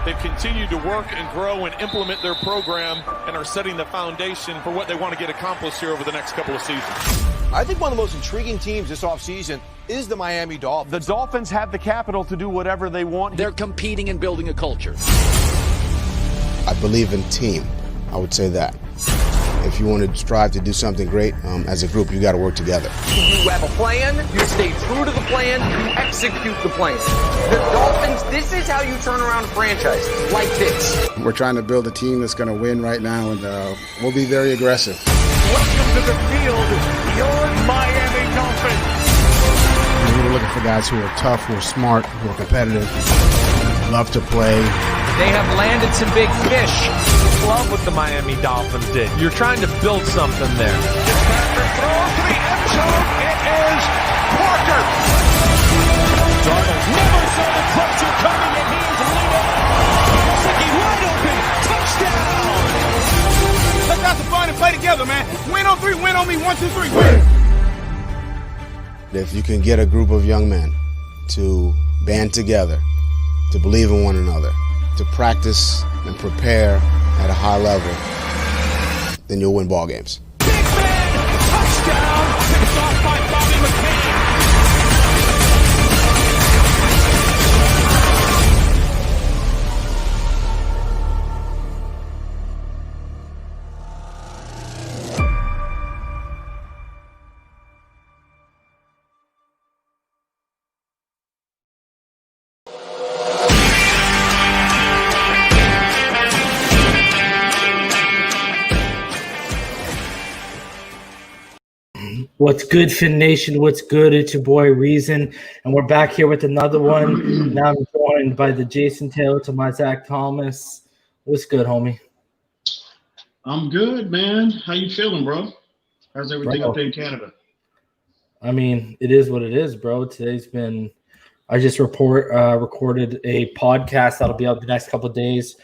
They've continued to work and grow and implement their program and are setting the foundation for what they want to get accomplished here over the next couple of seasons. I think one of the most intriguing teams this offseason is the Miami Dolphins. The Dolphins have the capital to do whatever they want. They're competing and building a culture. I believe in team. I would say that. If you want to strive to do something great, as a group, you got to work together. You have a plan, you stay true to the plan, you execute the plan. The Dolphins, this is how you turn around a franchise, like this. We're trying to build a team that's going to win right now, and we'll be very aggressive. Welcome to the field, your Miami Dolphins. We're looking for guys who are tough, who are smart, who are competitive, love to play. They have landed some big fish. Love what the Miami Dolphins did. You're trying to build something there. Fitzpatrick throws to the end zone. It is Parker. Darnold never saw the pressure coming, and he is leading. Gesicki wide open. Touchdown. Let's have some fun and play together, man. Win on three, win on me. 1, 2, 3, win. If you can get a group of young men to band together, to believe in one another, to practice and prepare at a high level, then you'll win ball games. Big man, touchdown. Picked off by Bobby McCain. What's good, Fin Nation? What's good? It's your boy Reason, and we're back here with another one. Now I'm joined by the Jason Taylor to my Zach Thomas. What's good, homie? I'm good, man. How you feeling, bro? How's everything up there in Canada? I mean, it is what it is, bro. Today's been – I just recorded a podcast that'll be out the next couple of days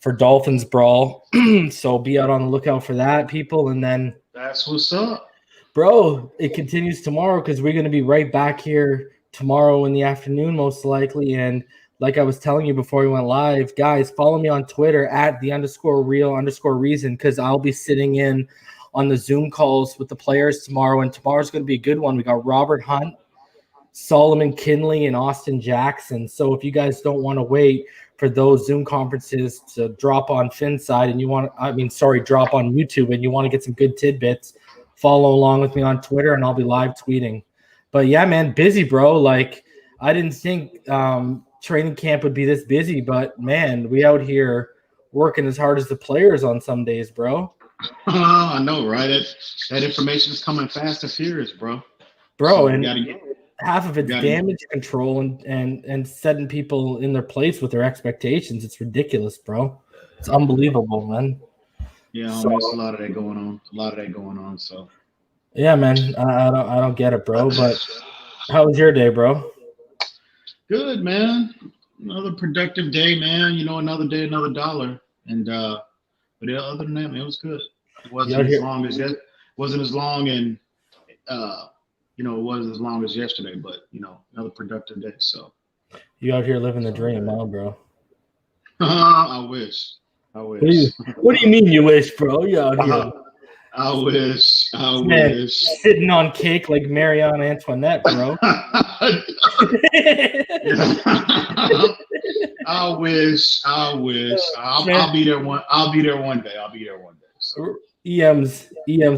for Dolphins Brawl. So be out on the lookout for that, people. And then – that's what's up. Bro, it continues tomorrow because we're going to be right back here tomorrow in the afternoon, most likely. And like I was telling you before we went live, guys, follow me on Twitter at @the_real_reason because I'll be sitting in on the Zoom calls with the players tomorrow. And tomorrow's going to be a good one. We got Robert Hunt, Solomon Kinley, and Austin Jackson. So if you guys don't want to wait for those Zoom conferences to drop on Phinside and drop on YouTube and you want to get some good tidbits, follow along with me on Twitter, and I'll be live tweeting. But, yeah, man, busy, bro. Like, I didn't think training camp would be this busy, but, man, we out here working as hard as the players on some days, bro. I know, right? That information is coming fast and furious, bro. Bro, so and half of it's damage control and setting people in their place with their expectations. It's ridiculous, bro. It's unbelievable, man. Yeah, there's a lot of that going on. So, yeah, man, I don't get it, bro. But how was your day, bro? Good, man. Another productive day, man. You know, another day, another dollar. And but yeah, other than that, man, it was good. It wasn't as long as it wasn't as long as yesterday. But another productive day. So you out here living the dream, huh, bro? I wish. What do you mean you wish, bro? You out here. I wish. Sitting on cake like Marie Antoinette, bro. I wish. I'll be there one day. So. EM's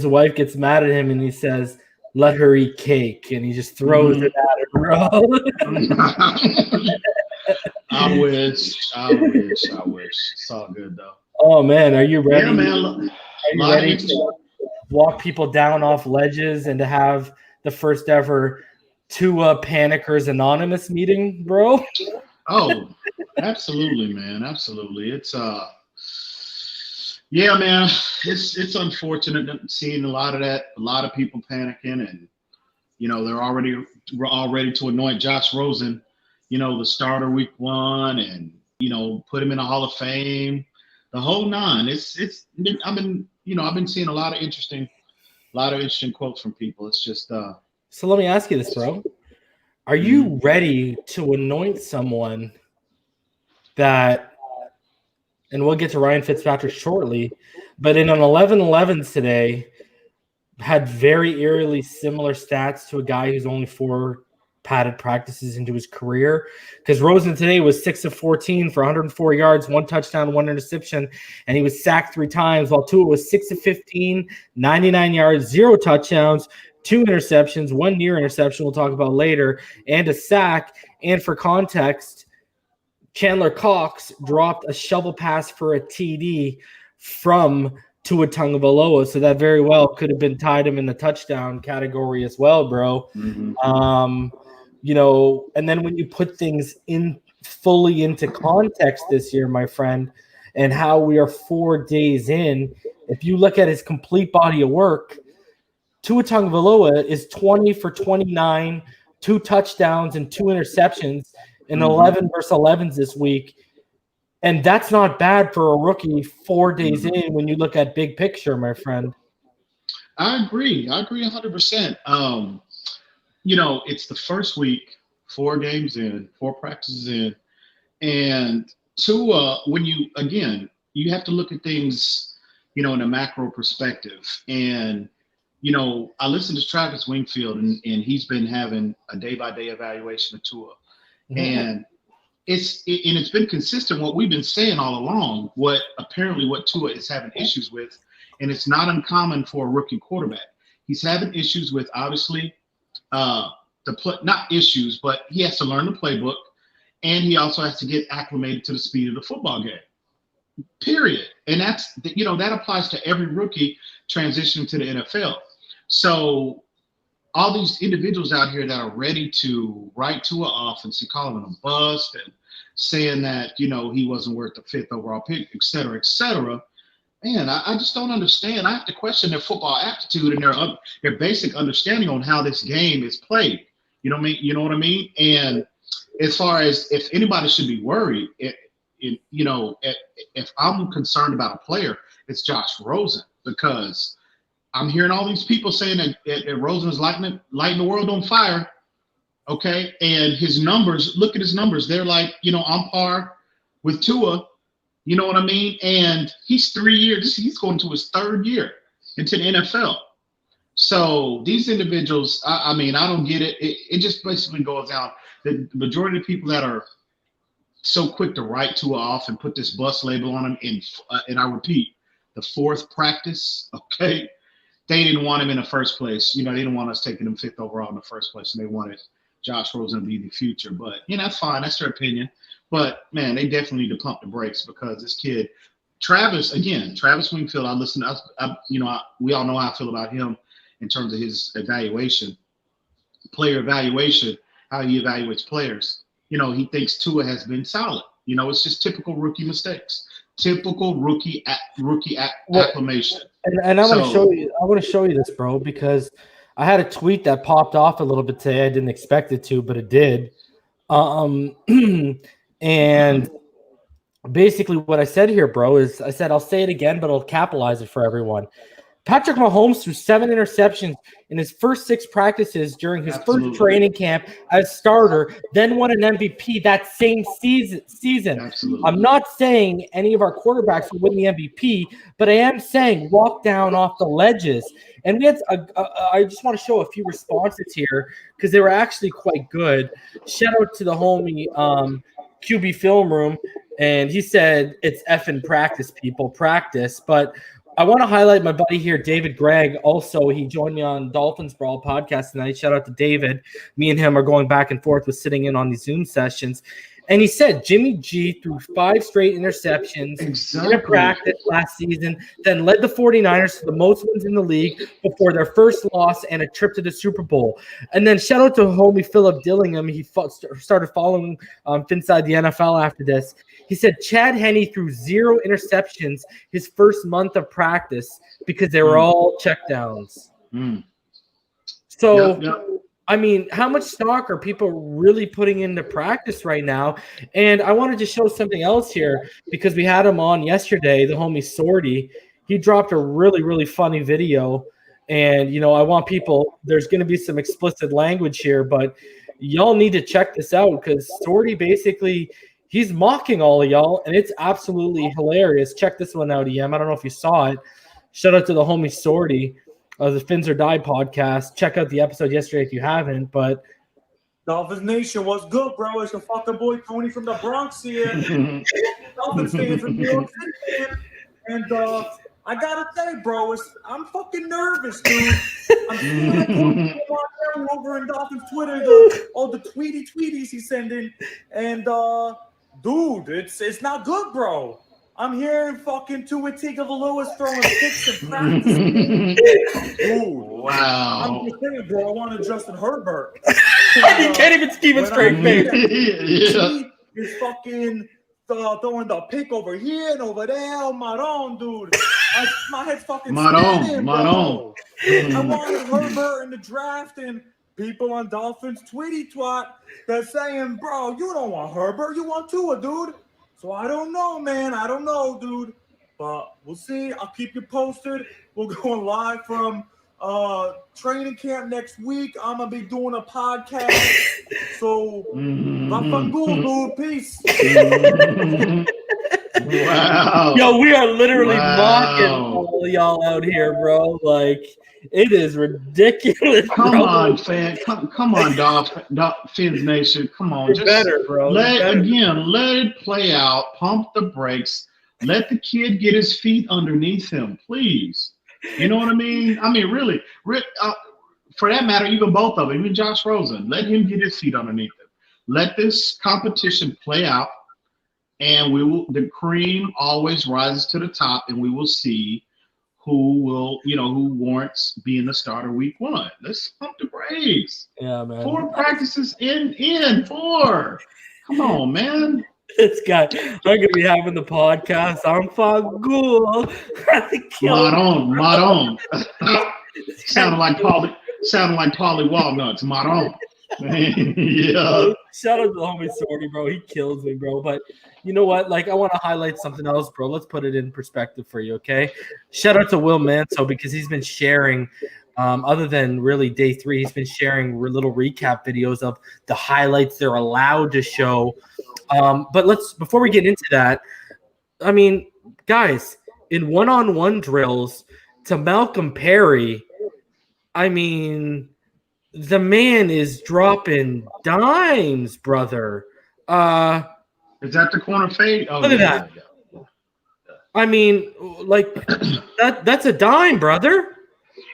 wife gets mad at him and he says, "Let her eat cake," and he just throws it at her, bro. I wish. It's all good though. Oh man, are you ready? Yeah, man. Are you ready to walk people down off ledges and to have the first ever Tua Panickers Anonymous meeting, bro? Oh, absolutely, man. Absolutely. It's yeah, man. It's unfortunate seeing a lot of that. A lot of people panicking, and they're all ready to anoint Josh Rosen, the starter week 1, and put him in the Hall of Fame, the whole nine. I've been seeing a lot of interesting quotes from people. It's just So let me ask you this, bro. Are you ready to anoint someone that and we'll get to Ryan Fitzpatrick shortly, but in an 11-11s today, had very eerily similar stats to a guy who's only 4 padded practices into his career, because Rosen today was 6 of 14 for 104 yards, 1 touchdown, 1 interception, and he was sacked 3 times, while Tua was 6 of 15, 99 yards, 0 touchdowns, 2 interceptions, 1 near interception we'll talk about later, and a sack. And for context, Chandler Cox dropped a shovel pass for a TD from Tua Tagovailoa, so that very well could have been tied him in the touchdown category as well, bro. And then when you put things in fully into context this year, my friend, and how we are 4 days in, if you look at his complete body of work, Tua Tagovailoa is 20 for 29, 2 touchdowns and 2 interceptions in 11 versus 11s this week. And that's not bad for a rookie 4 days in when you look at big picture, my friend. I agree 100%. It's the first week, 4 games in, 4 practices in. And Tua, you have to look at things, in a macro perspective. And, I listened to Travis Wingfield, and he's been having a day-by-day evaluation of Tua. And it's been consistent what we've been saying all along, what Tua is having issues with, and it's not uncommon for a rookie quarterback. He's having issues with, obviously, not issues, but he has to learn the playbook, and he also has to get acclimated to the speed of the football game. Period. And that applies to every rookie transitioning to the NFL. So all these individuals out here that are ready to write Tua off and calling him a bust and saying that, he wasn't worth the 5th overall pick, et cetera, man, I just don't understand. I have to question their football aptitude and their basic understanding on how this game is played. You know what I mean? And as far as if anybody should be worried, if I'm concerned about a player, it's Josh Rosen, because I'm hearing all these people saying that Rosen is lighting the world on fire. Okay. And his numbers, look at his numbers. They're like, on par with Tua. You know what I mean? And he's 3 years. He's going to his 3rd year into the NFL. So these individuals, I don't get it. It just basically goes down. The majority of people that are so quick to write Tua off and put this bust label on him and I repeat, the 4th practice, okay, they didn't want him in the first place. They didn't want us taking him 5th overall in the first place, and they wanted Josh Rosen to be the future. But, that's fine. That's their opinion. But, man, they definitely need to pump the brakes, because this kid, Travis Wingfield, we all know how I feel about him in terms of his player evaluation, how he evaluates players. He thinks Tua has been solid. It's just typical rookie mistakes, typical rookie acclimation. And I want to show you this, bro, because I had a tweet that popped off a little bit today. I didn't expect it to, but it did. And basically what I said here, bro, is I said, I'll say it again, but I'll capitalize it for everyone. Patrick Mahomes threw 7 interceptions in his first 6 practices during his first training camp as starter, then won an MVP that same season. Absolutely. I'm not saying any of our quarterbacks will win the MVP, but I am saying walk down off the ledges. And we had I just want to show a few responses here because they were actually quite good. Shout out to the homie QB Film Room, and he said it's effing practice, people, practice. But I want to highlight my buddy here, David Gregg. Also, he joined me on Dolphins Brawl podcast tonight. Shout out to David. Me and him are going back and forth with sitting in on these Zoom sessions. And he said Jimmy G threw 5 straight interceptions in a practice last season, then led the 49ers to the most wins in the league before their first loss and a trip to the Super Bowl. And then shout out to homie Philip Dillingham. He started following Phinside the NFL after this. He said Chad Henne threw 0 interceptions his first month of practice because they were all checkdowns. So, I mean, how much stock are people really putting into practice right now? And I wanted to show something else here because we had him on yesterday, the homie Sorty. He dropped a really, really funny video. And, I want people – there's going to be some explicit language here, but y'all need to check this out because Sorty basically – He's mocking all of y'all, and it's absolutely hilarious. Check this one out, EM. I don't know if you saw it. Shout out to the homie Sorty of the Fins or Die podcast. Check out the episode yesterday if you haven't. But Dolphins Nation, what's good, bro? It's your fucking boy Tony from the Bronx here. Dolphins fan from New York City, man. And I gotta say, bro, I'm fucking nervous, dude. I'm seeing over in Dolphins Twitter, all the tweeties he's sending, and dude, it's not good, bro. I'm hearing fucking Tua Tagovailoa throwing picks and practice. Dude, wow. I'm just saying, bro. I want Justin Herbert. You can't even keep a straight face. He is fucking throwing the pick over here and over there. Maron, dude. My head's fucking spinning, bro. I wanted Herbert in the draft, and people on Dolphins tweety twat, they're saying, bro, you don't want Herbert, you want Tua, dude. So I don't know, man. I don't know, dude. But we'll see. I'll keep you posted. We're going live from training camp next week. I'm gonna be doing a podcast. So dude. Peace. Wow. Yo, we are literally mocking all y'all out here, bro. Like, it is ridiculous. Come on, fan. Come on, Fins Nation. Come on. Just better, bro. Let it play out. Pump the brakes. Let the kid get his feet underneath him, please. You know what I mean? I mean, really, for that matter, even both of them, even Josh Rosen, let him get his feet underneath him. Let this competition play out, and the cream always rises to the top, and we will see who warrants being the starter week 1. Let's pump the brakes. Yeah, man. 4 practices in 4. Come on, man. This guy, I'm gonna be having the podcast. I'm Fagul. Maron. Sounded like Polly Walnuts. Maron. Yeah. Shout out to the homie Sorty, bro. He kills me, bro. But you know what? Like, I want to highlight something else, bro. Let's put it in perspective for you, okay? Shout out to Will Manso because he's been sharing, other than really day 3, he's been sharing little recap videos of the highlights they're allowed to show. But before we get into that, I mean, guys, in one-on-one drills to Malcolm Perry, I mean, the man is dropping dimes, brother. Is that the corner fade? Oh, look at that. Yeah. I mean, like that's a dime, brother.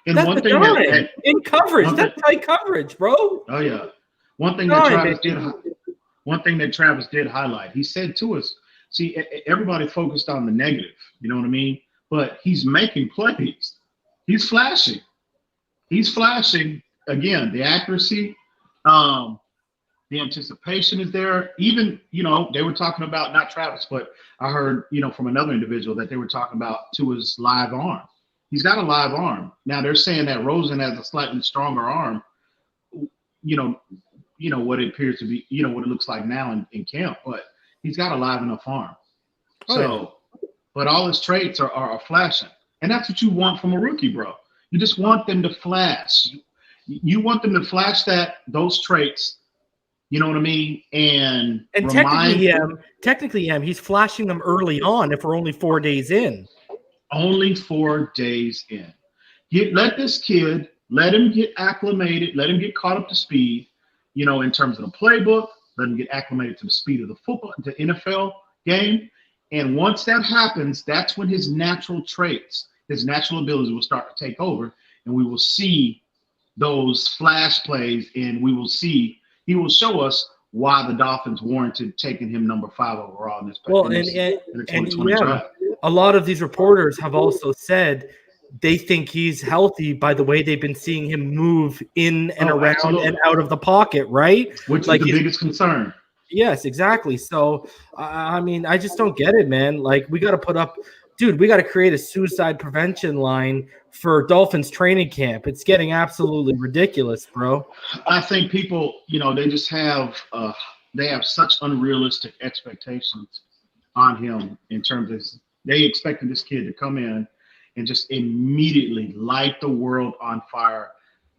And that's one thing dime. In coverage. That's tight coverage, bro. Oh yeah. One thing that Travis did highlight. He said to us, see, everybody focused on the negative, you know what I mean? But he's making plays. He's flashing. Again, the accuracy, the anticipation is there. Even, they were talking about, not Travis, but I heard, from another individual that they were talking about Tua's live arm. He's got a live arm. Now they're saying that Rosen has a slightly stronger arm, what it appears to be, what it looks like now in camp, but he's got a live enough arm. But all his traits are flashing. And that's what you want from a rookie, bro. You just want them to flash. You want them to flash those traits, you know what I mean? And technically, he's flashing them early on if we're only 4 days in. Only 4 days in. Let this kid, let him get acclimated, let him get caught up to speed, in terms of the playbook, let him get acclimated to the speed of the NFL game. And once that happens, that's when his natural traits, his natural abilities will start to take over, and we will see those flash plays, and he will show us why the Dolphins warranted taking him number 5 overall in this. Well, and a lot of these reporters have also said they think he's healthy by the way they've been seeing him move in and around and out of the pocket, right? Which is the biggest concern. Yes, exactly. So, I mean, I just don't get it, man. Like, we got to create a suicide prevention line for Dolphins training camp. It's getting absolutely ridiculous, bro. I think people, they just have such unrealistic expectations on him in terms of they expected this kid to come in and just immediately light the world on fire.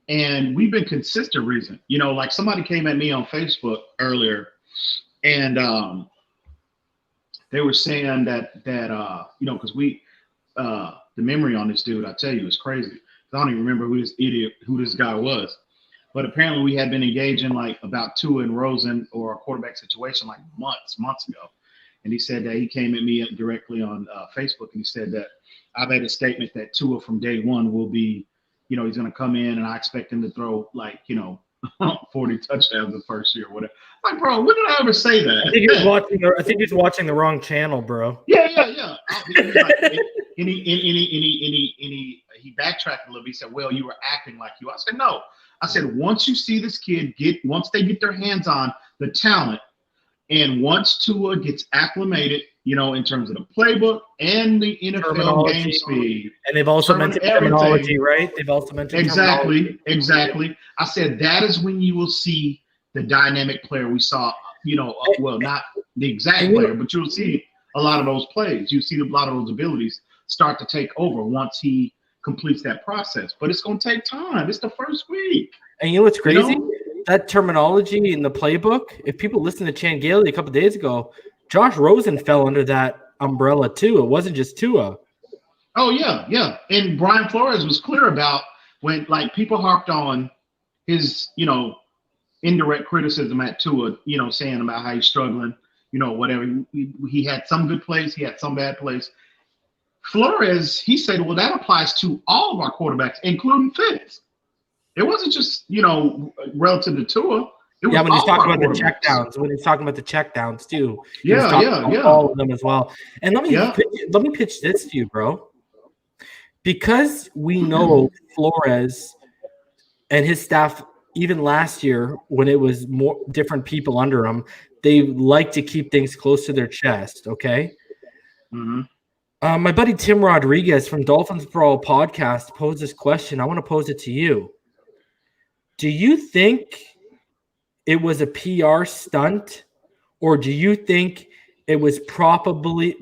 And we've been consistent like somebody came at me on Facebook earlier and they were saying that because the memory on this dude, I tell you, is crazy. I don't even remember who this guy was. But apparently we had been engaging like about Tua and Rosen or a quarterback situation like months ago. And he said that he came at me directly on Facebook, and he said that I made a statement that Tua from day one will be, he's going to come in and I expect him to throw 40 touchdowns the first year or whatever. Like, bro, when did I ever say that? I think he's watching the wrong channel, bro. Yeah. He backtracked a little bit. He said, well, you were acting like you. I said, no. I said, once you see this kid once they get their hands on the talent, and once Tua gets acclimated, in terms of the playbook and the NFL game speed. And they've also mentioned terminology, right? They've also mentioned Exactly. I said that is when you will see the dynamic player we saw, not the exact player, but you'll see a lot of those plays. You see a lot of those abilities start to take over once he completes that process. But it's going to take time. It's the first week. And you know what's crazy? That terminology in the playbook, if people listen to Chan Gailey a couple of days ago, Josh Rosen fell under that umbrella too. It wasn't just Tua. Oh, yeah. And Brian Flores was clear about when, people harped on his, indirect criticism at Tua, saying about how he's struggling, whatever. He had some good plays. He had some bad plays. Flores, he said, well, that applies to all of our quarterbacks, including Fitz. It wasn't just, relative to Tua. When he's talking about the checkdowns, too. Yeah. All of them as well. And let me pitch this to you, bro. Because we know Flores and his staff, even last year when it was more different people under him, they like to keep things close to their chest, okay? Mm-hmm. My buddy Tim Rodriguez from Dolphins for All podcast posed this question. I want to pose it to you. Do you think it was a PR stunt, or do you think it was properly,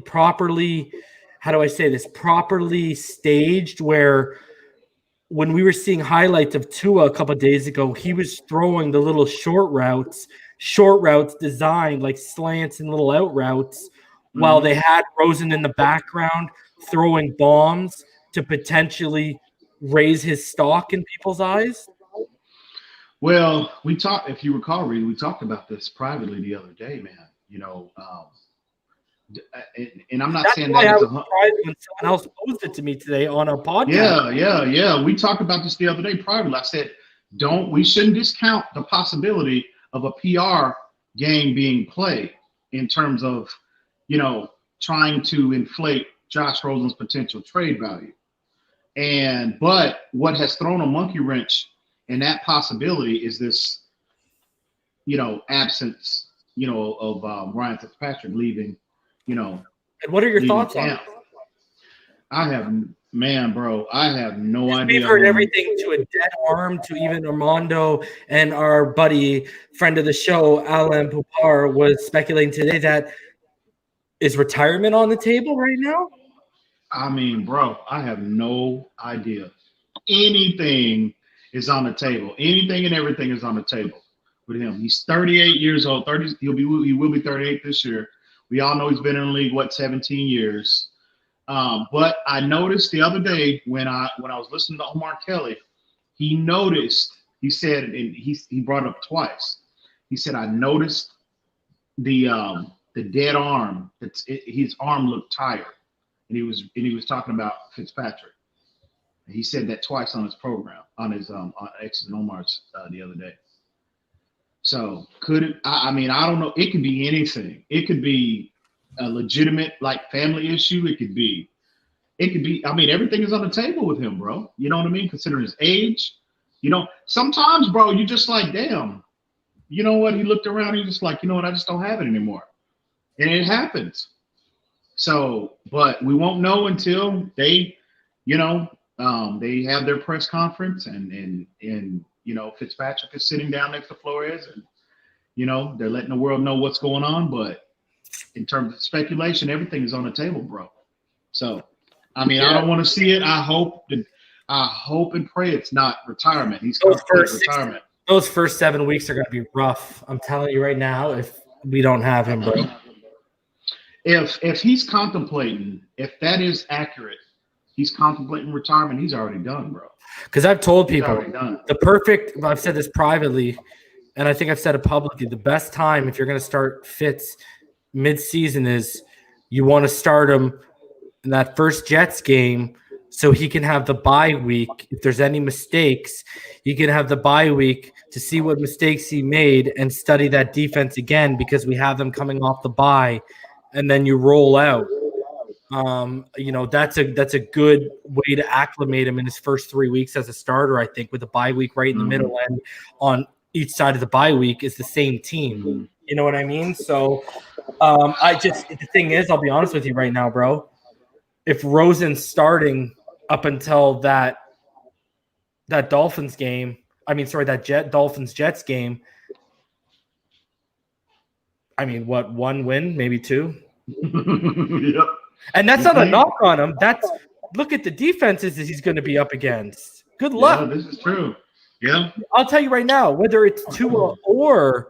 how do I say this, properly staged, where when we were seeing highlights of Tua a couple of days ago, he was throwing the little short routes designed like slants and little out routes, while they had Rosen in the background throwing bombs to potentially raise his stock in people's eyes? Well, if you recall, Reed, we talked about this privately the other day, man. And I'm not saying that. I was surprised when someone else posed it to me today on a podcast. Yeah. We talked about this the other day privately. I said, we shouldn't discount the possibility of a PR game being played in terms of, trying to inflate Josh Rosen's potential trade value. But what has thrown a monkey wrench in that possibility is this, absence, of Ryan Fitzpatrick leaving, And what are your thoughts on it? I have no idea. We've heard everything to a dead arm to even Armando, and our buddy, friend of the show, Alain Poupar, was speculating today that is retirement on the table right now? I mean, bro, I have no idea. Anything is on the table. Anything and everything is on the table with him. He's 38 years old. He will be 38 this year. We all know he's been in the league, 17 years. But I noticed the other day when I was listening to Omar Kelly, he said, and he brought it up twice. He said, I noticed the dead arm. His arm looked tired, and he was talking about Fitzpatrick. And he said that twice on his program, on his on X's and Omar's the other day. So could it? I mean, I don't know. It could be anything. It could be a legitimate family issue. It could be. I mean, everything is on the table with him, bro. You know what I mean? Considering his age, sometimes, bro, you just like, damn. You know what? He looked around. He just like, you know what? I just don't have it anymore. And it happens. So, but we won't know until they, they have their press conference and Fitzpatrick is sitting down next to Flores and, they're letting the world know what's going on. But in terms of speculation, everything is on the table, bro. So, I mean, I don't want to see it. I hope and pray it's not retirement. He's retirement. Those first 7 weeks are going to be rough. I'm telling you right now, if we don't have him, bro. if he's contemplating, if that is accurate, he's contemplating retirement. He's already done, bro. Because I've told people I've said this privately, and I think I've said it publicly. The best time if you're going to start Fitz mid-season is you want to start him in that first Jets game so he can have the bye week. If there's any mistakes, he can have the bye week to see what mistakes he made and study that defense again because we have them coming off the bye, and then you roll out. That's a good way to acclimate him in his first 3 weeks as a starter, I think, with the bye week right in the middle, and on each side of the bye week is the same team. You know what I mean? So the thing is, I'll be honest with you right now, bro. If Rosen's starting up until that Dolphins game, Dolphins Jets game, I mean, what, one win, maybe two? Yep. And that's not a knock on him. Look at the defenses that he's going to be up against. Good luck. Yeah, this is true. Yeah. I'll tell you right now, whether it's Tua or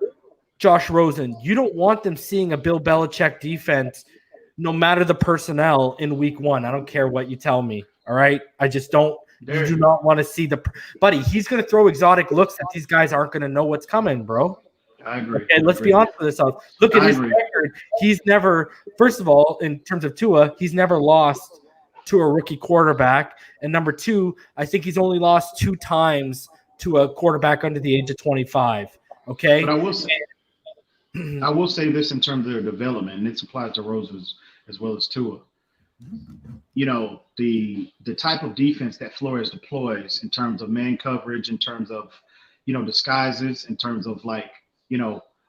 Josh Rosen, you don't want them seeing a Bill Belichick defense no matter the personnel in week one. I don't care what you tell me. All right. I just don't. You do not want to see buddy. He's going to throw exotic looks that these guys aren't going to know what's coming, bro. I agree. And let's be honest with ourselves. Look at his record. He's never, first of all, in terms of Tua, he's never lost to a rookie quarterback. And number two, I think he's only lost 2 times to a quarterback under the age of 25. Okay. But I will say this in terms of their development, and this applies to Rosen as well as Tua. You know, the type of defense that Flores deploys in terms of man coverage, in terms of, disguises, in terms of a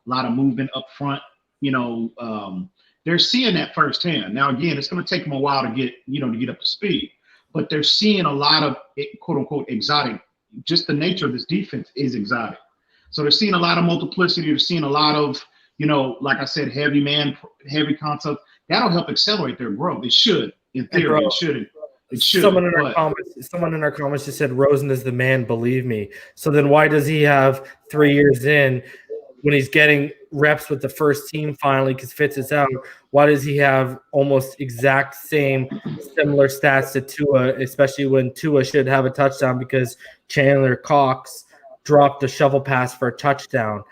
lot of movement up front, they're seeing that firsthand. Now, again, it's going to take them a while to get up to speed, but they're seeing a lot of quote unquote exotic. Just the nature of this defense is exotic. So they're seeing a lot of multiplicity. They're seeing a lot of, like I said, heavy concept. That'll help accelerate their growth. It should, in theory. It should. Someone in our comments just said Rosen is the man, believe me. So then why does he have 3 years in when he's getting reps with the first team finally because Fitz is out? Why does he have almost exact similar stats to Tua, especially when Tua should have a touchdown because Chandler Cox dropped a shovel pass for a touchdown?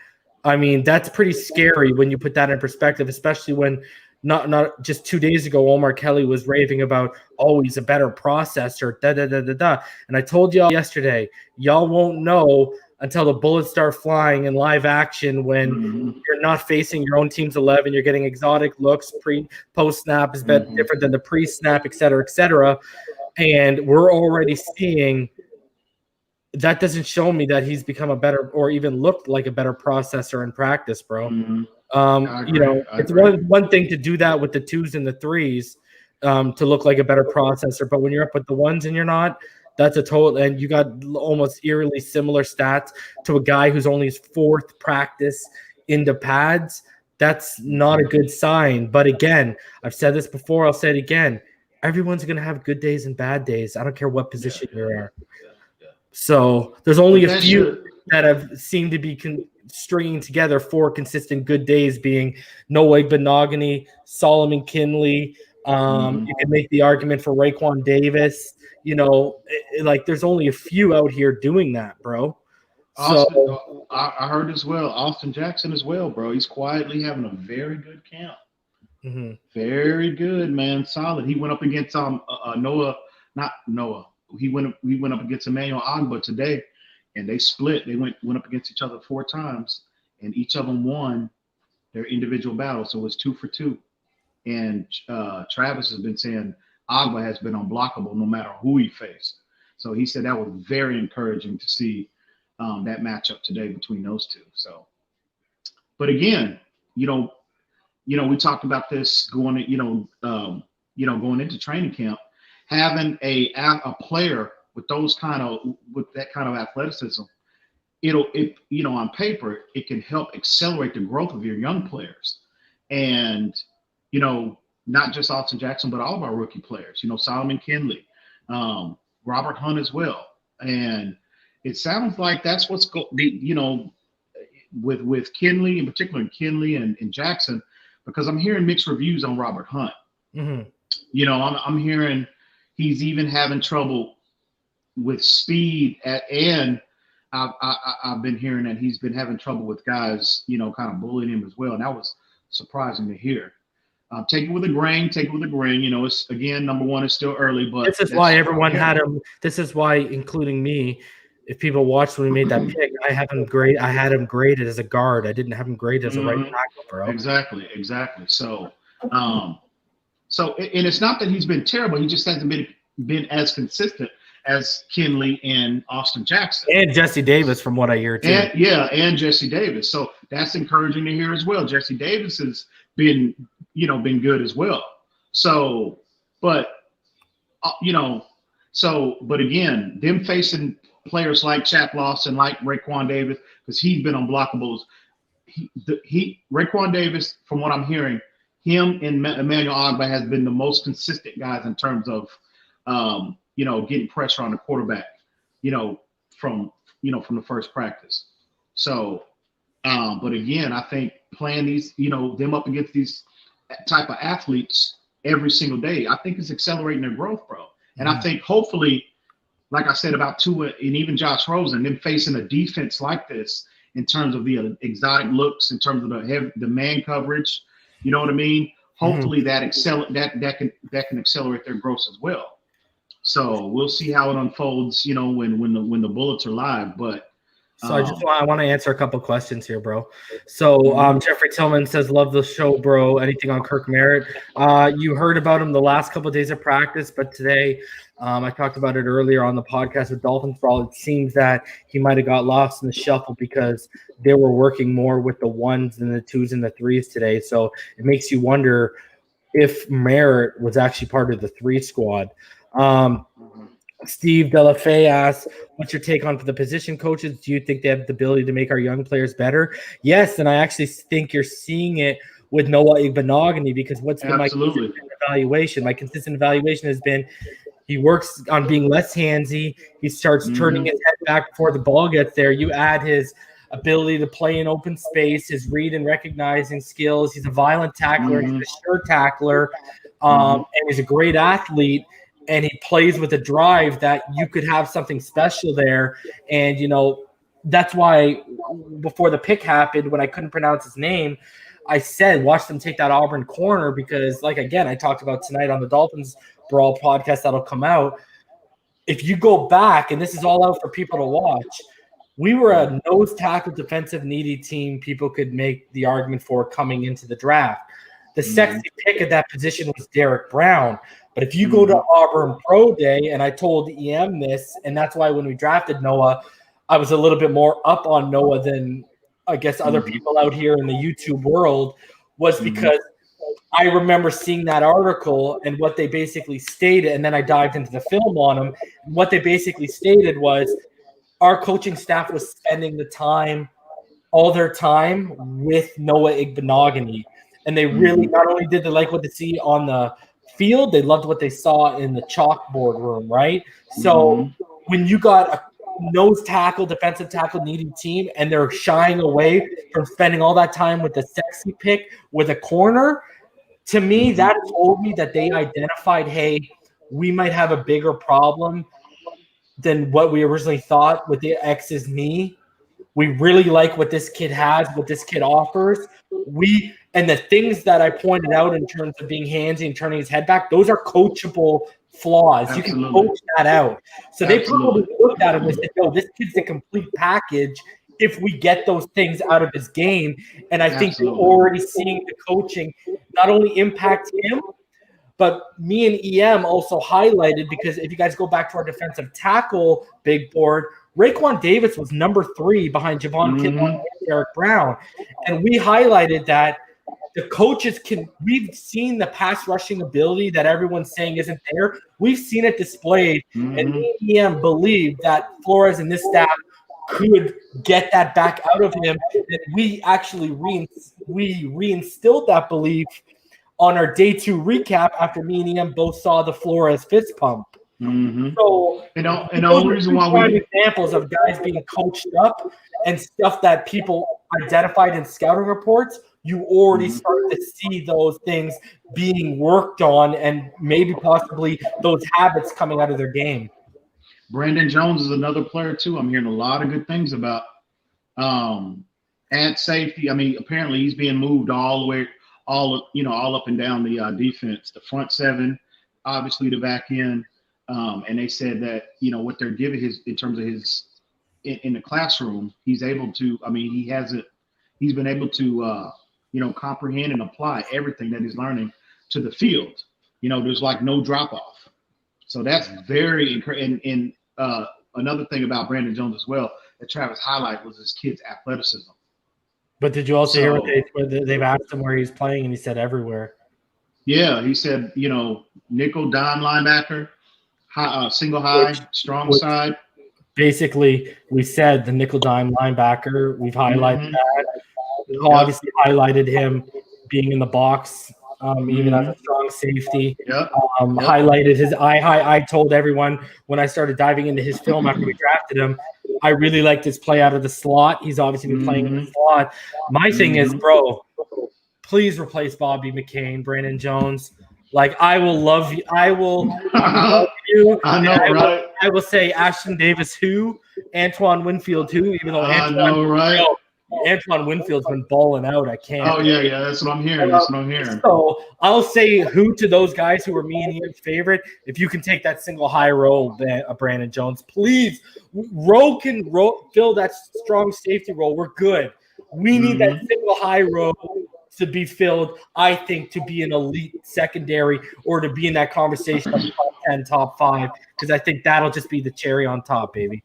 I mean, that's pretty scary when you put that in perspective, especially when not just 2 days ago, Omar Kelly was raving about, he's a better processor, And I told y'all yesterday, y'all won't know until the bullets start flying in live action when you're not facing your own team's 11, you're getting exotic looks, post-snap is different than the pre-snap, et cetera, and we're already seeing that doesn't show me that he's become a better or even looked like a better processor in practice, bro. It's one thing to do that with the 2s and the 3s to look like a better processor, but when you're up with the 1s and you're not, that's a total. And you got almost eerily similar stats to a guy who's only his 4th practice into pads. That's not a good sign. But again, I've said this before, I'll say it again. Everyone's going to have good days and bad days. I don't care what position you're in. So there's only a few that have seemed to be stringing together 4 consistent good days, being Noah Benogany, Solomon Kinley. You can make the argument for Raekwon Davis. There's only a few out here doing that, bro. Austin, I heard as well. Austin Jackson as well, bro. He's quietly having a very good camp. Very good, man. Solid. He went up against not Noah. He went up against Emmanuel Ogbah today, and they split. They went up against each other 4 times, and each of them won their individual battle. So it was 2 for 2. And Travis has been saying Ogbah has been unblockable no matter who he faced. So he said that was very encouraging to see that matchup today between those 2. So, but again, we talked about this going into training camp. Having a player with that kind of athleticism, on paper, it can help accelerate the growth of your young players. And, not just Austin Jackson, but all of our rookie players, Solomon Kinley, Robert Hunt as well. And it sounds like that's what's with Kinley, in particular, Kinley and Jackson, because I'm hearing mixed reviews on Robert Hunt. Mm-hmm. You know, I'm hearing he's even having trouble with speed and I've been hearing that he's been having trouble with guys, you know, kind of bullying him as well. And that was surprising to hear. Take it with a grain. You know, it's again, number one, it's still early, but this is why everyone had him. This is why, including me, if people watched when we made that pick, I had him graded as a guard. I didn't have him graded as a right tackle, bro. Exactly. So, and it's not that he's been terrible. He just hasn't been as consistent as Kinley and Austin Jackson and Jesse Davis, from what I hear too. And Jesse Davis. So that's encouraging to hear as well. Jesse Davis has been good as well. So, but again, them facing players like Chap Lawson, like Raekwon Davis, because he's been unblockables. Raekwon Davis, from what I'm hearing, him and Emmanuel Ogbah has been the most consistent guys in terms of getting pressure on the quarterback, from the first practice. So, but again, I think playing these, them up against these type of athletes every single day, I think it's accelerating their growth, bro. And I think hopefully, like I said about Tua and even Josh Rosen, them facing a defense like this in terms of the exotic looks, in terms of the man coverage, you know what I mean? Hopefully that can accelerate their growth as well. So we'll see how it unfolds, when the Bullets are live. But so I want to answer a couple questions here, bro. So Jeffrey Tillman says, love the show, bro. Anything on Kirk Merritt? You heard about him the last couple of days of practice, but today I talked about it earlier on the podcast with Dolphins Brawl. It seems that he might have got lost in the shuffle because they were working more with the ones and the twos and the threes today. So it makes you wonder if Merritt was actually part of the 3 squad. Steve Delafay asks, what's your take on the position coaches? Do you think they have the ability to make our young players better? Yes, and I actually think you're seeing it with Noah Igbenogany, because what's been my consistent evaluation? My consistent evaluation has been he works on being less handsy. He starts turning his head back before the ball gets there. You add his ability to play in open space, his read and recognizing skills. He's a violent tackler. He's a sure tackler. And he's a great athlete. And he plays with a drive that you could have something special there. And, that's why before the pick happened, when I couldn't pronounce his name, I said, watch them take that Auburn corner because, I talked about tonight on the Dolphins Brawl podcast that'll come out. If you go back, and this is all out for people to watch, we were a nose tackle defensive needy team people could make the argument for coming into the draft. The sexy pick at that position was Derek Brown. But if you go to Auburn Pro Day, and I told EM this, and that's why when we drafted Noah, I was a little bit more up on Noah than I guess other people out here in the YouTube world, was because I remember seeing that article and what they basically stated, and then I dived into the film on them. And what they basically stated was our coaching staff was spending all their time with Noah Igbenogany. And they really not only did they like what they see on the field, they loved what they saw in the chalkboard room, right? So when you got a nose tackle, defensive tackle needing team, and they're shying away from spending all that time with the sexy pick with a corner, to me, that told me that they identified, hey, we might have a bigger problem than what we originally thought with the X's knee. We really like what this kid has, what this kid offers. And the things that I pointed out in terms of being handsy and turning his head back, those are coachable flaws. You can coach that out. So they probably looked at him and said, yo, this kid's a complete package if we get those things out of his game. And I think you're already seeing the coaching not only impact him, but me and EM also highlighted, because if you guys go back to our defensive tackle big board, Raekwon Davis was number 3 behind Javon Kinlaw and Derek Brown. And we highlighted that the coaches we've seen the pass rushing ability that everyone's saying isn't there. We've seen it displayed. And me and EM believe that Flores and this staff could get that back out of him. And we actually reinstilled that belief on our day 2 recap after me and EM both saw the Flores fist pump. So, and the only reason why we examples of guys being coached up and stuff that people identified in scouting reports, you already start to see those things being worked on and maybe possibly those habits coming out of their game. Brandon Jones is another player too. I'm hearing a lot of good things about at safety. I mean, apparently he's being moved all the way, all up and down the defense, the front seven, obviously the back end. And they said that, what they're giving in terms of his in the classroom, he's able to, he's been able to, comprehend and apply everything that he's learning to the field. There's like no drop off. So that's very encouraging. And another thing about Brandon Jones as well that Travis highlighted was his kid's athleticism. But did you also hear what they've asked him where he's playing, and he said everywhere? Yeah, he said, nickel, dime linebacker, single high, strong side. Basically, we said the nickel dime linebacker. We've highlighted that. We've obviously highlighted him being in the box, even as a strong safety. Highlighted his I told everyone when I started diving into his film after we drafted him, I really liked his play out of the slot. He's obviously been playing in the slot. My thing is, bro, please replace Bobby McCain, Brandon Jones. Like, I will love you. I will love you. I know, right? I will say Ashton Davis who, Antoine Winfield who, even though Antoine Winfield's been balling out. I can't. Oh, yeah. That's what I'm hearing. So I'll say who to those guys who are me and Ian's favorite. If you can take that single high role, Brandon Jones, please. Rowe can fill that strong safety role. We're good. We need that single high role to be filled, I think, to be an elite secondary or to be in that conversation of top 10, top 5, because I think that'll just be the cherry on top, baby.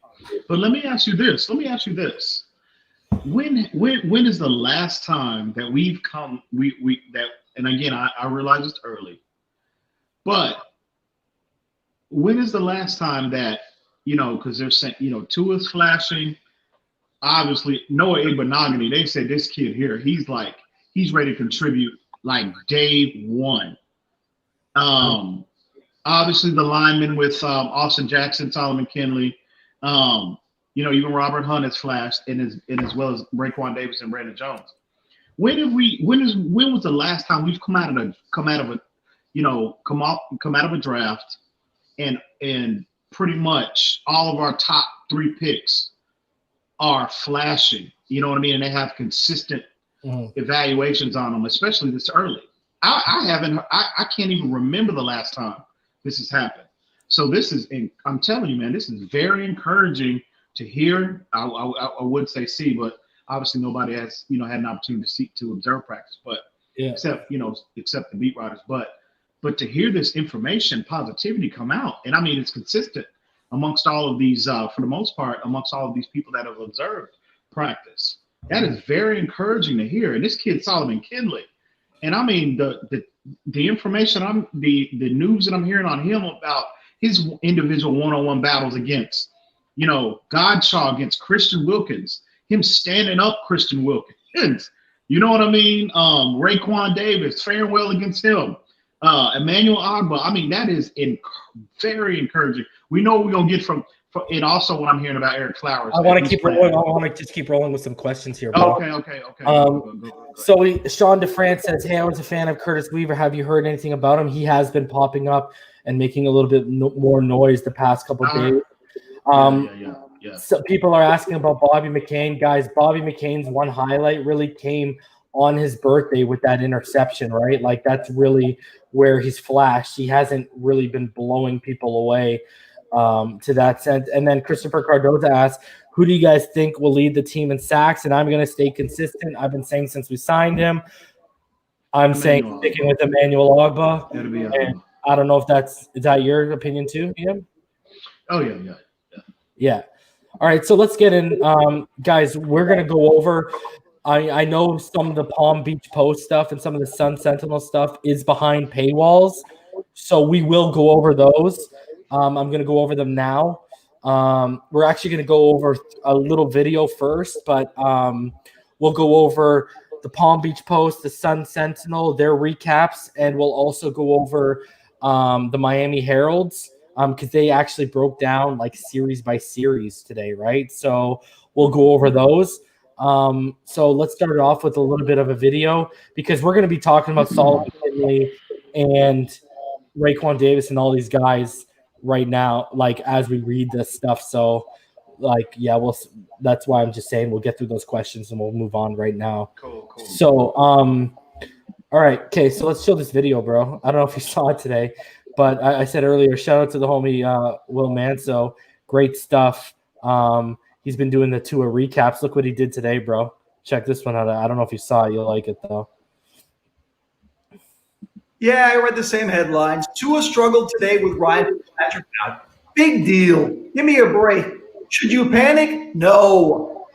But let me ask you this. When is the last time that we've come and again I realize it's early, but when is the last time that because they're saying Tua's flashing, obviously Noah Igbinoghene, they said this kid here, he's ready to contribute like day one. Obviously the linemen with Austin Jackson, Solomon Kinley, even Robert Hunt has flashed, and as well as Raekwon Davis and Brandon Jones. When was the last time we've come out of a draft, and pretty much all of our top 3 picks are flashing? You know what I mean? And they have consistent evaluations on them, especially this early. I can't even remember the last time this has happened. So I'm telling you, man, this is very encouraging to hear. I would say see, but obviously nobody has had an opportunity to observe practice, but except the beat writers. But to hear this information, positivity come out, and I mean it's consistent amongst all of these, for the most part, amongst all of these people that have observed practice. That is very encouraging to hear. And this kid Solomon Kinley, and I mean the information the news that I'm hearing on him about his individual one-on-one battles against, Godshaw against Christian Wilkins, him standing up Christian Wilkins, you know what I mean? Raekwon Davis, faring well against him. Emmanuel Agba. I mean, that is very encouraging. We know we're going to get from and also what I'm hearing about Eric Flowers. I want to keep rolling. I want to just keep rolling with some questions here. Bro. Okay. So Sean DeFrance says, hey, I was a fan of Curtis Weaver. Have you heard anything about him? He has been popping up and making a little bit more noise the past couple of days. Yeah. So people are asking about Bobby McCain. Guys, Bobby McCain's one highlight really came on his birthday with that interception, right? Like, that's really where he's flashed. He hasn't really been blowing people away to that sense. And then Christopher Cardoza asks, who do you guys think will lead the team in sacks? And I'm going to stay consistent. I've been saying since we signed him, I'm saying sticking with Emmanuel Agba. And I don't know if is that your opinion too, Ian? Oh, yeah. All right, so let's get in. Guys, we're going to go over I know some of the Palm Beach Post stuff and some of the Sun Sentinel stuff is behind paywalls, so we will go over those. I'm going to go over them now. We're actually going to go over a little video first, but we'll go over the Palm Beach Post, the Sun Sentinel, their recaps, and we'll also go over the Miami Herald's because they actually broke down like series by series today, right? So we'll go over those. So let's start it off with a little bit of a video because we're going to be talking about Solomon Kinley and Raekwon Davis and all these guys right now, like as we read this stuff. So, like, yeah, that's why I'm just saying we'll get through those questions and we'll move on right now. Cool. So, all right, okay, so let's show this video, bro. I don't know if you saw it today, but I said earlier, shout out to the homie Will Manso. Great stuff. He's been doing the tour recaps. Look what he did today, bro. Check this one out. I don't know if you saw it. You'll like it, though. Yeah, I read the same headlines. Tua struggled today with Ryan Fitzpatrick out. Big deal. Give me a break. Should you panic? No.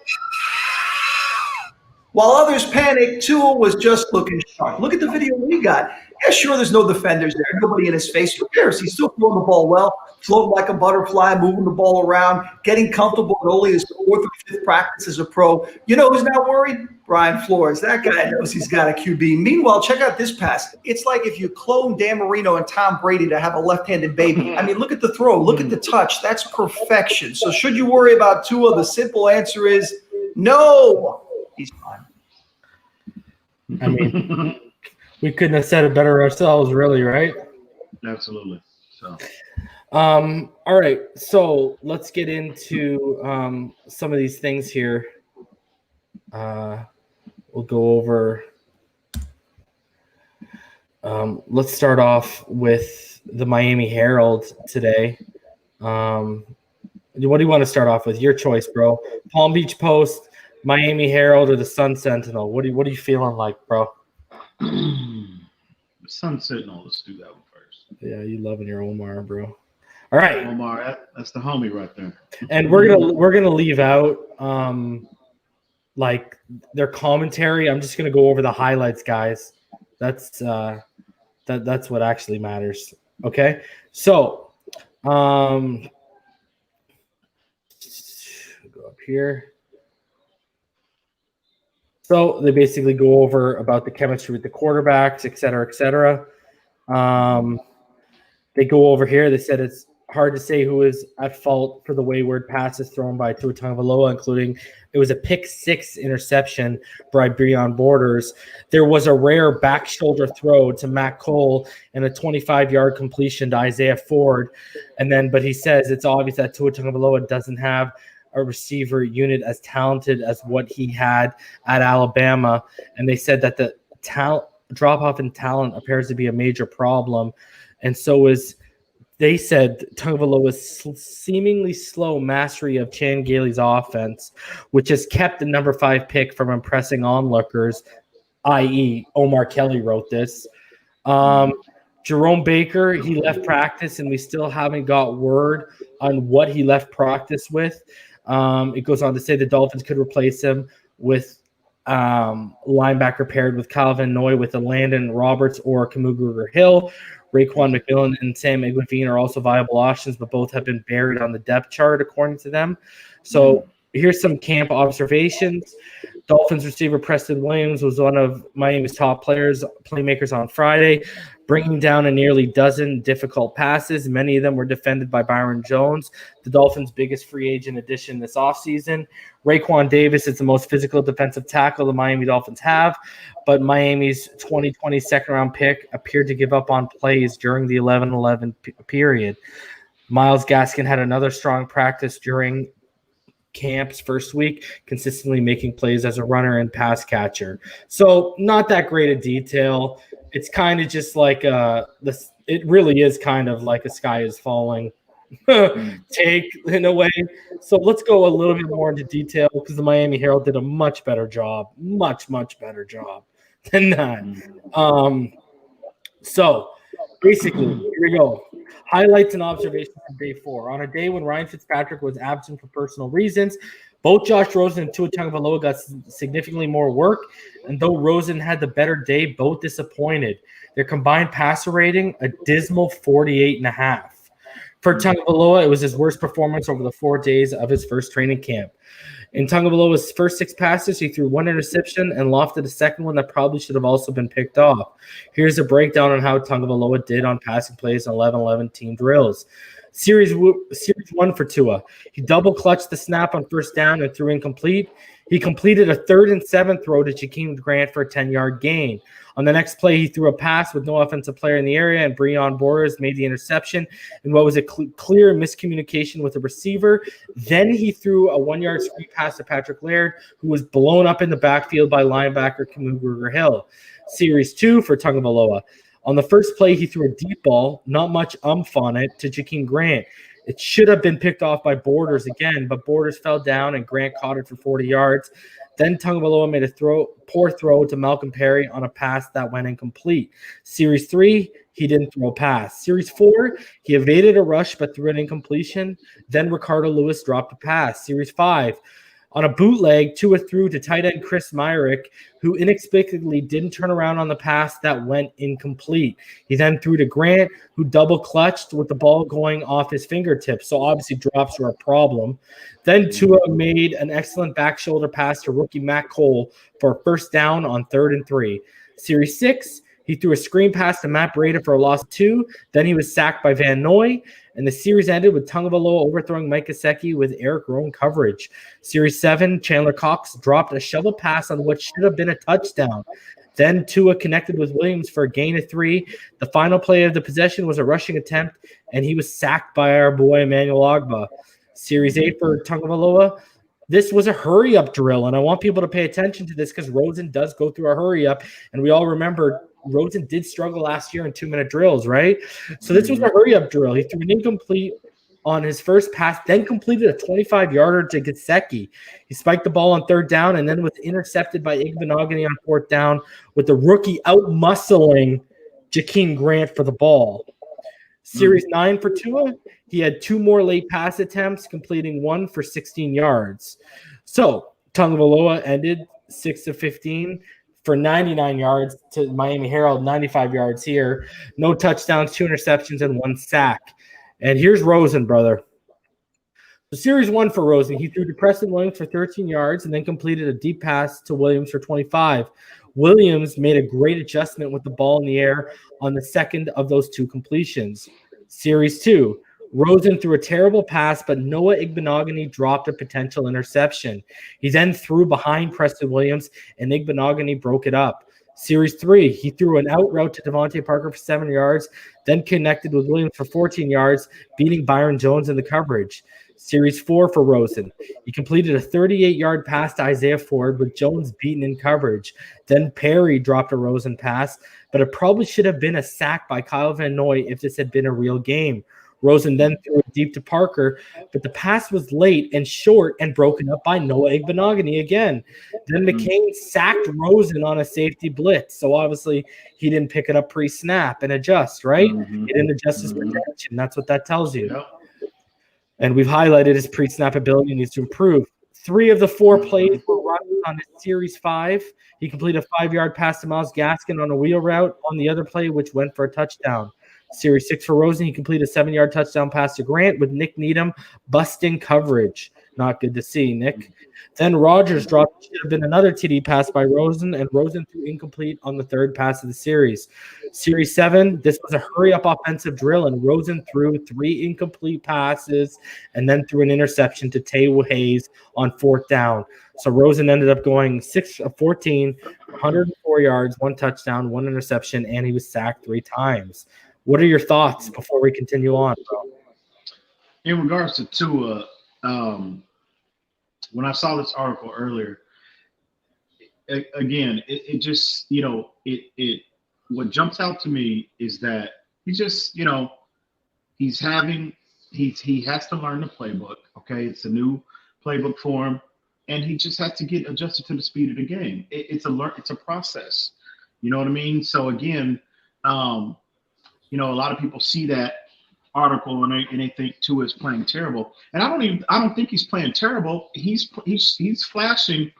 While others panicked, Tua was just looking sharp. Look at the video we got. Yeah, sure, there's no defenders there. Nobody in his face. Who cares? He's still throwing the ball well, floating like a butterfly, moving the ball around, getting comfortable in only his 4th or 5th practice as a pro. You know who's not worried? Brian Flores. That guy knows he's got a QB. Meanwhile, check out this pass. It's like if you clone Dan Marino and Tom Brady to have a left-handed baby. I mean, look at the throw. Look at the touch. That's perfection. So should you worry about Tua? The simple answer is no. He's fine. I mean, we couldn't have said it better ourselves, really, right? Absolutely. So, all right. So let's get into some of these things here. We'll go over. Let's start off with the Miami Herald today. What do you want to start off with? Your choice, bro. Palm Beach Post, Miami Herald, or the Sun Sentinel? What are you feeling like, bro? Sun Sentinel. Let's do that one first. Yeah, you loving your Omar, bro. All right, Omar, that's the homie right there. And we're gonna leave out like their commentary. I'm just gonna go over the highlights, guys. That's what actually matters. Okay, so go up here. So they basically go over about the chemistry with the quarterbacks, et cetera, et cetera. They go over here. They said it's hard to say who is at fault for the wayward passes thrown by Tua Tagovailoa, including it was a pick-6 interception by Breon Borders. There was a rare back shoulder throw to Matt Cole and a 25-yard completion to Isaiah Ford. But he says it's obvious that Tua Tagovailoa doesn't have a receiver unit as talented as what he had at Alabama. And they said that the drop-off in talent appears to be a major problem. And so they said Tagovailoa's seemingly slow mastery of Chan Gailey's offense, which has kept the number 5 pick from impressing onlookers, i.e. Omar Kelly wrote this. Jerome Baker, he left practice, and we still haven't got word on what he left practice with. It goes on to say the Dolphins could replace him with linebacker paired with Calvin Noy with a Landon Roberts or Kamugu Hill. Raekwon McMillan and Sam Iguavine are also viable options, but both have been buried on the depth chart, according to them. So here's some camp observations. Dolphins receiver Preston Williams was one of Miami's top playmakers on Friday, bringing down a nearly dozen difficult passes. Many of them were defended by Byron Jones, the Dolphins' biggest free agent addition this offseason. Raekwon Davis is the most physical defensive tackle the Miami Dolphins have, but Miami's 2020 second-round pick appeared to give up on plays during the 11-11 period. Myles Gaskin had another strong practice during camp's first week, consistently making plays as a runner and pass catcher. So not that great a detail. It's kind of just like it really is kind of like a sky is falling take in a way. So let's go a little bit more into detail because the Miami Herald did a much better job, much better job than that. So basically, here we go. Highlights and observations from day 4. On a day when Ryan Fitzpatrick was absent for personal reasons, both Josh Rosen and Tua Tagovailoa got significantly more work, and though Rosen had the better day, both disappointed. Their combined passer rating, a dismal 48.5. For Tagovailoa, it was his worst performance over the 4 days of his first training camp. In Tagovailoa's first 6 passes, he threw 1 interception and lofted a second one that probably should have also been picked off. Here's a breakdown on how Tagovailoa did on passing plays on 11-11 team drills. Series 1 for Tua. He double-clutched the snap on first down and threw incomplete. He completed a 3rd and 7 throw to Jakeem Grant for a 10-yard gain. On the next play, he threw a pass with no offensive player in the area, and Breon Borders made the interception in what was a clear miscommunication with the receiver. Then he threw a 1-yard screen pass to Patrick Laird, who was blown up in the backfield by linebacker Kamuga Hill. Series 2 for Tagovailoa. On the first play, he threw a deep ball, not much on it, to Jakeem Grant. It should have been picked off by Borders again, but Borders fell down and Grant caught it for 40 yards. Then Tagovailoa made a poor throw to Malcolm Perry on a pass that went incomplete. Series 3, he didn't throw a pass. Series 4, he evaded a rush but threw an incompletion. Then Ricardo Lewis dropped a pass. Series 5, on a bootleg, Tua threw to tight end Chris Myrick, who inexplicably didn't turn around on the pass that went incomplete. He then threw to Grant, who double clutched with the ball going off his fingertips. So obviously drops were a problem. Then Tua made an excellent back shoulder pass to rookie Matt Cole for a first down on 3rd and 3. Series 6, he threw a screen pass to Matt Breida for a loss of 2. Then he was sacked by Van Noy. And the series ended with Tagovailoa overthrowing Mike Gesicki with Eric Rowan coverage. Series 7, Chandler Cox dropped a shovel pass on what should have been a touchdown. Then Tua connected with Williams for a gain of 3. The final play of the possession was a rushing attempt, and he was sacked by our boy Emmanuel Ogbah. Series 8 for Tagovailoa. This was a hurry-up drill, and I want people to pay attention to this because Rosen does go through a hurry-up, and we all remember Rosen did struggle last year in 2-minute drills, right? So this was a hurry-up drill. He threw an incomplete on his first pass, then completed a 25-yarder to Gesicki. He spiked the ball on 3rd down and then was intercepted by Igbenogany on 4th down with the rookie out-muscling Jakeem Grant for the ball. Series 9 for Tua, he had 2 more late pass attempts, completing 1 for 16 yards. So Tagovailoa ended 6 of 15 for 99 yards to Miami Herald, 95 yards here. No touchdowns, 2 interceptions, and 1 sack. And here's Rosen, brother. So series 1 for Rosen, he threw to Preston Williams for 13 yards and then completed a deep pass to Williams for 25. Williams made a great adjustment with the ball in the air on the second of those 2 completions. Series 2, Rosen threw a terrible pass, but Noah Igbenogany dropped a potential interception. He then threw behind Preston Williams, and Igbenogany broke it up. Series 3, he threw an out route to Devontae Parker for 7 yards, then connected with Williams for 14 yards, beating Byron Jones in the coverage. Series 4 for Rosen. He completed a 38-yard pass to Isaiah Ford with Jones beaten in coverage. Then Perry dropped a Rosen pass, but it probably should have been a sack by Kyle Van Noy if this had been a real game. Rosen then threw it deep to Parker, but the pass was late and short and broken up by Noah Igbenogany again. Then McCain sacked Rosen on a safety blitz, so obviously he didn't pick it up pre-snap and adjust, right? He didn't adjust his protection. That's what that tells you. Yep. And we've highlighted his pre-snap ability needs to improve. 3 of the 4 plays were run on his Series 5. He completed a 5-yard pass to Myles Gaskin on a wheel route on the other play, which went for a touchdown. Series 6 for Rosen, he completed a 7-yard touchdown pass to Grant with Nick Needham busting coverage. Not good to see, Nick. Then Rogers dropped, should have been another TD pass by Rosen, and Rosen threw incomplete on the 3rd pass of the series. Series 7, this was a hurry-up offensive drill, and Rosen threw 3 incomplete passes and then threw an interception to Tay Hayes on 4th down. So Rosen ended up going 6 of 14, 104 yards, 1 touchdown, 1 interception, and he was sacked 3 times. What are your thoughts before we continue on, bro? In regards to Tua, when I saw this article earlier, again, it just, what jumps out to me is that he just, he has to learn the playbook. Okay. It's a new playbook for him, and he just has to get adjusted to the speed of the game. It's a process. You know what I mean? So again, a lot of people see that article and they think Tua is playing terrible. And I don't think he's playing terrible. He's flashing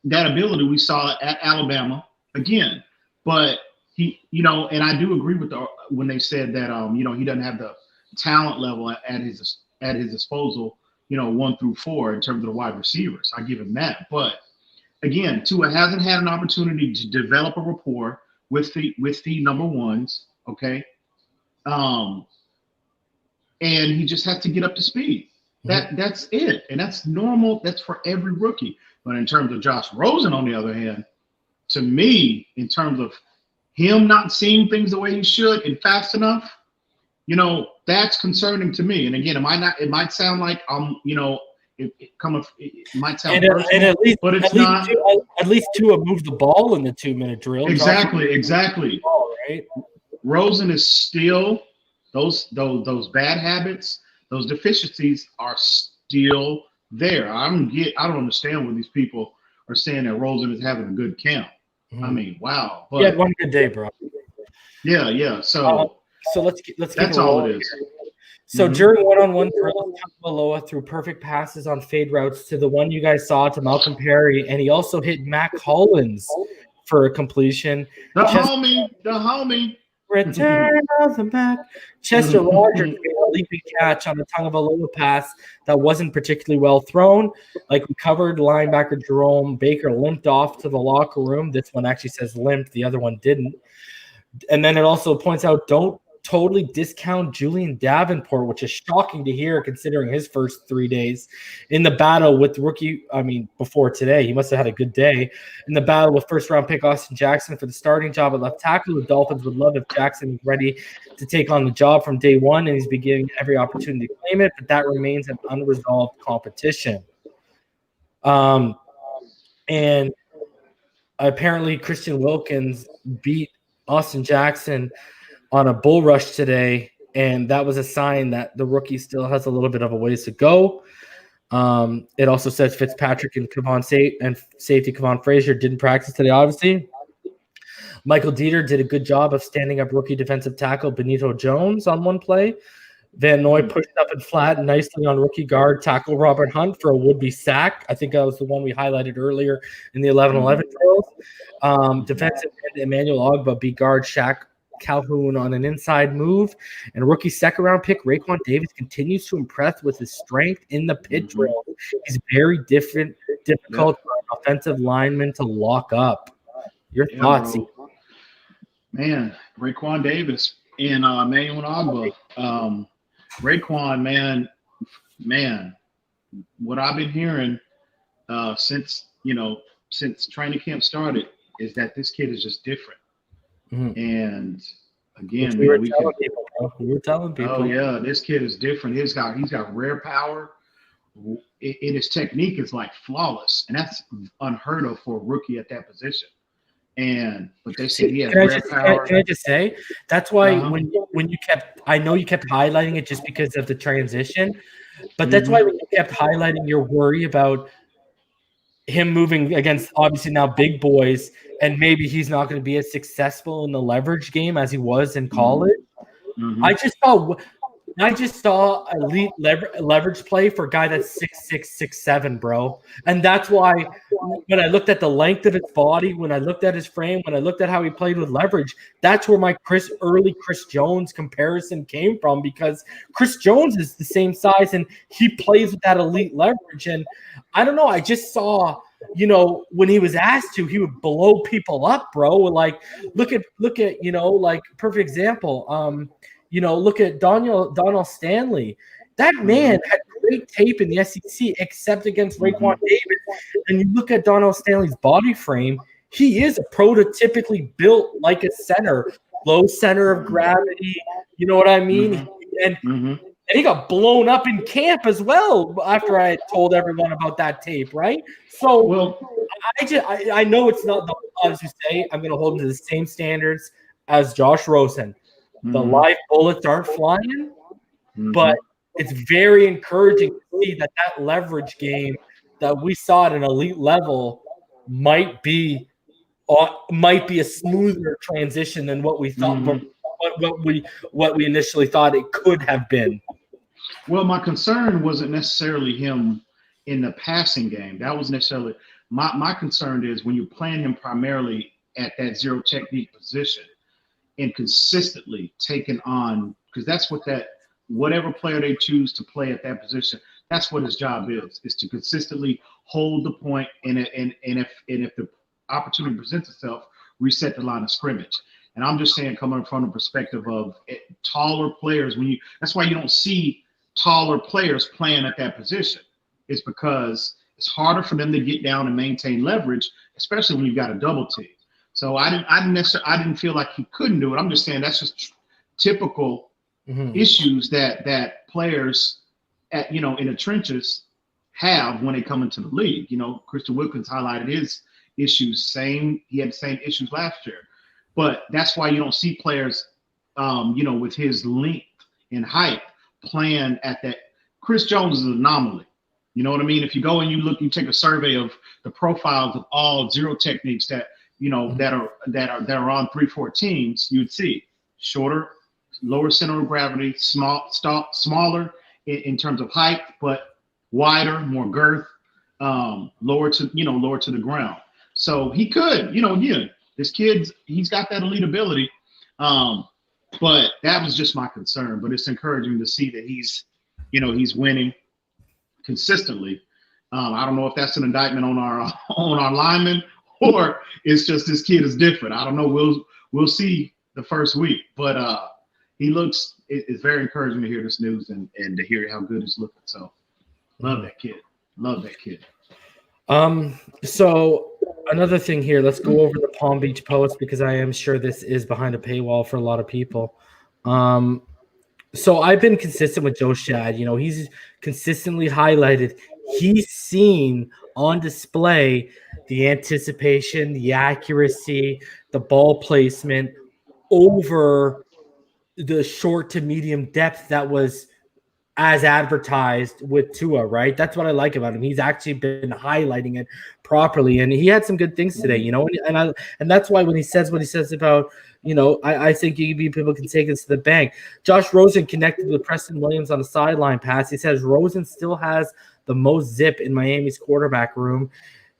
that ability we saw at Alabama again. But he, and I do agree with when they said that he doesn't have the talent level at his disposal, 1 through 4 in terms of the wide receivers. I give him that. But again, Tua hasn't had an opportunity to develop a rapport with the number ones, okay? And he just has to get up to speed. That's it. And that's normal. That's for every rookie. But in terms of Josh Rosen, on the other hand, to me, in terms of him not seeing things the way he should and fast enough, that's concerning to me. And again, it might sound like it might sound personal, and at least, but it's not. At least Tua moved the ball in the 2-minute drill. Exactly. Ball, right? Rosen is still those bad habits, those deficiencies are still there. I don't understand when these people are saying that Rosen is having a good camp. I mean, wow. But he had one good day, bro. Yeah. So let's that's all it is. So during one-on-one drills, Tagovailoa threw perfect passes on fade routes to the one you guys saw to Malcolm Perry, and he also hit Mac Hollins for a completion. The homie. Return of the Mac. Chester Rogers made a leaping catch on the Tagovailoa pass that wasn't particularly well thrown. Like we covered, linebacker Jerome Baker limped off to the locker room. This one actually says limped. The other one didn't. And then it also points out, don't totally discount Julian Davenport, which is shocking to hear considering his first 3 days in the battle with rookie. I mean, before today, he must have had a good day in the battle with first-round pick Austin Jackson for the starting job at left tackle. The Dolphins would love if Jackson is ready to take on the job from day one, and he's been getting every opportunity to claim it, but that remains an unresolved competition. And apparently Christian Wilkins beat Austin Jackson on a bull rush today, and that was a sign that the rookie still has a little bit of a ways to go. It also says Fitzpatrick and safety Kevon Frazier didn't practice today, obviously. Michael Dieter did a good job of standing up rookie defensive tackle Benito Jones on one play. Van Noy pushed up and flat nicely on rookie guard tackle Robert Hunt for a would-be sack. I think that was the one we highlighted earlier in the 11-11 drills. Defensive end Emmanuel Ogba beat guard Shaq Calhoun on an inside move, and rookie second-round pick Raekwon Davis continues to impress with his strength in the pit drill. He's very difficult for an offensive lineman to lock up. Your thoughts? Man, Raekwon Davis and Emmanuel Ogba. Raekwon, man, what I've been hearing since training camp started is that this kid is just different. And again, we were telling people. Oh yeah, this kid is different. He's got rare power. His technique is like flawless, and that's unheard of for a rookie at that position. But they said he has rare power. Can I just say that's why when you kept, I know you kept highlighting it just because of the transition, but that's why when you kept highlighting your worry about him moving against obviously now big boys, and maybe he's not going to be as successful in the leverage game as he was in college. I just saw elite leverage play for a guy that's 6'6", 6'7", bro. And that's why when I looked at the length of his body, when I looked at his frame, when I looked at how he played with leverage, that's where my Chris Jones comparison came from, because Chris Jones is the same size and he plays with that elite leverage. And I don't know, I just saw, when he was asked to, he would blow people up, bro. Like, look at, like perfect example. Look at Donald Stanley. That man had great tape in the SEC, except against Raekwon Davis. And you look at Donald Stanley's body frame, he is a prototypically built like a center, low center of gravity. You know what I mean? And he got blown up in camp as well after I had told everyone about that tape, right? So I know it's not, as you say, I'm going to hold him to the same standards as Josh Rosen. The live bullets aren't flying, but it's very encouraging to see that leverage game that we saw at an elite level might be a smoother transition than what we thought, what we initially thought it could have been. Well, my concern wasn't necessarily him in the passing game. That was necessarily my concern is when you're playing him primarily at that zero technique position and consistently taking on, because that's what whatever player they choose to play at that position, that's what his job is to consistently hold the point, and if the opportunity presents itself, reset the line of scrimmage. And I'm just saying, coming from the perspective of taller players, that's why you don't see taller players playing at that position. It's because it's harder for them to get down and maintain leverage, especially when you've got a double team. So I didn't feel like he couldn't do it. I'm just saying that's just typical issues that players in the trenches have when they come into the league. Christian Wilkins highlighted his issues. He had the same issues last year, but that's why you don't see players, with his length and height playing at that. Chris Jones is an anomaly. You know what I mean? If you go and you take a survey of the profiles of all zero techniques that that are on 3-4 teams, you'd see shorter, lower center of gravity, smaller in terms of height, but wider, more girth, lower to the ground. So he could, again, this he's got that elite ability. But that was just my concern. But it's encouraging to see that he's winning consistently. I don't know if that's an indictment on our linemen, or it's just this kid is different. I don't know. We'll see the first week. But it's very encouraging to hear this news and to hear how good he's looking. So love that kid. So another thing here, let's go over the Palm Beach Post, because I am sure this is behind a paywall for a lot of people. So I've been consistent with Joe Shad. He's consistently highlighted. He's seen on display the anticipation, the accuracy, the ball placement over the short to medium depth that was as advertised with Tua, right? That's what I like about him. He's actually been highlighting it properly, and he had some good things today, and that's why when he says what he says about, I think people can take this to the bank. Josh Rosen connected with Preston Williams on a sideline pass. He says Rosen still has the most zip in Miami's quarterback room.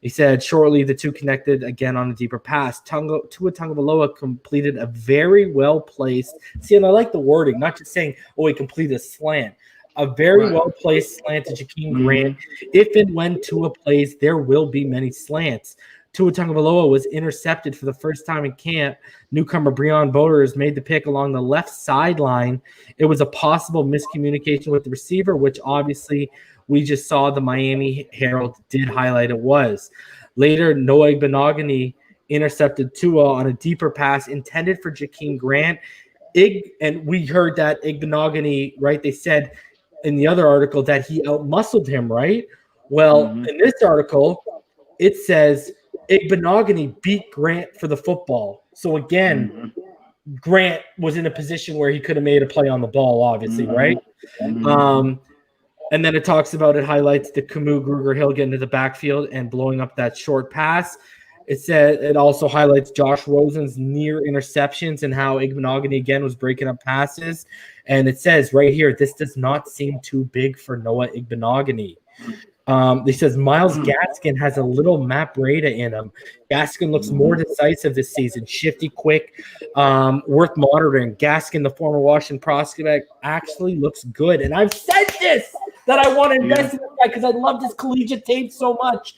He said shortly the two connected again on a deeper pass. Tua Tagovailoa completed a very well-placed – see, and I like the wording, not just saying, he completed a slant. A very well-placed slant to Jakeem Grant. If and when Tua plays, there will be many slants. Tua Tagovailoa was intercepted for the first time in camp. Newcomer Breon Bowers made the pick along the left sideline. It was a possible miscommunication with the receiver, which obviously we just saw the Miami Herald did highlight it was. Later, Noah Benogany intercepted Tua on a deeper pass intended for Jakeem Grant. And we heard that Benogany, right? They said in the other article that he outmuscled him, right? Well, in this article, it says Benogany beat Grant for the football. So again, Grant was in a position where he could have made a play on the ball, obviously, right? And then it talks about, it highlights the Camus Gruger Hill getting to the backfield and blowing up that short pass. It also highlights Josh Rosen's near interceptions and how Benogany again was breaking up passes. And it says right here, this does not seem too big for Noah Benogany. It says Myles Gaskin has a little Matt Breida in him. Gaskin looks more decisive this season, shifty, quick, worth monitoring. Gaskin, the former Washington prospect, actually looks good. And I've said this, that I want to invest in this guy because I loved his collegiate tape so much.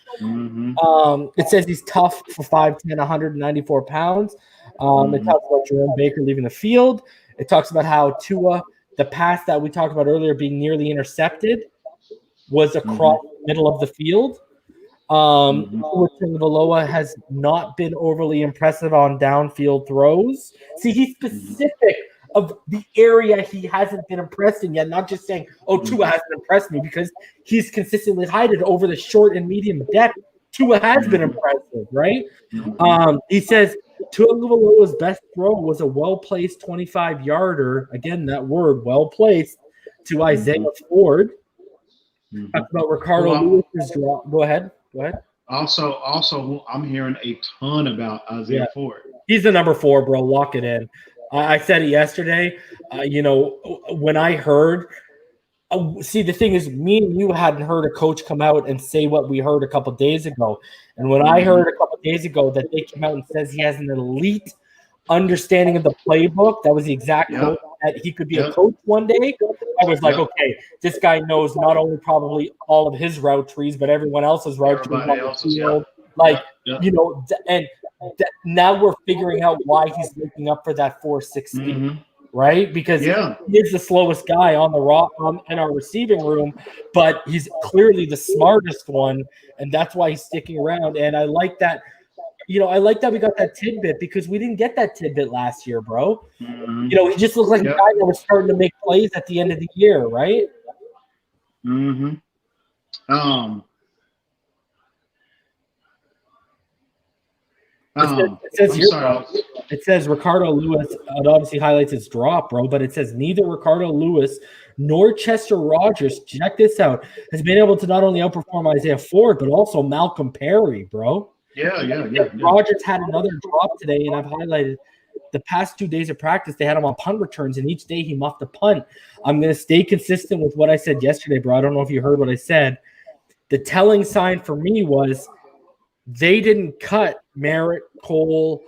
It says he's tough for 5'10", 194 pounds. It talks about Jerome Baker leaving the field. It talks about how Tua, the pass that we talked about earlier being nearly intercepted, was across the middle of the field. Tua Tagovailoa has not been overly impressive on downfield throws. See, he's specific of the area he hasn't been impressed in yet, not just saying, Tua hasn't impressed me, because he's consistently highlighted over the short and medium depth. Tua has been impressive, right? He says Tagovailoa's best throw was a well-placed 25-yarder. Again, that word, well-placed, to Isaiah Ford. Talk about Ricardo Lewis's draw. Go ahead. Also, I'm hearing a ton about Isaiah Ford. He's the number 4, bro. Lock it in. I said it yesterday. When I heard see, the thing is, me and you hadn't heard a coach come out and say what we heard a couple of days ago. And when I heard a couple of days ago that they came out and says he has an elite understanding of the playbook, that was the exact quote, that he could be a coach one day. I was like, okay, this guy knows not only probably all of his route trees, but everyone else's route trees. Now we're figuring out why he's making up for that 4.6 speed. right? Because he is the slowest guy on the in our receiving room, but he's clearly the smartest one, and that's why he's sticking around. And I like that. I like that we got that tidbit because we didn't get that tidbit last year, bro. Mm-hmm. He just looked like a guy that was starting to make plays at the end of the year, right? Mm-hmm. It says Ricardo Lewis. It obviously highlights his drop, bro, but it says neither Ricardo Lewis nor Chester Rogers, check this out, has been able to not only outperform Isaiah Ford, but also Malcolm Perry, bro. Yeah. Rogers had another drop today, and I've highlighted the past 2 days of practice, they had him on punt returns, and each day he muffed a punt. I'm going to stay consistent with what I said yesterday, bro. I don't know if you heard what I said. The telling sign for me was they didn't cut Merritt, Cole,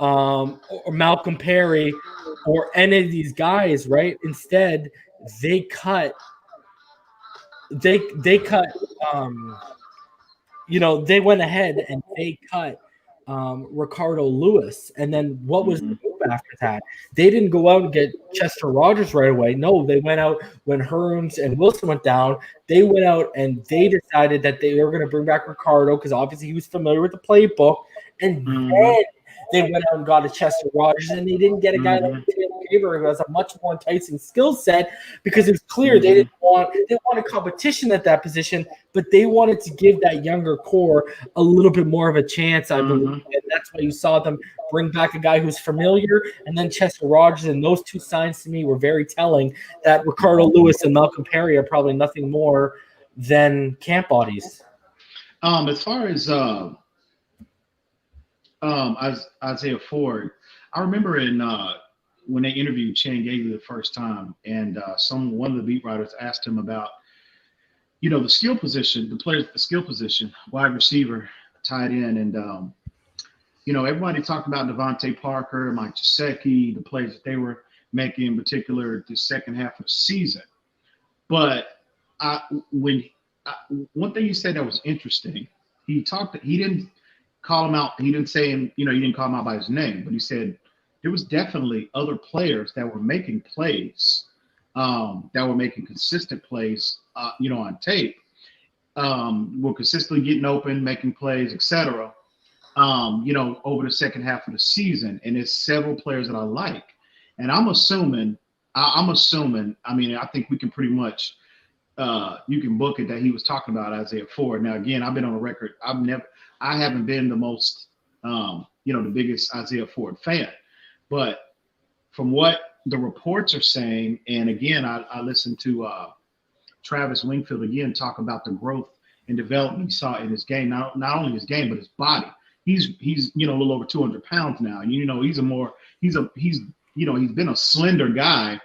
or Malcolm Perry, or any of these guys, right? Instead, they cut. They went ahead and they cut Ricardo Lewis. And then what was the move after that? They didn't go out and get Chester Rogers right away. No, they went out when Hearns and Wilson went down. They went out and they decided that they were going to bring back Ricardo because obviously he was familiar with the playbook. And then they went out and got a Chester Rogers, and they didn't get a guy like Taylor Gabriel who has a much more enticing skill set because it was clear they wanted competition at that position, but they wanted to give that younger core a little bit more of a chance, I believe. And that's why you saw them bring back a guy who's familiar, and then Chester Rogers. And those two signs to me were very telling that Ricardo Lewis and Malcolm Perry are probably nothing more than camp bodies. As far as Isaiah Ford, I remember when they interviewed Chan Gailey the first time, and one of the beat writers asked him about, the skill position, the players at the skill position, wide receiver, tight end, and everybody talked about Devontae Parker, Mike Gesicki, the plays that they were making, in particular the second half of the season. But one thing he said that was interesting, he didn't call him out. He didn't say him, he didn't call him out by his name, but he said there was definitely other players that were making plays, that were making consistent plays, on tape, were consistently getting open, making plays, etc. Over the second half of the season. And there's several players that I like. And I'm assuming, I think we can pretty much, you can book it that he was talking about Isaiah Ford. Now, again, I've been on the record. I haven't been the most, the biggest Isaiah Ford fan. But from what the reports are saying, and again, I listened to Travis Wingfield again talk about the growth and development he saw in his game, not only his game, but his body. He's a little over 200 pounds now. And, he's been a slender guy,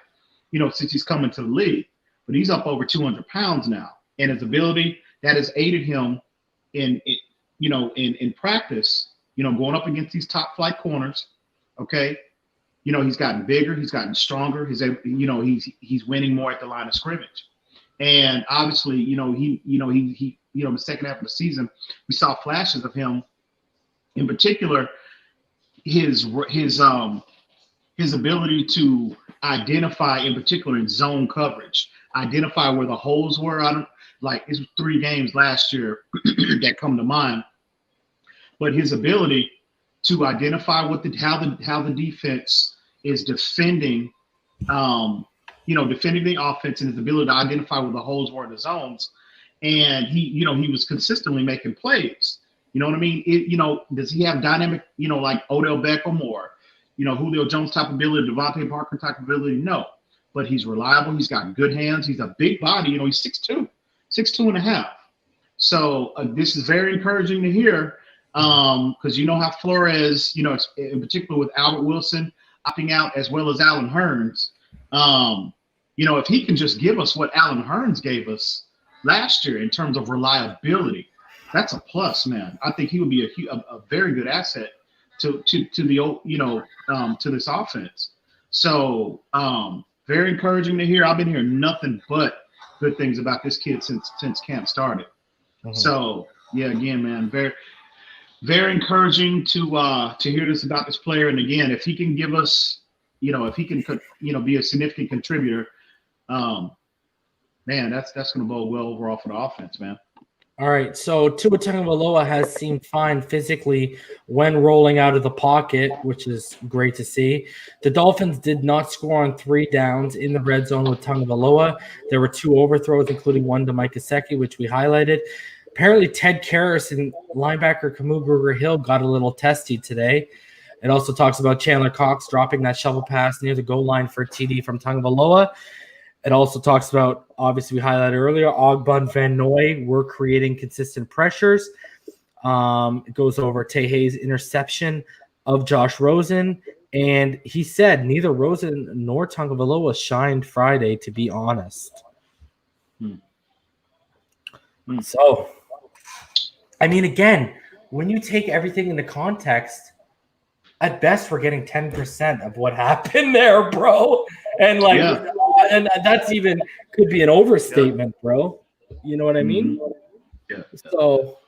since he's come into the league. But he's up over 200 pounds now. And his ability, that has aided him in practice, going up against these top flight corners. Okay. He's gotten bigger, he's gotten stronger. He's winning more at the line of scrimmage. And obviously, the second half of the season, we saw flashes of him, in particular, his ability to identify, in particular in zone coverage, identify where the holes were. It's 3 games last year that come to mind, but his ability to identify how the defense is defending, defending the offense, and his ability to identify where the holes were in the zones, and he was consistently making plays. You know what I mean? Does he have dynamic, like Odell Beckham or Julio Jones type ability, Devontae Parker type ability? No, but he's reliable. He's got good hands. He's a big body. He's 6'2", 6'2.5". So this is very encouraging to hear, because how Flores, in particular with Albert Wilson opting out, as well as Allen Hearns, if he can just give us what Allen Hearns gave us last year in terms of reliability, that's a plus, man. I think he would be a very good asset to this offense. So very encouraging to hear. I've been hearing nothing but good things about this kid since camp started. Mm-hmm. So yeah, again, man, very, very encouraging to hear this about this player. And again, if he can give us, if he can, be a significant contributor, man, that's going to bode well overall for the offense, man. All right, so Tua Tagovailoa has seemed fine physically when rolling out of the pocket, which is great to see. The Dolphins did not score on 3 downs in the red zone with Tagovailoa. There were 2 overthrows, including one to Mike Gesicki, which we highlighted. Apparently, Ted Karras and linebacker Kamu Grugier-Hill got a little testy today. It also talks about Chandler Cox dropping that shovel pass near the goal line for a TD from Tagovailoa. It also talks about, obviously we highlighted earlier, Ogbon Van Noy were creating consistent pressures. It goes over Tehei's interception of Josh Rosen. And he said neither Rosen nor Tagovailoa shined Friday, to be honest. So, I mean, again, when you take everything into context, at best we're getting 10% of what happened there, bro. And and that's even could be an overstatement, bro. You know what I mean? Yeah. So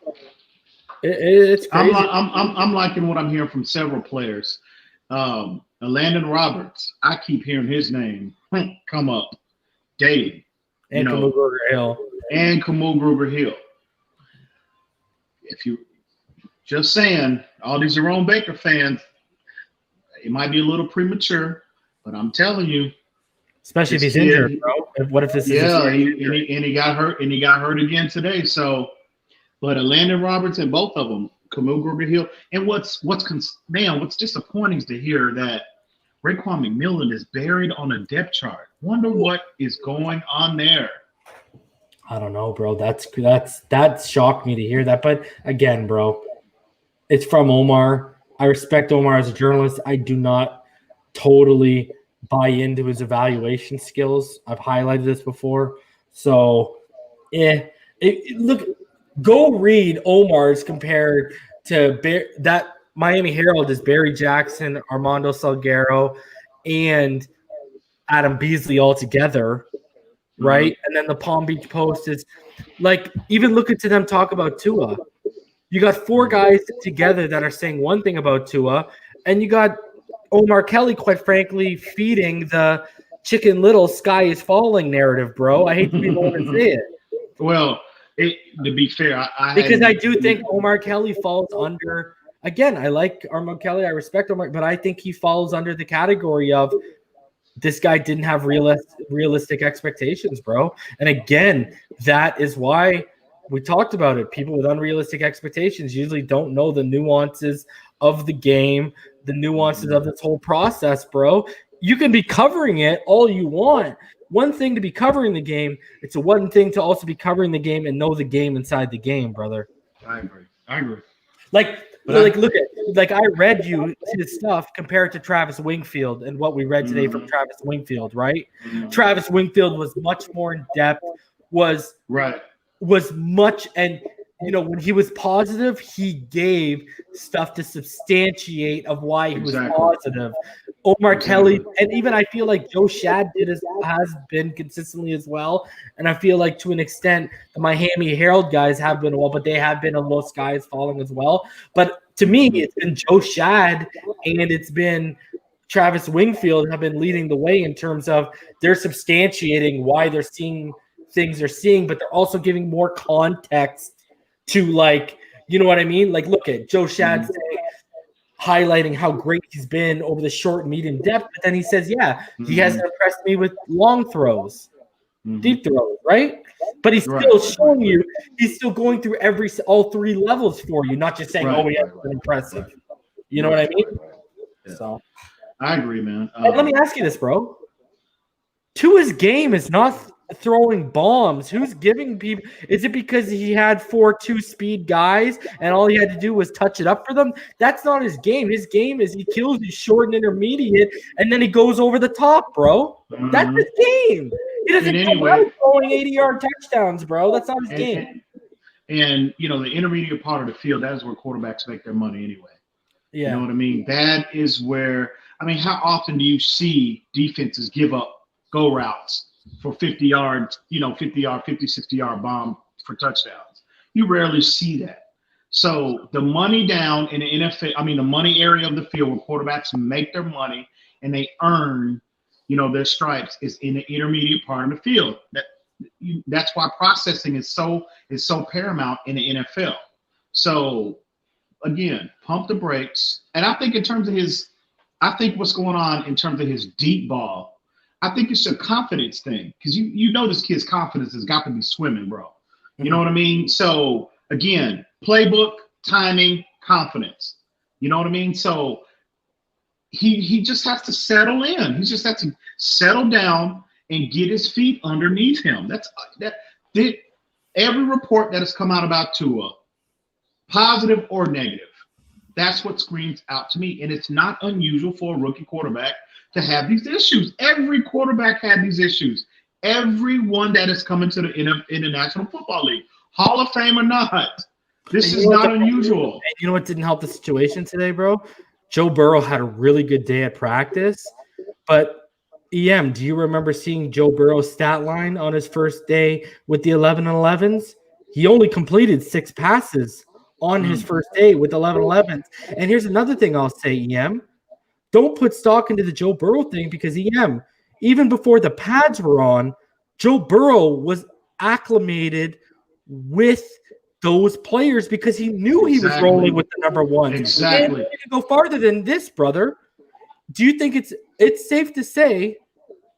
it's crazy. I'm liking what I'm hearing from several players. Landon Roberts, I keep hearing his name come up daily. And Kamu Grugier-Hill. And Kamu Grugier-Hill. If you just saying, all these Jerome Baker fans, it might be a little premature, but I'm telling you, especially if he's injured, bro. What if this is he got hurt and he got hurt again today. So, but Landon Roberts and both of them, Kamu Grugier-Hill. And what's disappointing is to hear that Raekwon McMillan is buried on a depth chart. Wonder what is going on there. I don't know, bro. That shocked me to hear that. But again, bro, it's from Omar. I respect Omar as a journalist. I do not totally buy into his evaluation skills. I've highlighted this before. So, look, go read Omar's compared to that Miami Herald is Barry Jackson, Armando Salguero, and Adam Beasley all together, right? And then the Palm Beach Post is like, even looking to them talk about Tua. You got 4 guys together that are saying one thing about Tua, and you got Omar Kelly, quite frankly, feeding the Chicken Little sky is falling narrative, bro. I hate to be the one to say it. Well, to be fair, I do think Omar Kelly falls under. Again, I like Omar Kelly. I respect Omar, but I think he falls under the category of this guy didn't have realistic expectations, bro. And again, that is why we talked about it. People with unrealistic expectations usually don't know the nuances of the game, the nuances of this whole process, bro. You can be covering it all you want. One thing to be covering the game, it's a one thing to also be covering the game and know the game inside the game, brother. I agree. I read you his stuff compared to Travis Wingfield and what we read today from Travis Wingfield, right? Travis Wingfield was much more in depth, was much, and when he was positive, he gave stuff to substantiate of why he was positive. Omar Kelly, and even I feel like Joe Shad has been consistently as well. And I feel like to an extent, the Miami Herald guys have been well, but they have been a low skies falling as well. But to me, it's been Joe Shad and it's been Travis Wingfield have been leading the way in terms of they're substantiating why they're seeing things they're seeing, but they're also giving more context to, like, you know what I mean? Like, look at Joe Shad saying, highlighting how great he's been over the short, medium depth, but then he says, he hasn't impressed me with long throws, deep throws, right? But he's still showing you, he's still going through all 3 levels for you, not just saying, he hasn't been impressive. You know what I mean? Yeah. So I agree, man. let me ask you this, bro. Tua's game is not throwing bombs. Who's giving people? Is it because he had 4 2-speed guys and all he had to do was touch it up for them? That's not his game. His game is he kills you short and intermediate, and then he goes over the top, bro. That's his game. He doesn't come out throwing 80-yard touchdowns, bro. That's not his game. And the intermediate part of the field, that is where quarterbacks make their money anyway. Yeah. You know what I mean? That is where, how often do you see defenses give up go routes for 50 yards, 50, 60-yard bomb for touchdowns? You rarely see that. So the money down in the NFL, the money area of the field where quarterbacks make their money and they earn, their stripes is in the intermediate part of the field. That's why processing is so paramount in the NFL. So again, pump the brakes. And I think in terms of what's going on in terms of his deep ball, I think it's a confidence thing, because this kid's confidence has got to be swimming, bro. You know what I mean? So again, playbook, timing, confidence. You know what I mean? So he just has to settle in. He just has to settle down and get his feet underneath him. Every report that has come out about Tua, positive or negative, that's what screams out to me. And it's not unusual for a rookie quarterback to have these issues. Every quarterback had these issues. Everyone that is coming to in the National Football League, Hall of Fame or not, this is not unusual. And you know what didn't help the situation today, bro? Joe Burrow had a really good day at practice, but EM, do you remember seeing Joe Burrow's stat line on his first day with the 11-11s? He only completed 6 passes on his first day with 11-11s. And here's another thing I'll say, EM. Don't put stock into the Joe Burrow thing, because EM, even before the pads were on, Joe Burrow was acclimated with those players because he knew he was rolling with the number one. Exactly. And to go farther than this, brother, do you think it's safe to say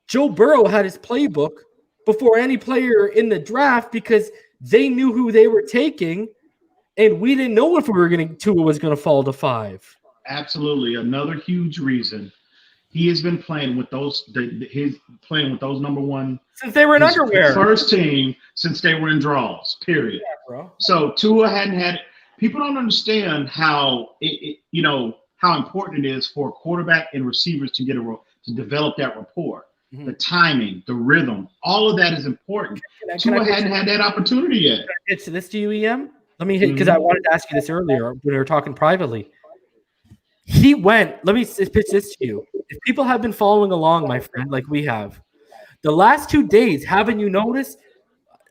Joe Burrow had his playbook before any player in the draft, because they knew who they were taking, and we didn't know if Tua was going to fall to 5? Absolutely. Another huge reason he has been playing with those number one since they were in underwear. First team since they were in draws. Period. Yeah, bro. So Tua hadn't had it. People don't understand how how important it is for a quarterback and receivers to develop that rapport. Mm-hmm. The timing, the rhythm, all of that is important. Tua hadn't had that opportunity yet. It's this to you, EM. Let me hit, because I wanted to ask you this earlier when we were talking privately. Let me pitch this to you. If people have been following along, my friend, like we have, the last 2 days, haven't you noticed?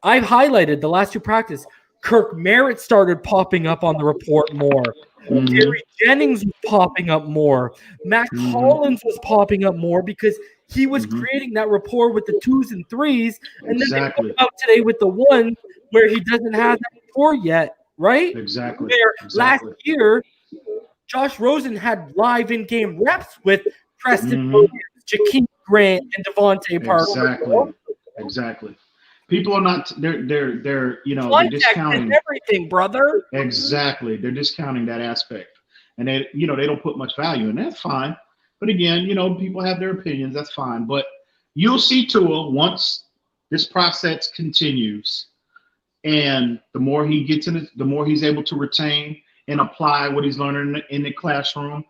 I've highlighted the last 2 practices. Kirk Merritt started popping up on the report more. Gary Jennings was popping up more. Matt Collins was popping up more, because he was creating that rapport with the 2s and 3s. And then they come out today with the 1 where he doesn't have that rapport yet, right? Exactly. Last year, Josh Rosen had live in-game reps with Preston Williams, Jakeem Grant, and Devontae Parker. Exactly. People are not. They're they're discounting everything, brother. Exactly. They're discounting that aspect, and they don't put much value in. That's fine. But again, people have their opinions. That's fine. But you'll see Tua once this process continues, and the more he gets in it, the more he's able to retain and apply what he's learning in the classroom,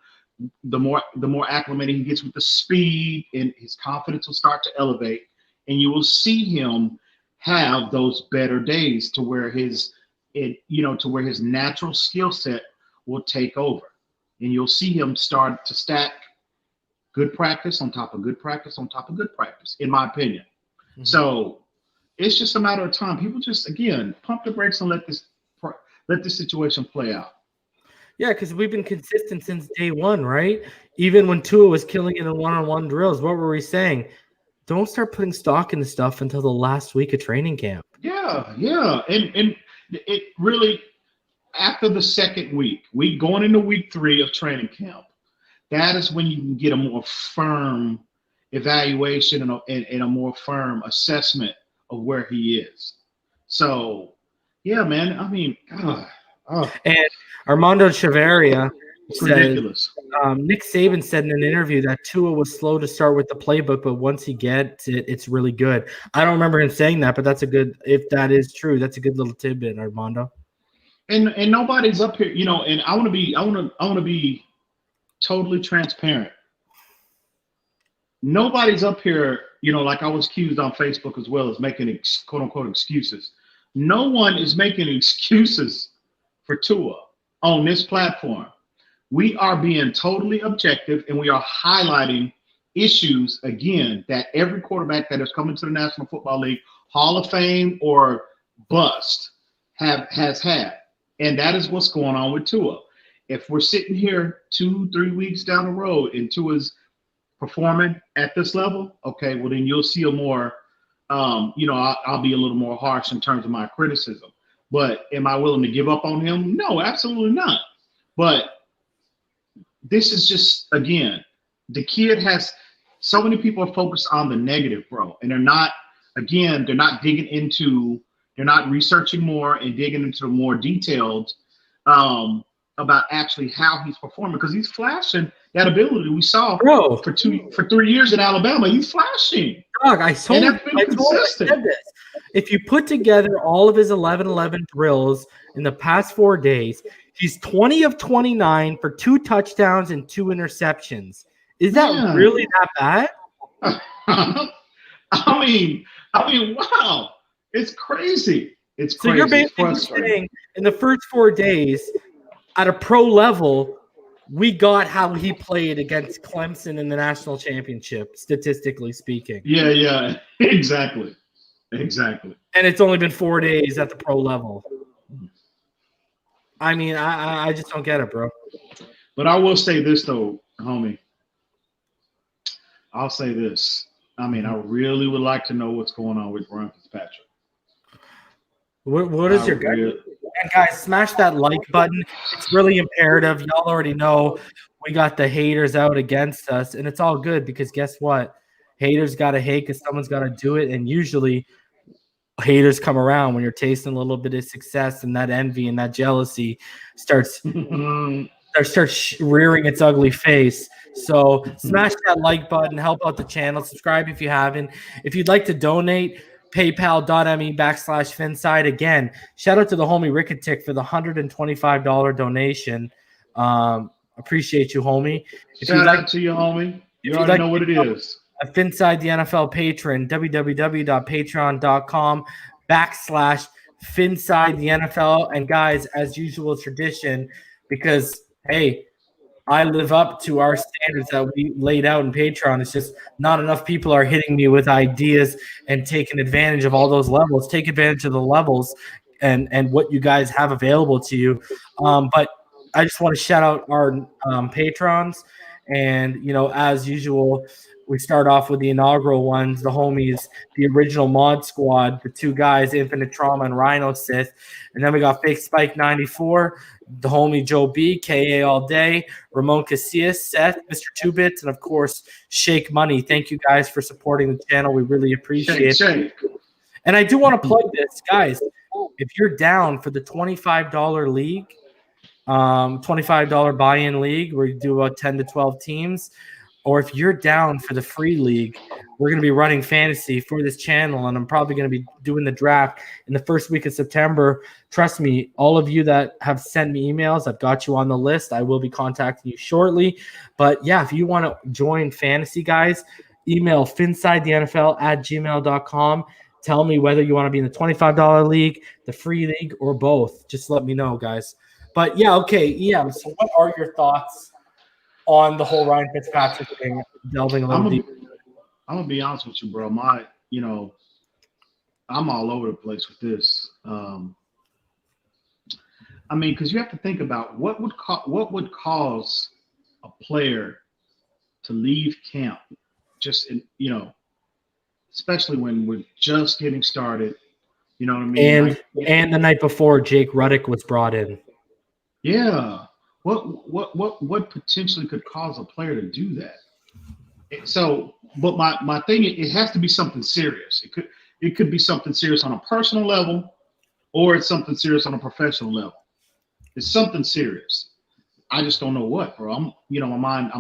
the more acclimated he gets with the speed, and his confidence will start to elevate, and you will see him have those better days to where his natural skill set will take over, and you'll see him start to stack good practice on top of good practice on top of good practice, in my opinion. So it's just a matter of time. People just, again, pump the brakes and let this situation play out. Yeah, because we've been consistent since day one, right? Even when Tua was killing it in one-on-one drills, what were we saying? Don't start putting stock in the stuff until the last week of training camp. Yeah. And it really, after the second week, going into week 3 of training camp, that is when you can get a more firm evaluation and a more firm assessment of where he is. So, yeah, man, I mean, God. Oh. And Armando Chavarria said, ridiculous. Nick Saban said in an interview that Tua was slow to start with the playbook, but once he gets it, it's really good. I don't remember him saying that, but if that is true, that's a good little tidbit, Armando. And nobody's up here, and I want to be totally transparent. Nobody's up here, like I was accused on Facebook as well, as making quote unquote excuses. No one is making excuses for Tua on this platform. We are being totally objective, and we are highlighting issues, again, that every quarterback that has come into the National Football League, Hall of Fame or bust, has had. And that is what's going on with Tua. If we're sitting here 2-3 weeks down the road and Tua's performing at this level, okay, well then you'll see a more, I'll be a little more harsh in terms of my criticism. But am I willing to give up on him? No, absolutely not. But this is just, again, the kid has so many people are focused on the negative, bro, and they're not digging into, they're not researching more and digging into the more detailed about actually how he's performing, because he's flashing that ability we saw for 3 years in Alabama. He's flashing. Dog, I told you said this. If you put together all of his 11-11 drills in the past 4 days, he's 20 of 29 for 2 touchdowns and 2 interceptions. Is that really that bad? I mean, wow. It's crazy. It's crazy. So you're basically saying in the first 4 days, at a pro level, we got how he played against Clemson in the national championship, statistically speaking. Yeah, exactly. And it's only been 4 days at the pro level. I mean, I just don't get it, bro. But I will say this, though, homie. I'll say this. I mean, I really would like to know what's going on with Ryan Fitzpatrick. What is your gut? And guys, smash that like button. It's really imperative. Y'all already know we got the haters out against us, and it's all good because guess what? Haters got to hate because someone's got to do it, and usually haters come around when you're tasting a little bit of success, and that envy and that jealousy starts rearing its ugly face. So smash that like button, help out the channel, subscribe if you haven't. If you'd like to donate, paypal.me/Phinside. Again, shout out to the homie Ricketic for the $125 donation. Appreciate you, homie. Shout out to you, homie. You already know what it is. A Phinside the NFL patron, www.patreon.com/Phinside the NFL. And guys, as usual, tradition, because hey, I live up to our standards that we laid out in Patreon. It's just not enough people are hitting me with ideas and taking advantage of all those levels. Take advantage of the levels and what you guys have available to you. But I just want to shout out our patrons. And, as usual, we start off with the inaugural ones, the homies, the original mod squad, the 2 guys, Infinite Trauma and Rhino Sith. And then we got Fake Spike 94, the homie Joe B, KA All Day, Ramon Casillas, Seth, Mr. 2-Bits, and of course, Shake Money. Thank you guys for supporting the channel. We really appreciate it. And I do want to plug this, guys. If you're down for the $25 league, $25 buy-in league, where you do about 10 to 12 teams, or if you're down for the free league, we're going to be running fantasy for this channel, and I'm probably going to be doing the draft in the first week of September. Trust me, all of you that have sent me emails, I've got you on the list. I will be contacting you shortly. But yeah, if you want to join fantasy, guys, email finsideTheNFL@gmail.com. Tell me whether you want to be in the $25 league, the free league, or both. Just let me know, guys. But yeah, okay, EM, so what are your thoughts on the whole Ryan Fitzpatrick thing, delving a little deeper? I'm going to be honest with you, bro. I'm all over the place with this. Because you have to think about what would cause a player to leave camp, especially when we're just getting started. You know what I mean? And the night before, Jake Ruddick was brought in. Yeah. What potentially could cause a player to do that? So, but my thing, it has to be something serious. It could be something serious on a personal level, or it's something serious on a professional level. It's something serious. I just don't know what, bro. I'm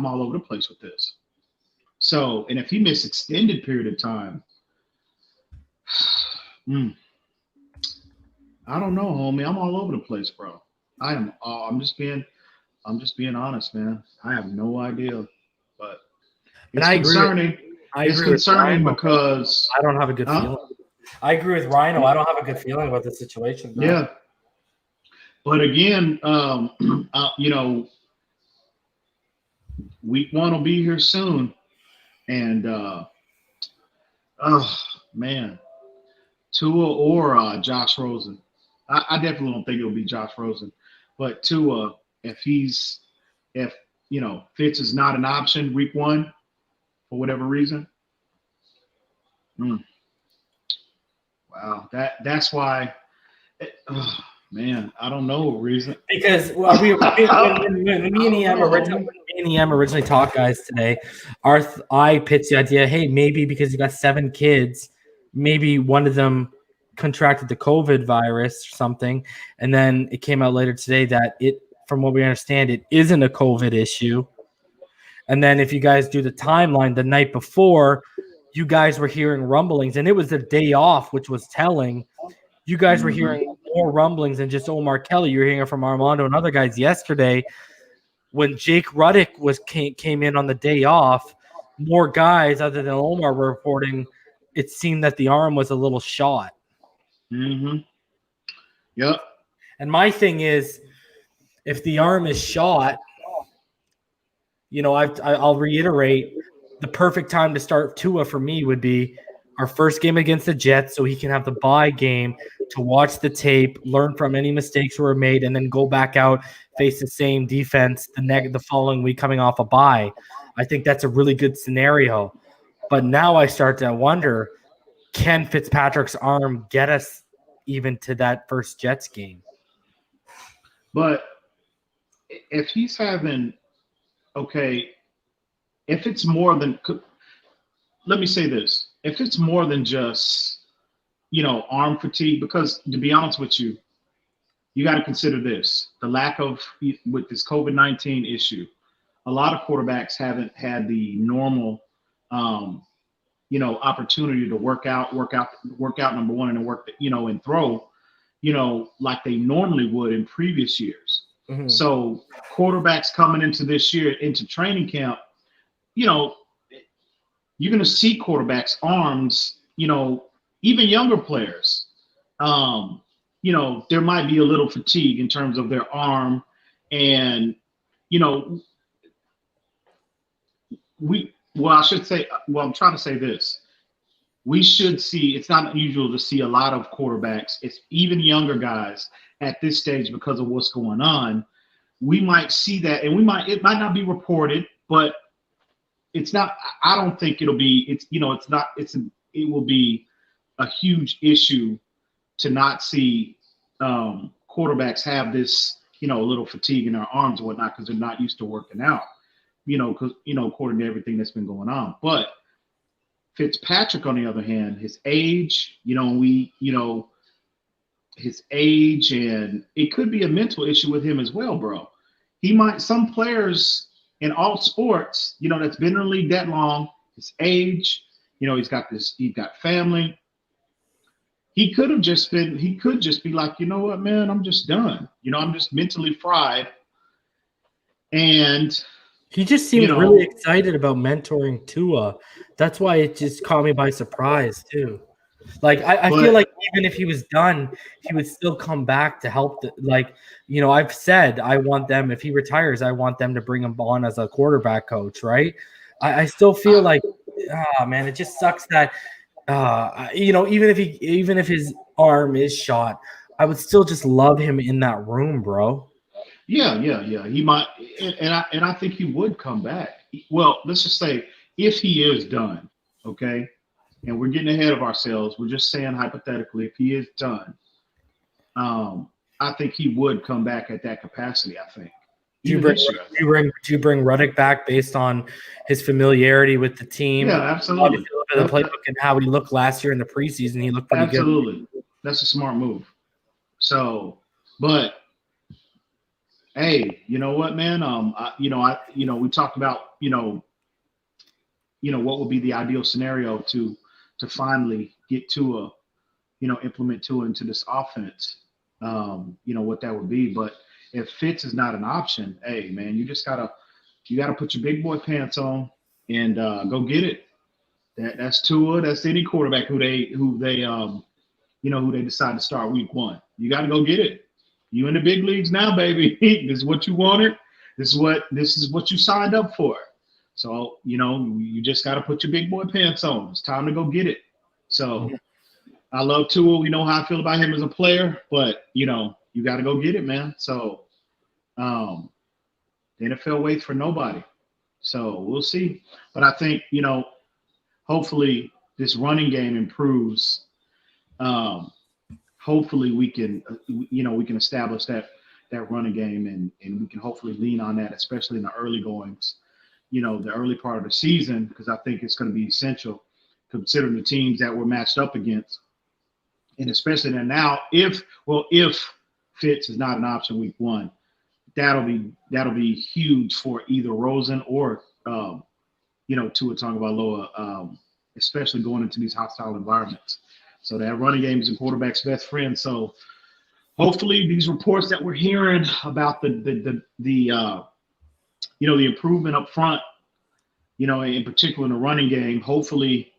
all over the place with this. So, and if he missed extended period of time, I don't know, homie. I'm all over the place, bro. I'm just being honest, man. I have no idea, but it's concerning. It's concerning because I don't have a good feeling. I agree with Rhino. I don't have a good feeling about the situation, bro. Yeah, but again, week 1 will be here soon, and Tua or Josh Rosen. I definitely don't think it'll be Josh Rosen, but Tua, if Fitz is not an option week 1, for whatever reason. Wow, that's why. Man, I don't know what reason. Because when me and EM originally talked, guys, today, I pitched the idea, hey, maybe because you got 7 kids, maybe one of them contracted the COVID virus or something, and then it came out later today that from what we understand, it isn't a COVID issue. And then if you guys do the timeline, the night before, you guys were hearing rumblings, and it was the day off, which was telling. You guys were hearing more rumblings than just Omar Kelly. You were hearing from Armando and other guys yesterday. When Jake Ruddick came in on the day off, more guys other than Omar were reporting it seemed that the arm was a little shot. Yep. And my thing is, if the arm is shot, I'll reiterate, the perfect time to start Tua for me would be our first game against the Jets, so he can have the bye game to watch the tape, learn from any mistakes that were made, and then go back out, face the same defense the following week coming off a bye. I think that's a really good scenario. But now I start to wonder, can Fitzpatrick's arm get us even to that first Jets game? But if he's having if it's more than – let me say this. If it's more than just, arm fatigue, because to be honest with you, you got to consider this, the lack of, with this COVID-19 issue, a lot of quarterbacks haven't had the normal, opportunity to work out number one, and work, and throw, like they normally would in previous years. So quarterbacks coming into this year, into training camp, you're going to see quarterbacks' arms, even younger players. There might be a little fatigue in terms of their arm. And, I'm trying to say this. We should see, it's not unusual to see a lot of quarterbacks, it's even younger guys at this stage because of what's going on. We might see that, and it might not be reported, but it's not, I don't think it'll be, it will be a huge issue to not see quarterbacks have this, a little fatigue in their arms and whatnot, because they're not used to working out, according to everything that's been going on. But Fitzpatrick, on the other hand, his age, his age, and it could be a mental issue with him as well, bro. Some players in all sports, that's been in the league that long, his age, he's got family. He could just be like, you know what, man, I'm just done. I'm just mentally fried. And he just seemed really excited about mentoring Tua. That's why it just caught me by surprise too. Like I feel like even if he was done, he would still come back to help. I've said I want them, if he retires, I want them to bring him on as a quarterback coach, right? I still feel like, man, it just sucks that even if his arm is shot, I would still just love him in that room, bro. Yeah. He might, and I think he would come back. Well, let's just say if he is done, okay. And we're getting ahead of ourselves. We're just saying hypothetically, if he is done, I think he would come back at that capacity. I think. Do you bring Ruddick back based on his familiarity with the team? Yeah, absolutely. The playbook and how he looked last year in the preseason, he looked pretty good. Absolutely, that's a smart move. So, but hey, you know what, man? We talked about what would be the ideal scenario to finally get Tua, implement Tua into this offense. What that would be. But if Fitz is not an option, hey man, you gotta put your big boy pants on and go get it. That's Tua. That's any quarterback who they decide to start week 1. You got to go get it. You in the big leagues now, baby. This is what you wanted. This is what you signed up for. So, you just got to put your big boy pants on. It's time to go get it. So I love Tua. We know how I feel about him as a player, but, you got to go get it, man. So the NFL waits for nobody. So we'll see. But I think, hopefully this running game improves. Hopefully we can, we can establish that running game and we can hopefully lean on that, especially in the early goings, the early part of the season, because I think it's going to be essential considering the teams that we're matched up against. And especially now, if Fitz is not an option week 1, that'll be huge for either Rosen or Tua Tagovailoa, especially going into these hostile environments. So that running game is the quarterback's best friend. So hopefully these reports that we're hearing about the improvement up front, in particular in the running game, hopefully,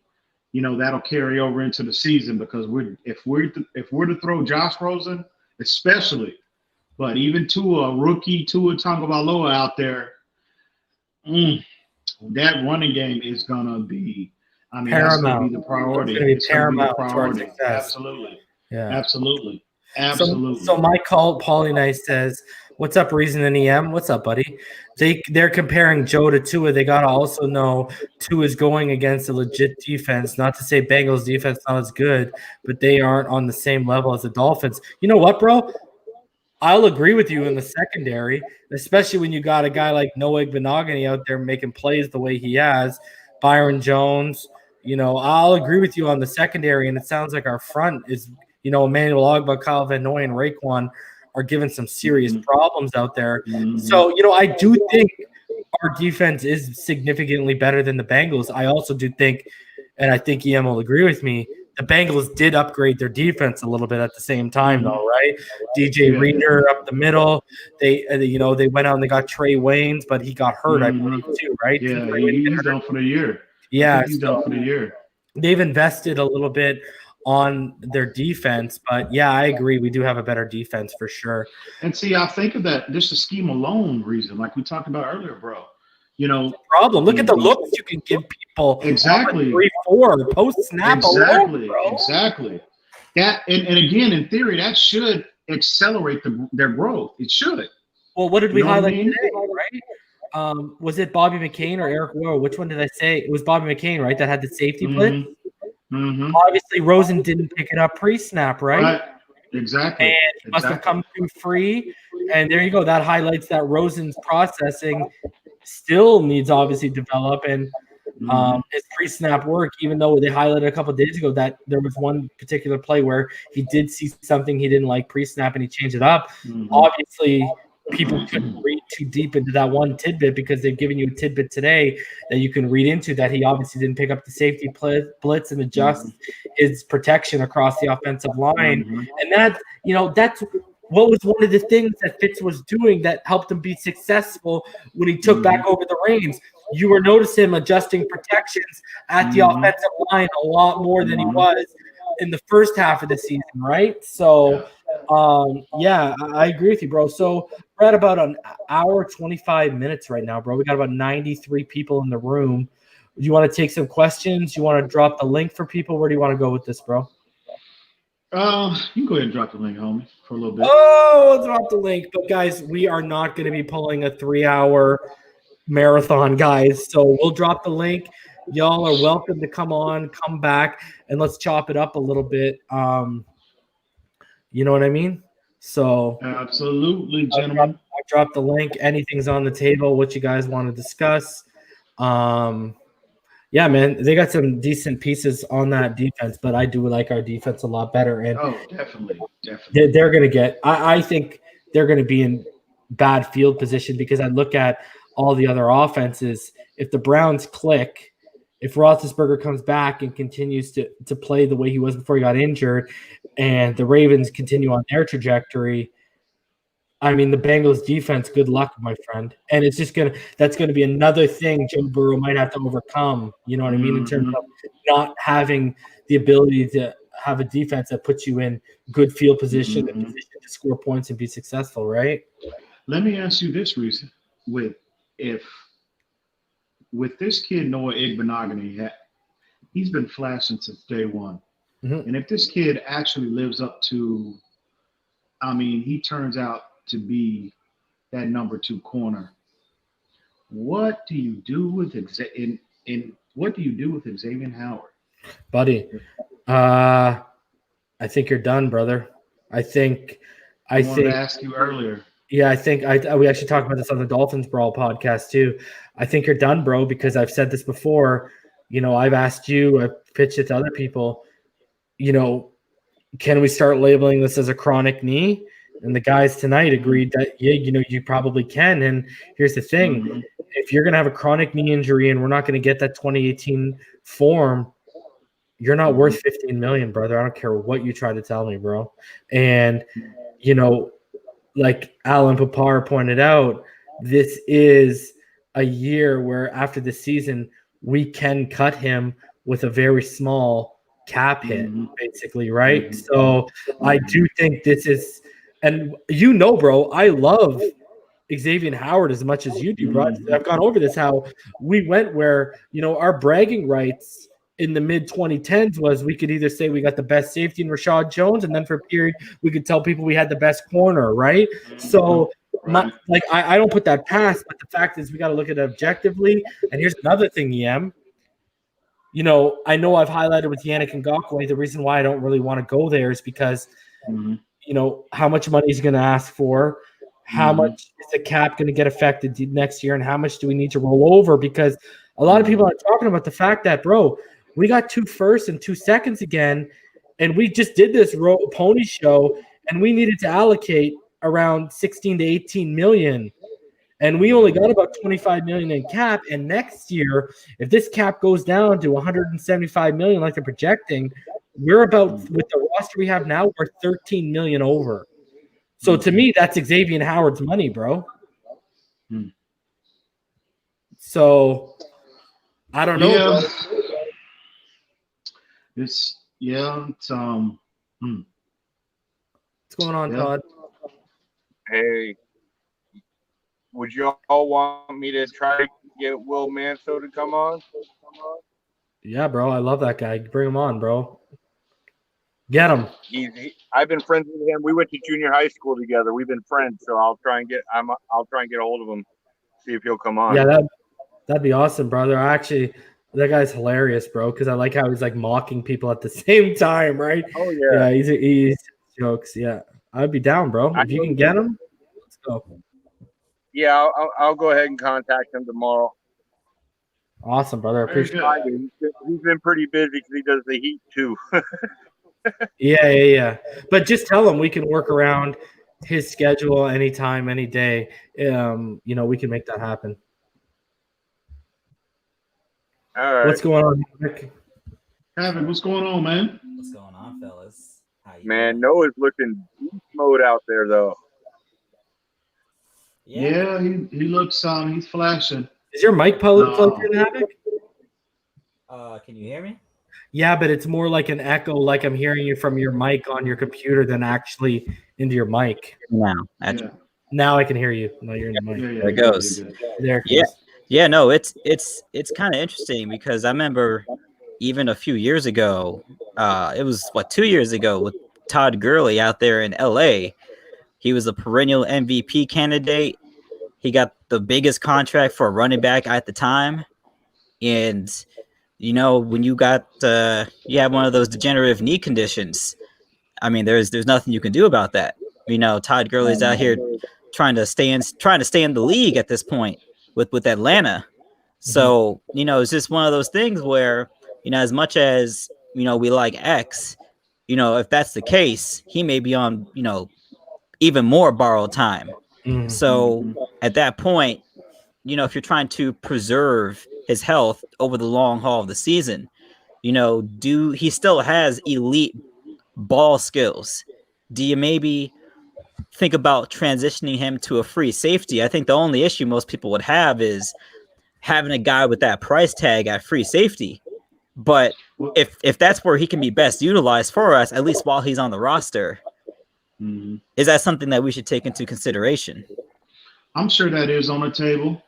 that'll carry over into the season, because if we're to throw Josh Rosen, especially, but even rookie Tua Tagovailoa out there, that running game is gonna be, that's gonna be the priority. It's paramount. Absolutely. Yeah. Absolutely. So Mike Pauly Nice says, "What's up, Reason and EM? What's up, buddy?" They're comparing Joe to Tua. They gotta also know Tua is going against a legit defense. Not to say Bengals defense not as good, but they aren't on the same level as the Dolphins. You know what, bro? I'll agree with you in the secondary, especially when you got a guy like Noah Igbinoghene out there making plays the way he has. Byron Jones, I'll agree with you on the secondary, and it sounds like our front is, Emmanuel Ogbah, Kyle Van Noy, and Raekwon are giving some serious problems out there. So, I do think our defense is significantly better than the Bengals. I also do think, and I think EM will agree with me, the Bengals did upgrade their defense a little bit at the same time, though, right? DJ Reader up the middle. They went out and they got Trey Waynes, but he got hurt, I believe, too, right? Yeah, he's done for the year. Yeah, he's done for the year. They've invested a little bit on their defense, but yeah, I agree. We do have a better defense for sure. And see, I think of that just the scheme alone reason, like we talked about earlier, bro. Problem. Look at the looks you can give people. Exactly. 3-4 post snap. Exactly. That and again, in theory, that should accelerate their growth. It should. Well, what did we highlight today, right? Was it Bobby McCain or Eric Rowe? Which one did I say? It was Bobby McCain, right? That had the safety blitz. Obviously, Rosen didn't pick it up pre-snap, right? Exactly. And he must have come through free. And there you go. That highlights that Rosen's processing still needs obviously develop, and his pre-snap work, even though they highlighted a couple of days ago that there was one particular play where he did see something he didn't like pre-snap and he changed it up. Obviously, people couldn't read too deep into that one tidbit because they've given you a tidbit today that you can read into that he obviously didn't pick up the safety blitz and adjust his protection across the offensive line. And that, that's what was one of the things that Fitz was doing that helped him be successful when he took back over the reins. You were noticing him adjusting protections at the offensive line a lot more than he was in the first half of the season, right? So, I agree with you, bro. So we're at about an hour, 25 minutes right now, bro. We got about 93 people in the room. You want to take some questions? You want to drop the link for people? Where do you want to go with this, bro? You can go ahead and drop the link, homie, for a little bit. Oh, let's drop the link. But, guys, we are not going to be pulling a 3-hour marathon, guys. So we'll drop the link. Y'all are welcome to come back, and let's chop it up a little bit. You know what I mean? So absolutely, gentlemen. I dropped the link. Anything's on the table. What you guys want to discuss? Yeah, man, they got some decent pieces on that defense, but I do like our defense a lot better. And definitely. They're going to get. I think they're going to be in bad field position because I look at all the other offenses. If the Browns click, if Roethlisberger comes back and continues to play the way he was before he got injured, and the Ravens continue on their trajectory, I mean, the Bengals defense, good luck, my friend. And it's just that's going to be another thing Joe Burrow might have to overcome, you know what I mean, in terms of not having the ability to have a defense that puts you in good field position and position to score points and be successful, right? Let me ask you this, Reese. With this kid, Noah Igbinoghene, he's been flashing since day one. And if this kid actually lives up to, he turns out to be that number 2 corner, what do you do with what do you do with Xavier Howard? Buddy, I think you're done, brother. I wanted to ask you earlier. Yeah, I think we actually talked about this on the Dolphins Brawl podcast too. I think you're done, bro, because I've said this before. I've asked you, I've pitched it to other people, can we start labeling this as a chronic knee? And the guys tonight agreed that, you probably can. And here's the thing. Mm-hmm. If you're going to have a chronic knee injury and we're not going to get that 2018 form, you're not worth $15 million, brother. I don't care what you try to tell me, bro. And, like Alan Papar pointed out, this is a year where after the season, we can cut him with a very small cap hit, basically, right? Mm-hmm. So I do think this is – and bro, I love Xavier Howard as much as you do, bro. I've gone over this, how we went where, our bragging rights in the mid-2010s was we could either say we got the best safety in Rashad Jones, and then for a period we could tell people we had the best corner, right? So I don't put that past, but the fact is we got to look at it objectively. And here's another thing, EM. I know I've highlighted with Yannick Ngakoue, the reason why I don't really want to go there is because, how much money he's going to ask for, how much is the cap going to get affected next year, and how much do we need to roll over? Because a lot of people are talking about the fact that, bro, we got 2 firsts and 2 seconds again, and we just did this pony show, and we needed to allocate around 16 to 18 million. And we only got about 25 million in cap. And next year, if this cap goes down to 175 million like they're projecting, we're about, with the roster we have now, we're 13 million over. So to me, that's Xavier Howard's money, bro. So I don't know. Yeah. What's going on, Todd? Hey, would you all want me to try to get Will Manso to come on? Yeah, bro. I love that guy. Bring him on, bro. Get him. I've been friends with him. We went to junior high school together. We've been friends, so I'll try and get a hold of him, see if he'll come on. Yeah, that'd be awesome, brother. That guy's hilarious, bro, because I like how he's like mocking people at the same time, right? Oh yeah. Yeah, he's jokes. Yeah, I'd be down, bro. If you can get him, let's go. Yeah, I'll go ahead and contact him tomorrow. Awesome, brother. I appreciate it. He's been pretty busy because he does the Heat too. Yeah. But just tell him we can work around his schedule anytime, any day. We can make that happen. All right. What's going on, Nick? Kevin, what's going on, man? What's going on, fellas? How you doing? Noah's looking beast mode out there, though. Yeah, he looks he's flashing. Is your mic plugged in, Havoc? Can you hear me? Yeah, but it's more like an echo, like I'm hearing you from your mic on your computer than actually into your mic. Now I can hear you. No, you're in the mic. There it goes. There it goes. Yeah, no, it's kind of interesting because I remember even a few years ago, it was 2 years ago with Todd Gurley out there in LA. He was a perennial MVP candidate. He got the biggest contract for a running back at the time. And, when you got you have one of those degenerative knee conditions, I mean, there's nothing you can do about that. Todd Gurley's out here trying to stay in the league at this point with Atlanta. So, it's just one of those things where, as much as, we like X, if that's the case, he may be on, even more borrowed time. Mm-hmm. So at that point, if you're trying to preserve his health over the long haul of the season, he still has elite ball skills. Do you maybe think about transitioning him to a free safety? I think the only issue most people would have is having a guy with that price tag at free safety. But if that's where he can be best utilized for us, at least while he's on the roster, is that something that we should take into consideration? I'm sure that is on the table.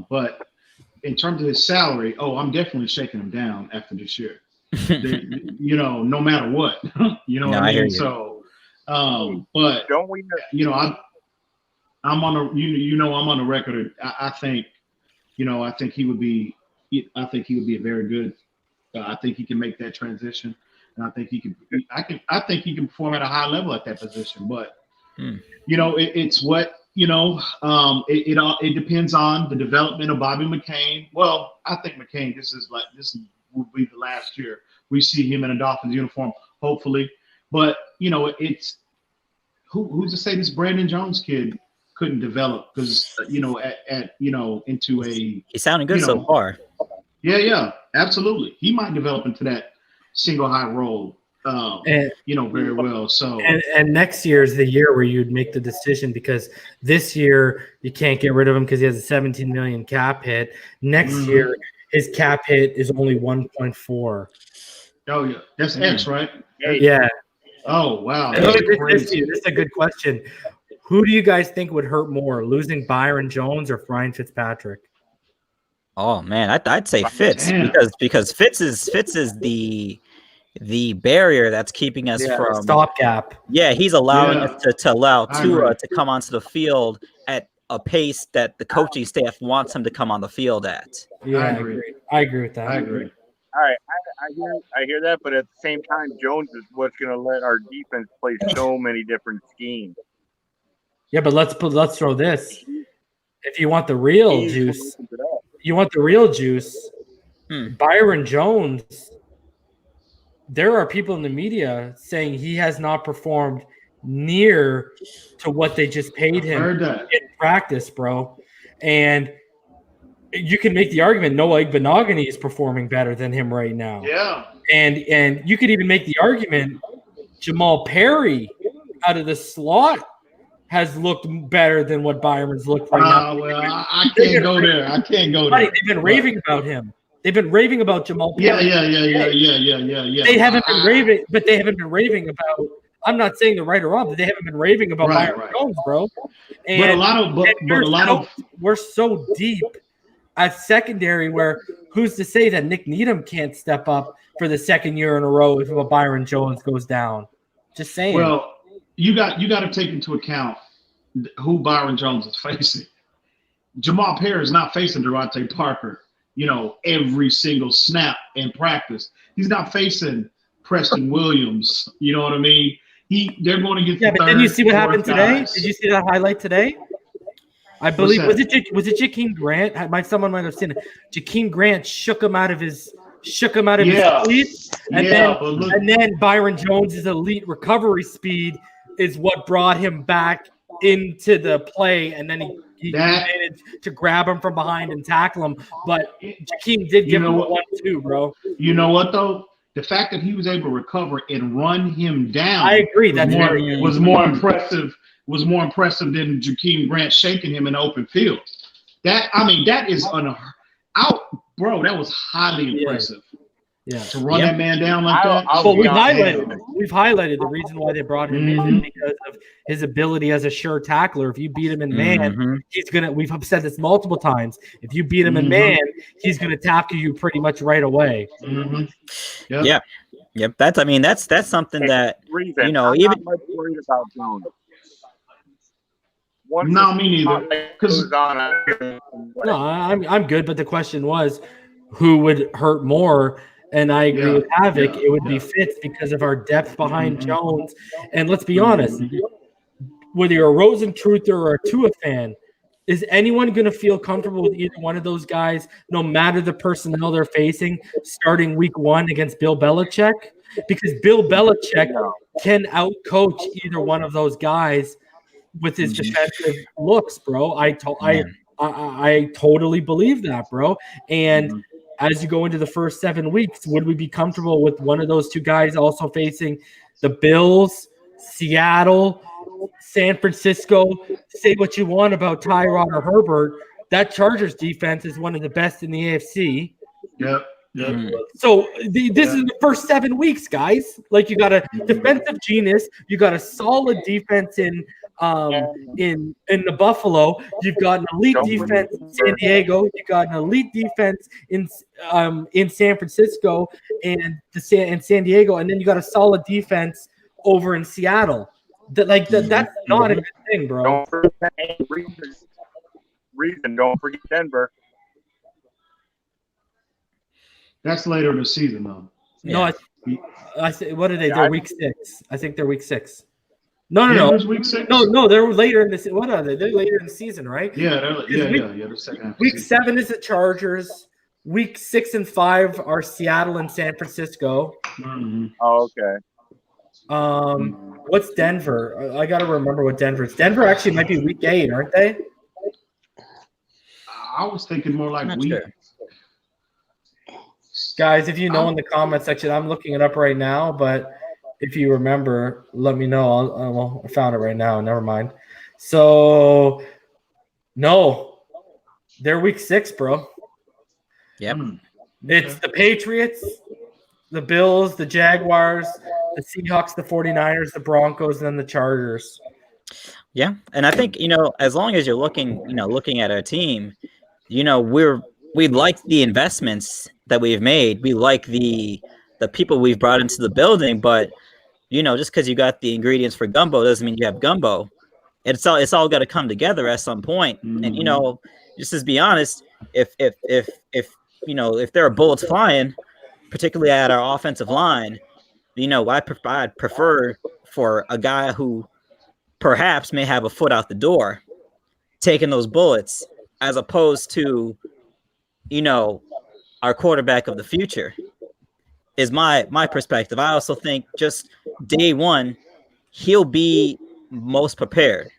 But in terms of his salary, I'm definitely shaking him down after this year. No matter what. What I mean? So, but don't we? I'm on the. I'm on the record. I think I think he would be. I think he would be a very good. I think he can make that transition, and I think he can. I think he can perform at a high level at that position. But it's what It depends on the development of Bobby McCain. Well, I think McCain. This will be the last year we see him in a Dolphins uniform, hopefully. But it's who's to say this Brandon Jones kid couldn't develop because into a. He's sounding good so far. Yeah, absolutely. He might develop into that single high role. Very well. So and next year is the year where you'd make the decision because this year you can't get rid of him because he has a 17 million cap hit. Next year his cap hit is only 1.4. Oh yeah, that's X, right? Yeah. Oh wow. This is a good question. Who do you guys think would hurt more, losing Byron Jones or Ryan Fitzpatrick? Oh man, I'd say Fitz because Fitz is the barrier that's keeping us from stopgap. Yeah, he's allowing us to allow Tua to come onto the field at a pace that the coaching staff wants him to come on the field at. Yeah, I agree with that. I agree. All right, I hear that, but at the same time, Jones is what's going to let our defense play so many different schemes. Yeah, but let's throw this. If you want the real juice, Byron Jones. There are people in the media saying he has not performed near to what they just paid him in practice, bro. And you can make the argument Noah Igbenogany is performing better than him right now. Yeah. And you could even make the argument Jamal Perry out of the slot has looked better than what Byron's looked right now. Well, I can't go there. They've been raving about him. They've been raving about Jamal Perry. Yeah. They haven't been raving, but they haven't been raving about. I'm not saying they're right or wrong, but they haven't been raving about Byron Jones, bro. And, we're so deep at secondary where who's to say that Nick Needham can't step up for the second year in a row if Byron Jones goes down? Just saying. Well, you got to take into account who Byron Jones is facing. Jamal Perry is not facing Devontae Parker. Every single snap in practice. He's not facing Preston Williams. You know what I mean? They're going to get but didn't you see what happened today? Did you see that highlight today? I believe was it Jakeem Grant? Someone might have seen it. Jakeem Grant shook him out of his cleats, and then Byron Jones' elite recovery speed is what brought him back into the play, and then he managed to grab him from behind and tackle him. But Jakeem did give him a 1-2, bro. You know what though? The fact that he was able to recover and run him down, I agree. Was more impressive than Jakeem Grant shaking him in the open field. That is bro. That was highly impressive. Yeah, to run that man down like that. Well, we've highlighted the reason why they brought him in because of his ability as a sure tackler. If you beat him in man, he's gonna. We've said this multiple times. If you beat him in man, he's gonna tackle you pretty much right away. Yep. That's something that I'm not much worried about Jones. No, me neither. No, I'm good. But the question was, who would hurt more? And I agree with Havoc. It would be Fitz because of our depth behind Jones. And let's be honest, whether you're a Rosen truther or a Tua fan, is anyone going to feel comfortable with either one of those guys, no matter the personnel they're facing, starting week 1 against Bill Belichick? Because Bill Belichick can outcoach either one of those guys with his defensive looks, bro. I totally believe that, bro. And as you go into the first 7 weeks, would we be comfortable with one of those two guys also facing the Bills, Seattle, San Francisco? Say what you want about Tyrod or Herbert. That Chargers defense is one of the best in the AFC. Yep. So this is the first 7 weeks, guys. Like, you got a defensive genius, you got a solid defense in the Buffalo, you've got an elite defense in San Diego, you got an elite defense in San Francisco and San Diego, and then you got a solid defense over in Seattle. That's not a good thing, bro. Don't forget Denver. That's later in the season, though. No, I what are they? They're week 6. I think they're week 6. No. Week 6? No, they're later in the. What are they? They're later in the season, right? Yeah, the second half. Week 7 is the Chargers. Week 6 and 5 are Seattle and San Francisco. Mm-hmm. Oh, okay. What's Denver? I got to remember what Denver is. Denver actually might be week 8, aren't they? I was thinking more like week. Sure. Guys, if you know in the comment section, I'm looking it up right now, but if you remember, let me know. I found it right now. Never mind. So, no, they're week 6, bro. Yep. It's the Patriots, the Bills, the Jaguars, the Seahawks, the 49ers, the Broncos, and then the Chargers. Yeah, and I think, as long as you're looking at our team, we like the investments that we've made. We like the people we've brought into the building, but just because you got the ingredients for gumbo doesn't mean you have gumbo. It's all got to come together at some point. Mm-hmm. And just to be honest, if there are bullets flying, particularly at our offensive line, I'd prefer for a guy who perhaps may have a foot out the door taking those bullets, as opposed to our quarterback of the future, is my perspective. I also think just day one, he'll be most prepared.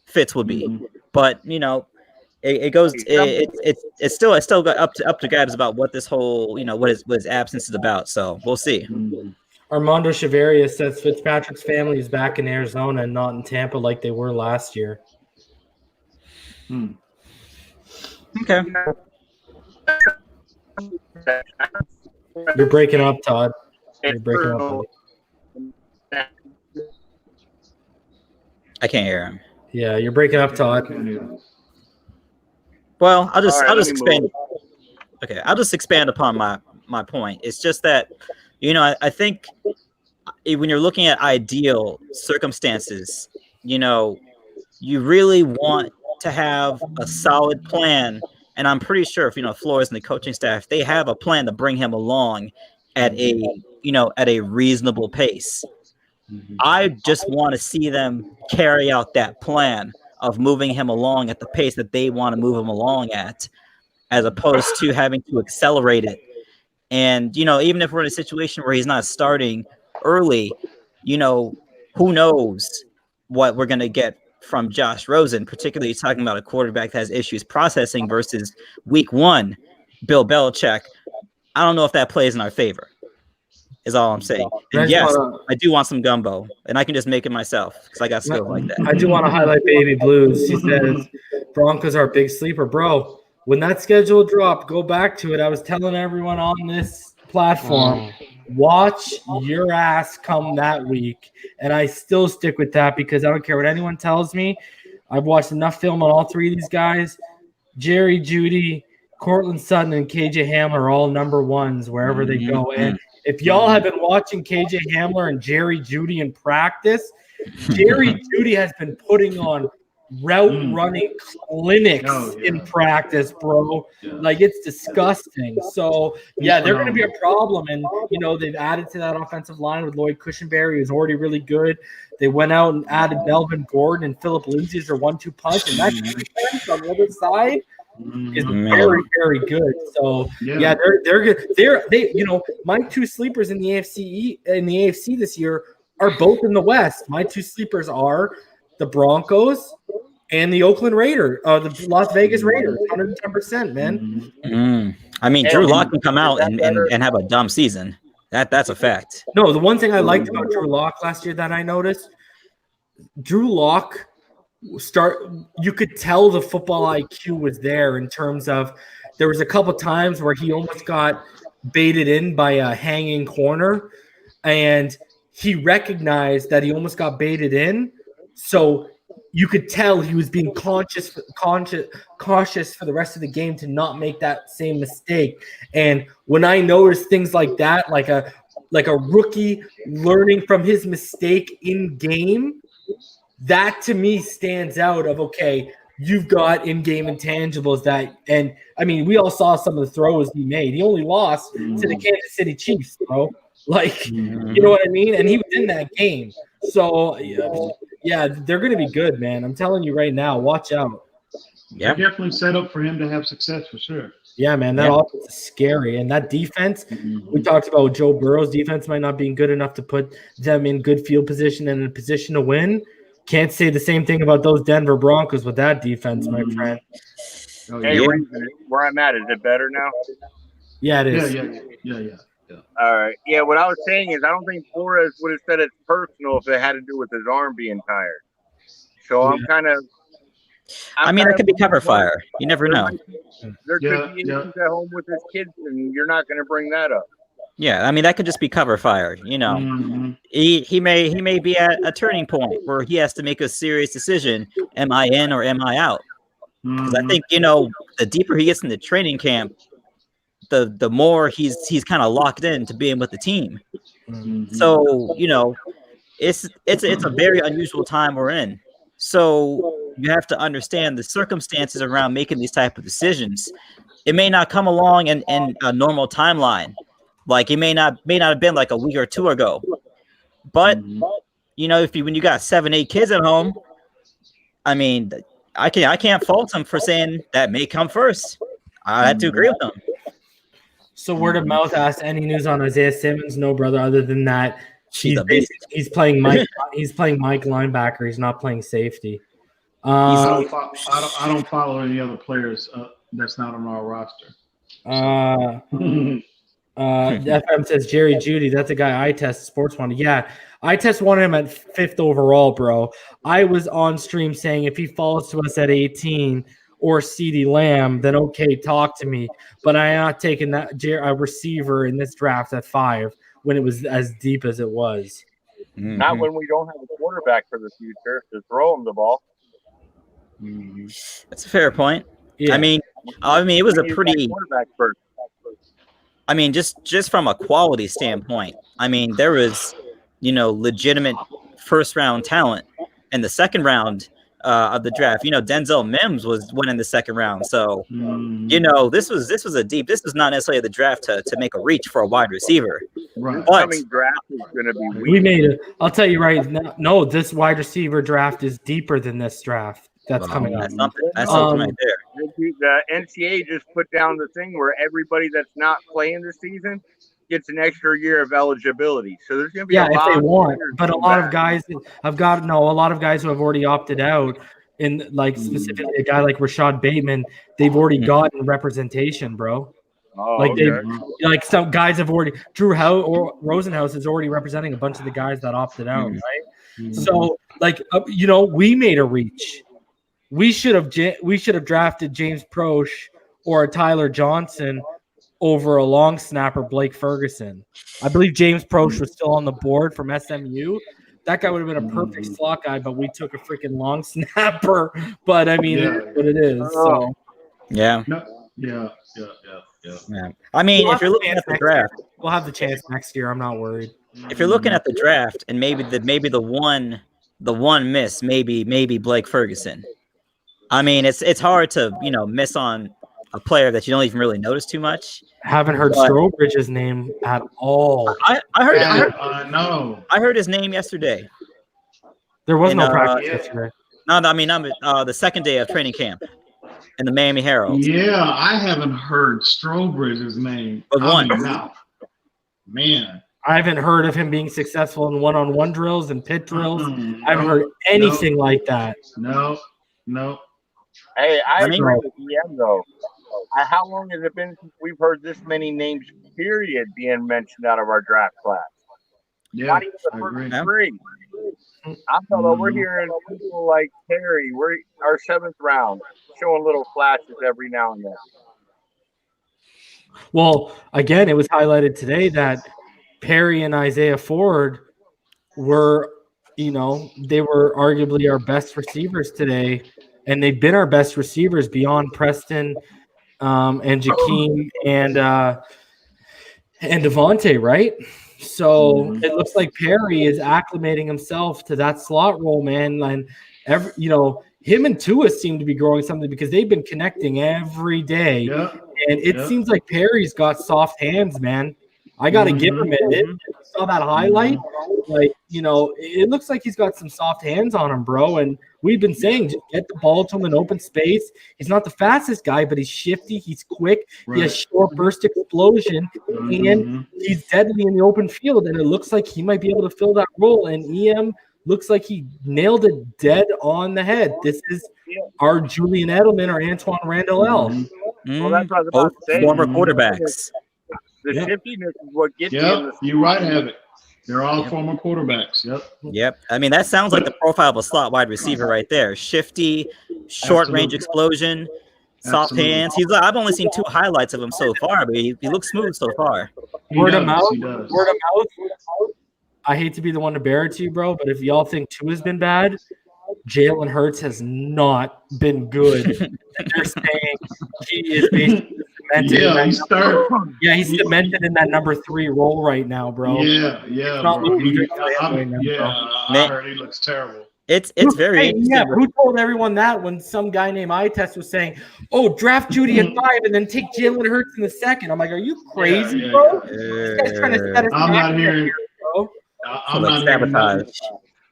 Fitz will be, but it's still got up to guys about what this whole what his absence is about. So we'll see. Armando Chavarria says Fitzpatrick's family is back in Arizona and not in Tampa like they were last year. Okay. You're breaking up, Todd. You're breaking up, buddy. I can't hear him. Yeah, you're breaking up, Todd. Well, I'll just expand. Okay, I'll just expand upon my point. It's just that, I think when you're looking at ideal circumstances, you really want to have a solid plan. And I'm pretty sure if, Flores and the coaching staff, they have a plan to bring him along at a reasonable pace. I just want to see them carry out that plan of moving him along at the pace that they want to move him along at, as opposed to having to accelerate it. And, even if we're in a situation where he's not starting early, who knows what we're going to get from Josh Rosen, particularly talking about a quarterback that has issues processing versus week 1, Bill Belichick. I don't know if that plays in our favor, is all I'm saying. And yes, I do want some gumbo, and I can just make it myself because I got skills like that. I do want to highlight Baby Blues. He says Broncos are a big sleeper. Bro, when that schedule dropped, go back to it. I was telling everyone on this platform, watch your ass come that week. And I still stick with that because I don't care what anyone tells me. I've watched enough film on all 3 of these guys. Jerry Jeudy, Cortland Sutton, and KJ Hamler are all number 1s wherever they go. And if y'all have been watching KJ Hamler and Jerry Jeudy in practice, Jerry Jeudy has been putting on route running clinics in practice, bro. Like, it's disgusting. So yeah, they're going to be a problem. And they've added to that offensive line with Lloyd Cushenberry, who's already really good. They went out and added Melvin Gordon and Phillip Lindsay as their 1-2 punch, and that defense on the other side is very, very good. So yeah, they're good. They my 2 sleepers in the AFC this year are both in the West. My 2 sleepers are the Broncos and the Oakland Raiders, the Las Vegas Raiders, 110%, man. I mean, Drew Lock can come out and have a dumb season. That's a fact. No, the one thing I liked about Drew Lock last year that I noticed, Drew Lock you could tell the football IQ was there in terms of there was a couple times where he almost got baited in by a hanging corner, and he recognized that he almost got baited in. So you could tell he was being cautious for the rest of the game to not make that same mistake. And when I notice things like that, like a rookie learning from his mistake in game, that to me stands out of, okay, you've got in-game intangibles that, and I mean, we all saw some of the throws he made. He only lost to the Kansas City Chiefs, bro. Like, you know what I mean? And he was in that game. So, yeah, they're going to be good, man. I'm telling you right now, watch out. Yeah, they're definitely set up for him to have success for sure. Yeah, man, that offense is scary. And that defense, we talked about Joe Burrow's defense might not be good enough to put them in good field position and in a position to win. Can't say the same thing about those Denver Broncos with that defense, my friend. Hey, where I'm at, is it better now? Yeah, it is. Yeah. All right. Yeah, what I was saying is I don't think Flores would have said it's personal if it had to do with his arm being tired. So I'm kind of – I mean, it could be cover fire. You never know. There could be issues at home with his kids, and you're not going to bring that up. Yeah, I mean, that could just be cover fire. You know, he may be at a turning point where he has to make a serious decision: am I in or am I out? Because I think, you know, the deeper he gets into training camp, the more he's kind of locked in to being with the team. So, you know, it's a very unusual time we're in. So you have to understand the circumstances around making these type of decisions. It may not come along in a normal timeline. Like, it may not have been like a week or two ago. But, you know, when you got 7-8 kids at home, I mean, I can't fault him for saying that may come first. I have to agree with him. So word of mouth asked, any news on Isaiah Simmons? No, brother. Other than that, he's playing Mike. He's playing Mike linebacker. He's not playing safety. I don't follow any other players that's not on our roster. FM says Jerry Jeudy. That's a guy I test sports wanted. Yeah, I test wanted him at 5th overall, bro. I was on stream saying if he falls to us at 18 or CeeDee Lamb, then okay, talk to me. But I'm not taking that a receiver in this draft at 5 when it was as deep as it was. Not when we don't have a quarterback for the future to throw him the ball. That's a fair point. Yeah. I mean, it was a pretty quarterback first. I mean, just from a quality standpoint, I mean, there was, you know, legitimate first-round talent in the second round of the draft. You know, Denzel Mims went in the second round. So, you know, this was not necessarily the draft to make a reach for a wide receiver. Right. But coming draft is going to be weak. We made it. I'll tell you right now. No, this wide receiver draft is deeper than this draft. That's coming up. That's something right there. The NCAA just put down the thing where everybody that's not playing this season gets an extra year of eligibility. So there's going to be a lot if they of want. But a lot of guys who have already opted out. In like specifically a guy like Rashad Bateman, they've already gotten representation, bro. Oh, like okay. Some guys have already. Drew House or Rosenhaus is already representing a bunch of the guys that opted out, right? So you know, we made a reach. We should have drafted James Proche or Tyler Johnson over a long snapper Blake Ferguson. I believe James Proche was still on the board from SMU. That guy would have been a perfect slot guy, but we took a freaking long snapper. But I mean, it is what it is. So yeah. Yeah. I mean, if you're looking at the draft, we'll have the chance next year. I'm not worried. If you're looking at the draft and maybe the one miss, maybe Blake Ferguson. I mean, it's hard to, you know, miss on a player that you don't even really notice too much. Haven't heard Strowbridge's name at all. I heard his name yesterday. There was no practice yesterday. No, I mean, I'm the second day of training camp in the Miami Herald. Yeah, I haven't heard Strowbridge's name. But one. Man. I haven't heard of him being successful in one-on-one drills and pit drills. I haven't heard anything like that. No. Hey, I agree with EM though. How long has it been since we've heard this many names, period, being mentioned out of our draft class? Yeah, not even the first three. I'm talking we're hearing people like Terry, we're our 7th round, showing little flashes every now and then. Well, again, it was highlighted today that Perry and Isaiah Ford were, you know, they were arguably our best receivers today, and they've been our best receivers beyond Preston and Jakeem and Devontae, right? So it looks like Perry is acclimating himself to that slot role, man. And him and Tua seem to be growing something because they've been connecting every day. Yeah. And it seems like Perry's got soft hands, man. I got to give him it. You saw that highlight? Like, it looks like he's got some soft hands on him, bro. And we've been saying, just get the ball to him in open space. He's not the fastest guy, but he's shifty. He's quick. Right. He has short burst explosion. And he's deadly in the open field. And it looks like he might be able to fill that role. And EM looks like he nailed it dead on the head. This is our Julian Edelman or Antoine Randall L. Well, that's what I was about to say. Former quarterbacks. The shiftiness is what gets you. You're right, have it. They're all former quarterbacks. Yep. I mean, that sounds like the profile of a slot wide receiver right there. Shifty, short range explosion, soft hands. I've only seen 2 highlights of him so far, but he looks smooth so far. Word of mouth. I hate to be the one to bear it to you, bro, but if y'all think Tua has been bad, Jalen Hurts has not been good. They're saying he is basically cemented. He's cemented in that number 3 role right now, bro. Yeah. I heard he looks terrible. It's very interesting. Who told everyone that when some guy named iTest was saying, "Oh, draft Judy at 5 and then take Jalen Hurts in the second"? I'm like, are you crazy, bro? This guy's trying to set us I'm not hearing. bro.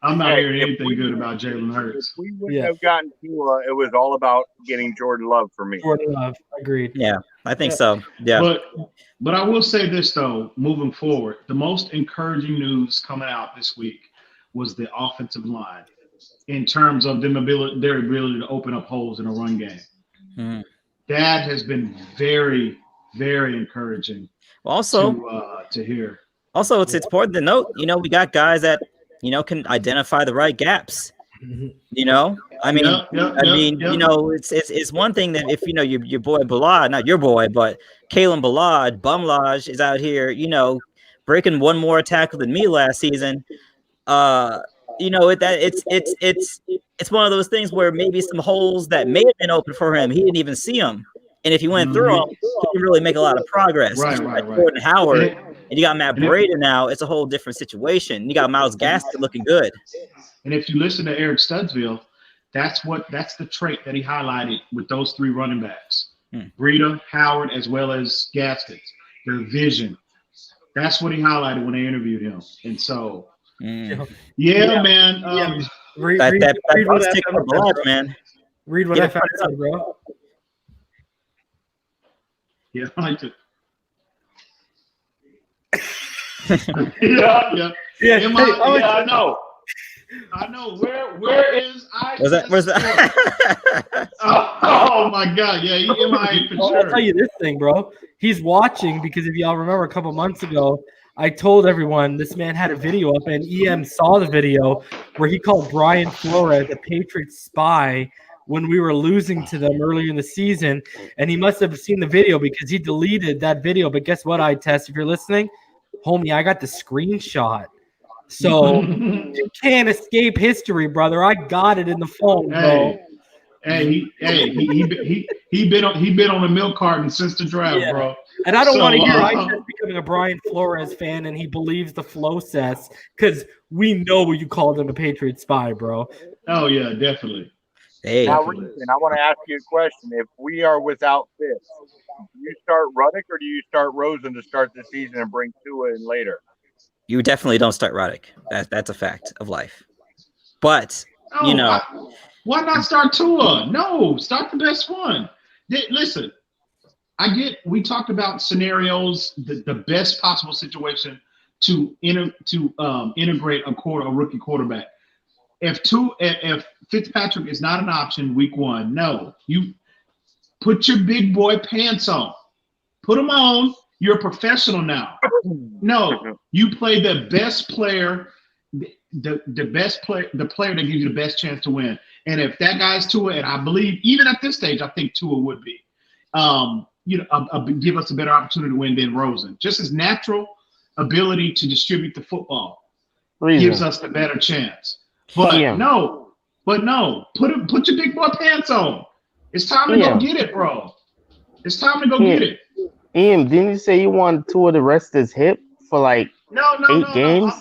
I'm not hearing anything good about Jalen Hurts. If we wouldn't have gotten Tua, it was all about getting Jordan Love for me. Jordan Love, agreed. Yeah, I think so. Yeah. But I will say this, though, moving forward, the most encouraging news coming out this week was the offensive line in terms of their ability to open up holes in a run game. That has been very, very encouraging also to hear. Also, it's important to note, we got guys that can identify the right gaps. I mean, it's one thing that if your boy Balad, not your boy, but Kalen Balad, Bumlage is out here, breaking one more tackle than me last season. It's one of those things where maybe some holes that may have been open for him, he didn't even see them. And if he went through them, he didn't really make a lot of progress. Right. Jordan Howard, and you got Matt Braden now, it's a whole different situation. You got Myles Gaskin looking good. And if you listen to Eric Studsville, that's the trait that he highlighted with those 3 running backs. Breida, Howard, as well as Gaskins. Their vision. That's what he highlighted when they interviewed him. And so, man. Read what I found out, bro. Yeah, I like it. I know. Where is I? Where's that? oh my God! Yeah, MIA for sure. I'll tell you this thing, bro. He's watching because if y'all remember a couple months ago, I told everyone this man had a video up, and EM saw the video where he called Brian Flores a Patriots spy when we were losing to them earlier in the season, and he must have seen the video because he deleted that video. But guess what, iTest, if you're listening, homie, I got the screenshot. So you can't escape history, brother. I got it in the phone, bro. He been on the milk carton since the draft, bro. And I don't want to hear iTest becoming a Brian Flores fan and he believes the flow says because we know you called him a Patriot spy, bro. Oh yeah, definitely. Hey, now, Reason, I want to ask you a question. If we are without Fitz, do you start Ruddock or do you start Rosen to start the season and bring Tua in later? You definitely don't start Ruddock. That's a fact of life. But, why not start Tua? No, start the best one. Listen, we talked about scenarios, the best possible situation to integrate a rookie quarterback. If Fitzpatrick is not an option week 1, no, you put your big boy pants on. Put them on. You're a professional now. No, you play the best player, the player that gives you the best chance to win. And if that guy's Tua, and I believe even at this stage, I think Tua would be, give us a better opportunity to win than Rosen. Just his natural ability to distribute the football gives us the better chance. But no, put your big boy pants on. It's time to go get it, bro. It's time to go get it. Ian, didn't you say you wanted Tua to rest his hip for like 8 games?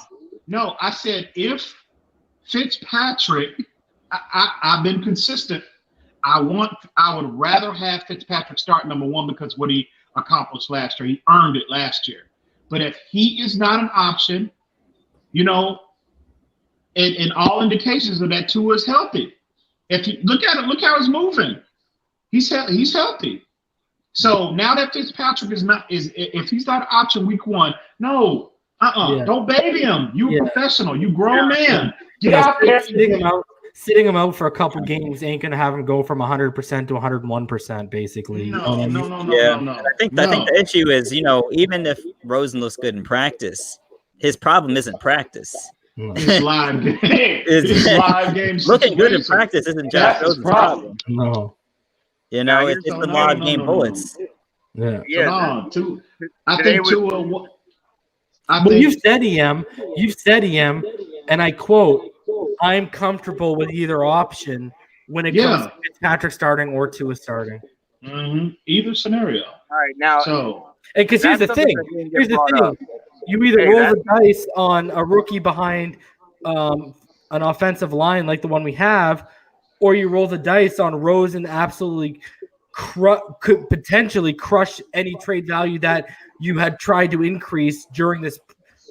No, I said if Fitzpatrick I've been consistent. I would rather have Fitzpatrick start number one because what he accomplished last year. He earned it last year. But if he is not an option, you know, and all indications are that Tua is healthy. If you look at it, look how he's moving. He's healthy. So now that Fitzpatrick if he's not an option week one, no, don't baby him. You a professional, you grown man. Get out there. Sitting him out for a couple games ain't gonna have him go from 100% to 101%, basically. No. I think the issue is, you know, even if Rosen looks good in practice, his problem isn't practice. It's live game. It's live game. Looking good in practice isn't Josh Rosen's problem. No. You know, it's the live game bullets. Yeah. I think Tua. You've said EM, and I quote, I'm comfortable with either option when it comes to Fitzpatrick starting or Tua starting. Either scenario. All right, now. So, because here's the thing. You either roll the dice on a rookie behind an offensive line like the one we have, or you roll the dice on Rosen absolutely could potentially crush any trade value that you had tried to increase during this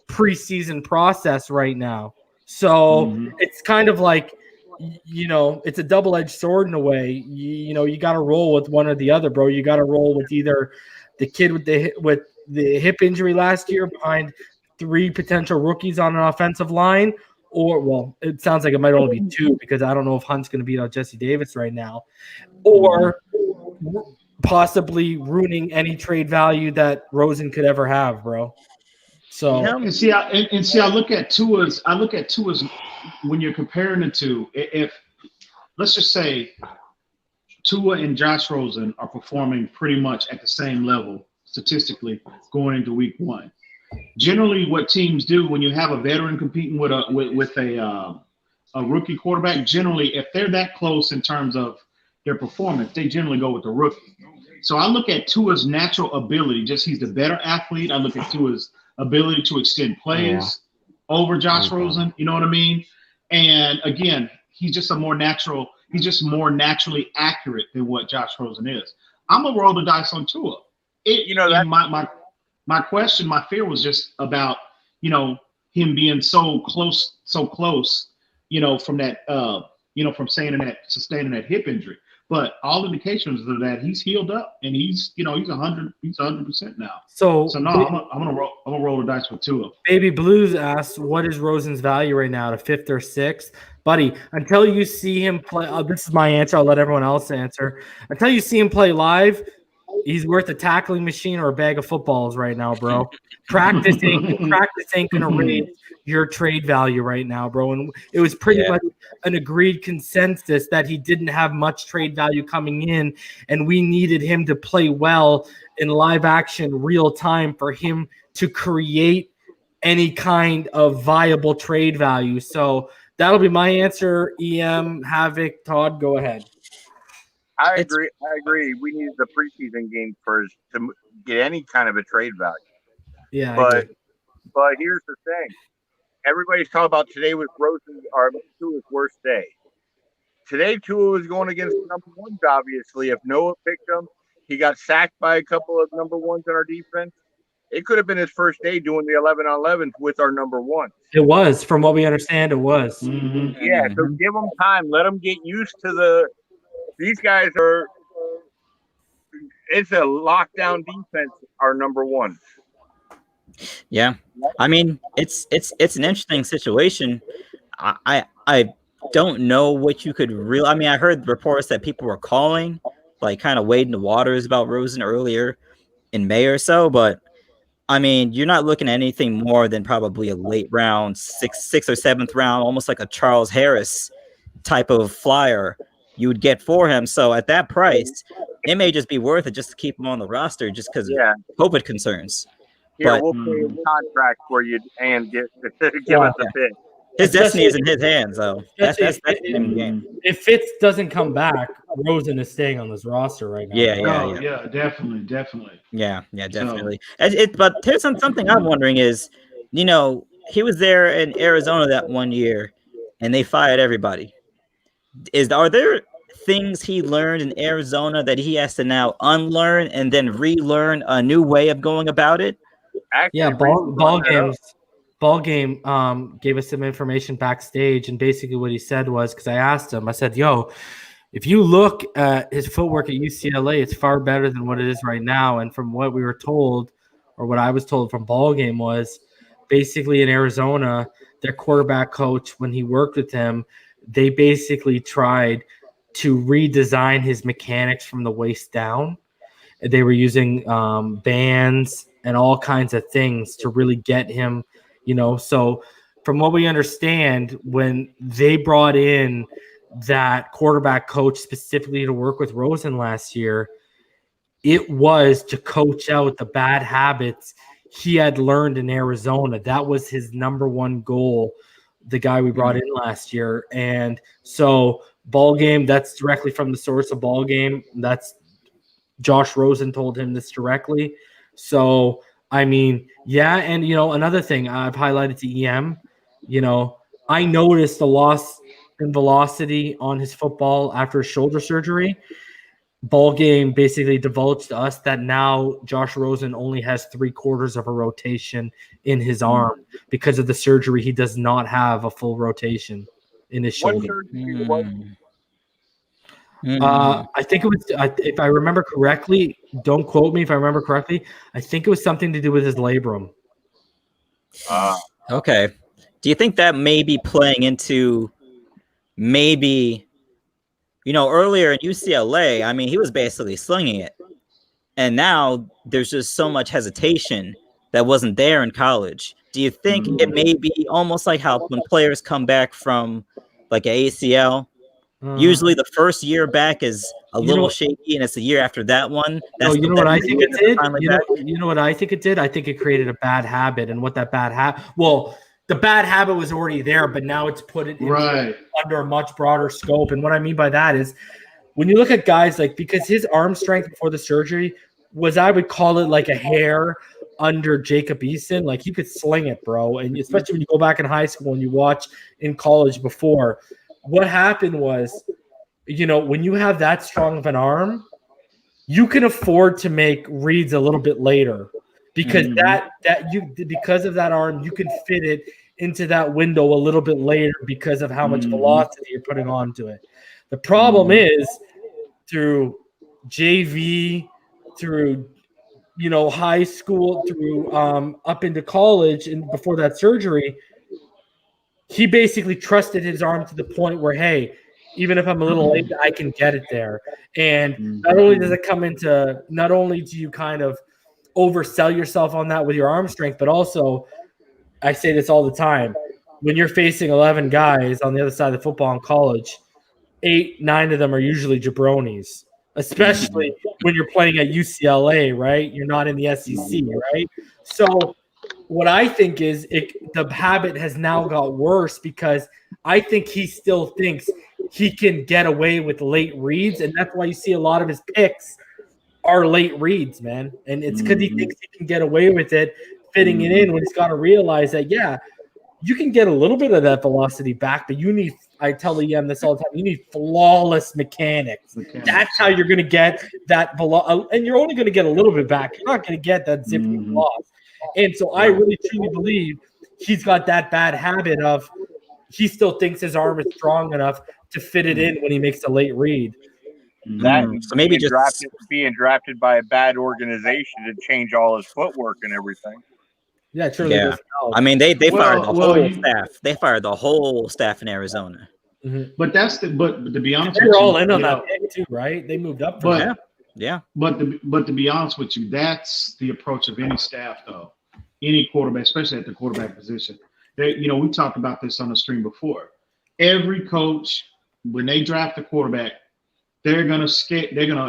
preseason process right now. So it's kind of like, you know, it's a double-edged sword in a way. You know, you got to roll with one or the other, bro. You got to roll with either the kid with the hip injury last year behind 3 potential rookies on an offensive line, or, well, it sounds like it might only be 2 because I don't know if Hunt's going to beat out Jesse Davis right now, or possibly ruining any trade value that Rosen could ever have, bro. So and see, I look at Tua's when you're comparing the two. If let's just say Tua and Josh Rosen are performing pretty much at the same level statistically going into week one. Generally, what teams do when you have a veteran competing with a rookie quarterback, generally, if they're that close in terms of their performance, they generally go with the rookie. So I look at Tua's natural ability. He's the better athlete. I look at Tua's ability to extend plays over Josh Rosen. You know what I mean? And again, he's just more naturally accurate than what Josh Rosen is. I'm gonna roll the dice on Tua. My question, my fear was just about, you know, him being so close, you know, from that, from sustaining that hip injury. But all indications are that he's healed up and he's 100% now. So no, I'm gonna roll the dice with Tua. Baby Blues asks, what is Rosen's value right now, to 5th or 6th? Buddy, until you see him play, this is my answer. I'll let everyone else answer. Until you see him play live, he's worth a tackling machine or a bag of footballs right now, bro. Practice ain't gonna raise your trade value right now, bro. And it was pretty much an agreed consensus that he didn't have much trade value coming in, and we needed him to play well in live action, real time, for him to create any kind of viable trade value. So that'll be my answer. EM, Havoc, Todd, go ahead. I agree. We needed the preseason game first to get any kind of a trade value. Yeah, but here's the thing: everybody's talking about today was Tua's worst day. Today, Tua was going against the number ones. Obviously, if Noah picked him, he got sacked by a couple of number ones in our defense. It could have been his first day doing the 11-on-11s with our number ones. It was, from what we understand, it was. Yeah, so give them time. Let them get used to these guys are – it's a lockdown defense, our number one. Yeah. I mean, it's an interesting situation. I don't know what you could really – I mean, I heard reports that people were calling, like kind of wading the waters about Rosen earlier in May or so, but – I mean, you're not looking at anything more than probably a late round, sixth or 7th round, almost like a Charles Harris type of flyer you would get for him. So at that price, it may just be worth it just to keep him on the roster just because of COVID concerns. Yeah, we'll pay a contract for you and give us a bid. His destiny is in his hands, though. That's the name of the game. If Fitz doesn't come back, Rosen is staying on this roster right now. Yeah, definitely. Yeah, definitely. But here's something I'm wondering is, you know, he was there in Arizona that one year, and they fired everybody. Are there things he learned in Arizona that he has to now unlearn and then relearn a new way of going about it? Actually, Yeah, ball game gave us some information backstage, and basically what he said was, because I asked him, I said, yo, if you look at his footwork at UCLA, it's far better than what it is right now. And from what we were told, or what I was told from ball game, was basically in Arizona, their quarterback coach, when he worked with him, they basically tried to redesign his mechanics from the waist down. They were using bands and all kinds of things to really get him, So from what we understand, when they brought in that quarterback coach specifically to work with Rosen last year, it was to coach out the bad habits he had learned in Arizona. That was his number one goal, the guy we brought in last year. And so ball game, that's directly from the source of ball game. That's Josh Rosen told him this directly. So, I mean, yeah. And, another thing I've highlighted to EM, I noticed a loss in velocity on his football after his shoulder surgery. Ball game basically divulged to us that now Josh Rosen only has 3/4 of a rotation in his arm because of the surgery. He does not have a full rotation in his shoulder. I think it was, if I remember correctly, don't quote me if I remember correctly, I think it was something to do with his labrum. Okay. Do you think that may be playing into maybe, earlier in UCLA, I mean, he was basically slinging it. And now there's just so much hesitation that wasn't there in college. Do you think it may be almost like how when players come back from like an ACL, usually the first year back is a little shaky, and it's the year after that one. You know what I think it did? You know what I think it did? I think it created a bad habit, and what that bad habit – well, the bad habit was already there, but now it's put it under a much broader scope. And what I mean by that is when you look at guys because his arm strength before the surgery was, I would call it like a hair under Jacob Eason. Like, you could sling it, bro. And especially when you go back in high school and you watch in college before, what happened was, when you have that strong of an arm, you can afford to make reads a little bit later. Because because of that arm, you can fit it into that window a little bit later because of how much velocity you're putting onto it. The problem is through JV, through high school, through up into college, and before that surgery, he basically trusted his arm to the point where, hey, even if I'm a little late, I can get it there. And not only does it come into, not only do you kind of oversell yourself on that with your arm strength, but also, I say this all the time, when you're facing 11 guys on the other side of the football in college, 8, 9 of them are usually jabronis, especially when you're playing at UCLA, right? You're not in the SEC, right? So what I think is the habit has now got worse because I think he still thinks he can get away with late reads, and that's why you see a lot of his picks are late reads, man. And it's because he thinks he can get away with it, fitting it in, when he's got to realize that, yeah, you can get a little bit of that velocity back, but you need, I tell EM this all the time, you need flawless mechanics. That's how you're going to get that and you're only going to get a little bit back. You're not going to get that zipping loss. And so I really truly believe he's got that bad habit of he still thinks his arm is strong enough to fit it in when he makes a late read. So maybe just being drafted by a bad organization to change all his footwork and everything. Yeah, truly. Yeah. I mean, they fired the whole staff. They fired the whole staff in Arizona. But but to be honest, they're all in on that pick too, right? They moved up. Yeah. But to be honest with you, that's the approach of any staff, though. Any quarterback, especially at the quarterback position. We talked about this on the stream before. Every coach, when they draft a quarterback, they're gonna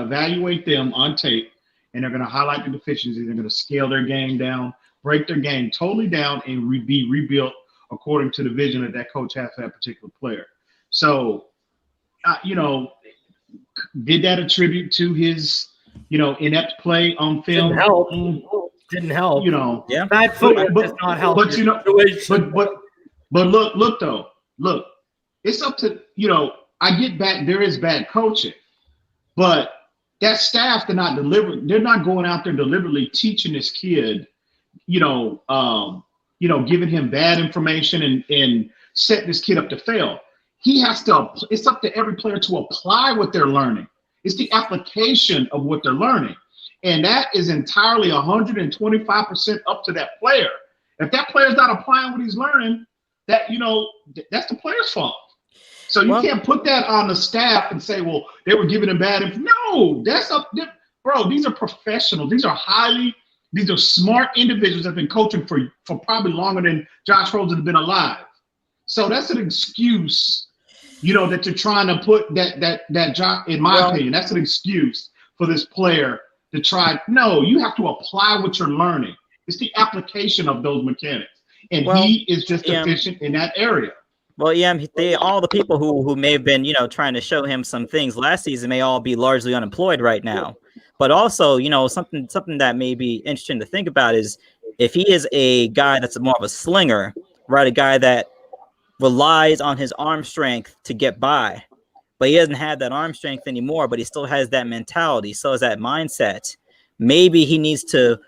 evaluate them on tape, and they're gonna highlight the deficiencies. They're gonna scale their game down, break their game totally down, and be rebuilt according to the vision that coach has for that particular player. So, did that attribute to his, inept play on film? Didn't help. Yeah. Bad footwork does not help. But look, it's up to I get back. There is bad coaching, but that staff, they're not going out there deliberately teaching this kid, giving him bad information and set this kid up to fail. It's up to every player to apply what they're learning. It's the application of what they're learning. And that is entirely 125% up to that player. If that player's not applying what he's learning, that's the player's fault. So you can't put that on the staff and say, well, they were giving him bad information. No, bro, these are professionals. These are smart individuals that have been coaching for probably longer than Josh Rosen has been alive. So that's an excuse, that you're trying to put that job, in my opinion, that's an excuse for this player to try. No, you have to apply what you're learning. It's the application of those mechanics. And he is just deficient in that area. Well, all the people who may have been, trying to show him some things last season may all be largely unemployed right now. But also, something that may be interesting to think about is if he is a guy that's more of a slinger, right, a guy that relies on his arm strength to get by, but he doesn't have that arm strength anymore, but he still has that mentality, still has that mindset. Maybe he needs to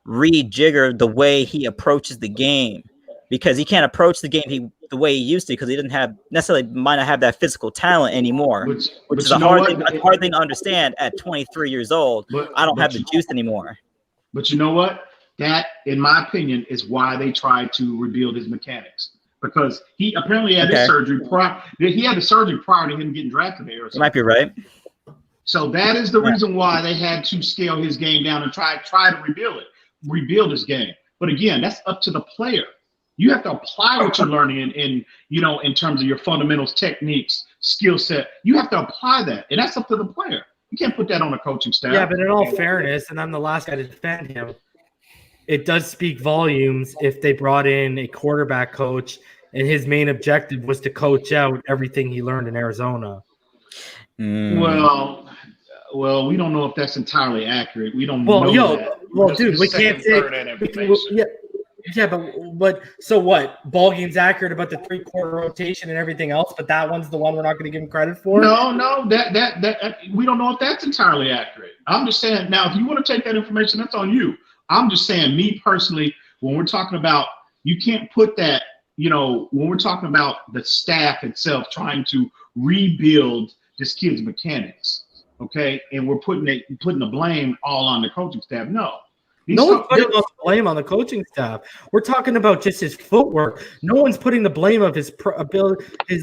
rejigger the way he approaches the game, because he can't approach the game the way he used to, because he didn't might not have that physical talent anymore, which is a hard thing to understand at 23 years old. I don't have the juice anymore. But you know what? That, in my opinion, is why they tried to rebuild his mechanics, because he apparently had his surgery prior. He had the surgery prior to him getting drafted there. You might be right. So that is the reason why they had to scale his game down and try to rebuild his game. But again, that's up to the player. You have to apply what you're learning in terms of your fundamentals, techniques, skill set. You have to apply that, and that's up to the player. You can't put that on a coaching staff. Yeah, but in all fairness, and I'm the last guy to defend him, it does speak volumes if they brought in a quarterback coach and his main objective was to coach out everything he learned in Arizona. Well, we don't know if that's entirely accurate. We don't know that. Well, dude, we can't say but so what? Ball game's accurate about the 3-quarter rotation and everything else, but that one's the one we're not going to give him credit for? No, that we don't know if that's entirely accurate. I'm just saying, now, if you want to take that information, that's on you. I'm just saying, me personally, when we're talking about, you can't put that, when we're talking about the staff itself trying to rebuild this kid's mechanics, okay, and we're putting the blame all on the coaching staff. No. No one's putting the blame on the coaching staff. We're talking about just his footwork. No one's putting the blame of his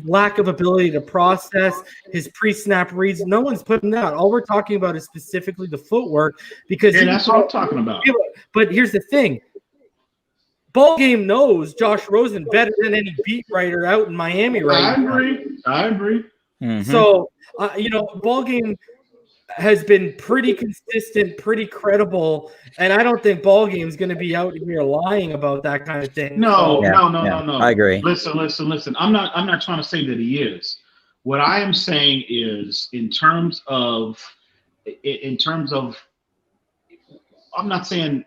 lack of ability to process, his pre-snap reads. No one's putting that. All we're talking about is specifically the footwork, because that's what I'm talking about. But here's the thing. Ball game knows Josh Rosen better than any beat writer out in Miami right now. I agree. Mm-hmm. So, Ball game has been pretty consistent, pretty credible, and I don't think Ball Game's going to be out here lying about that kind of thing. No. I agree. Listen. I'm not trying to say that he is. What I am saying is, in terms of, I'm not saying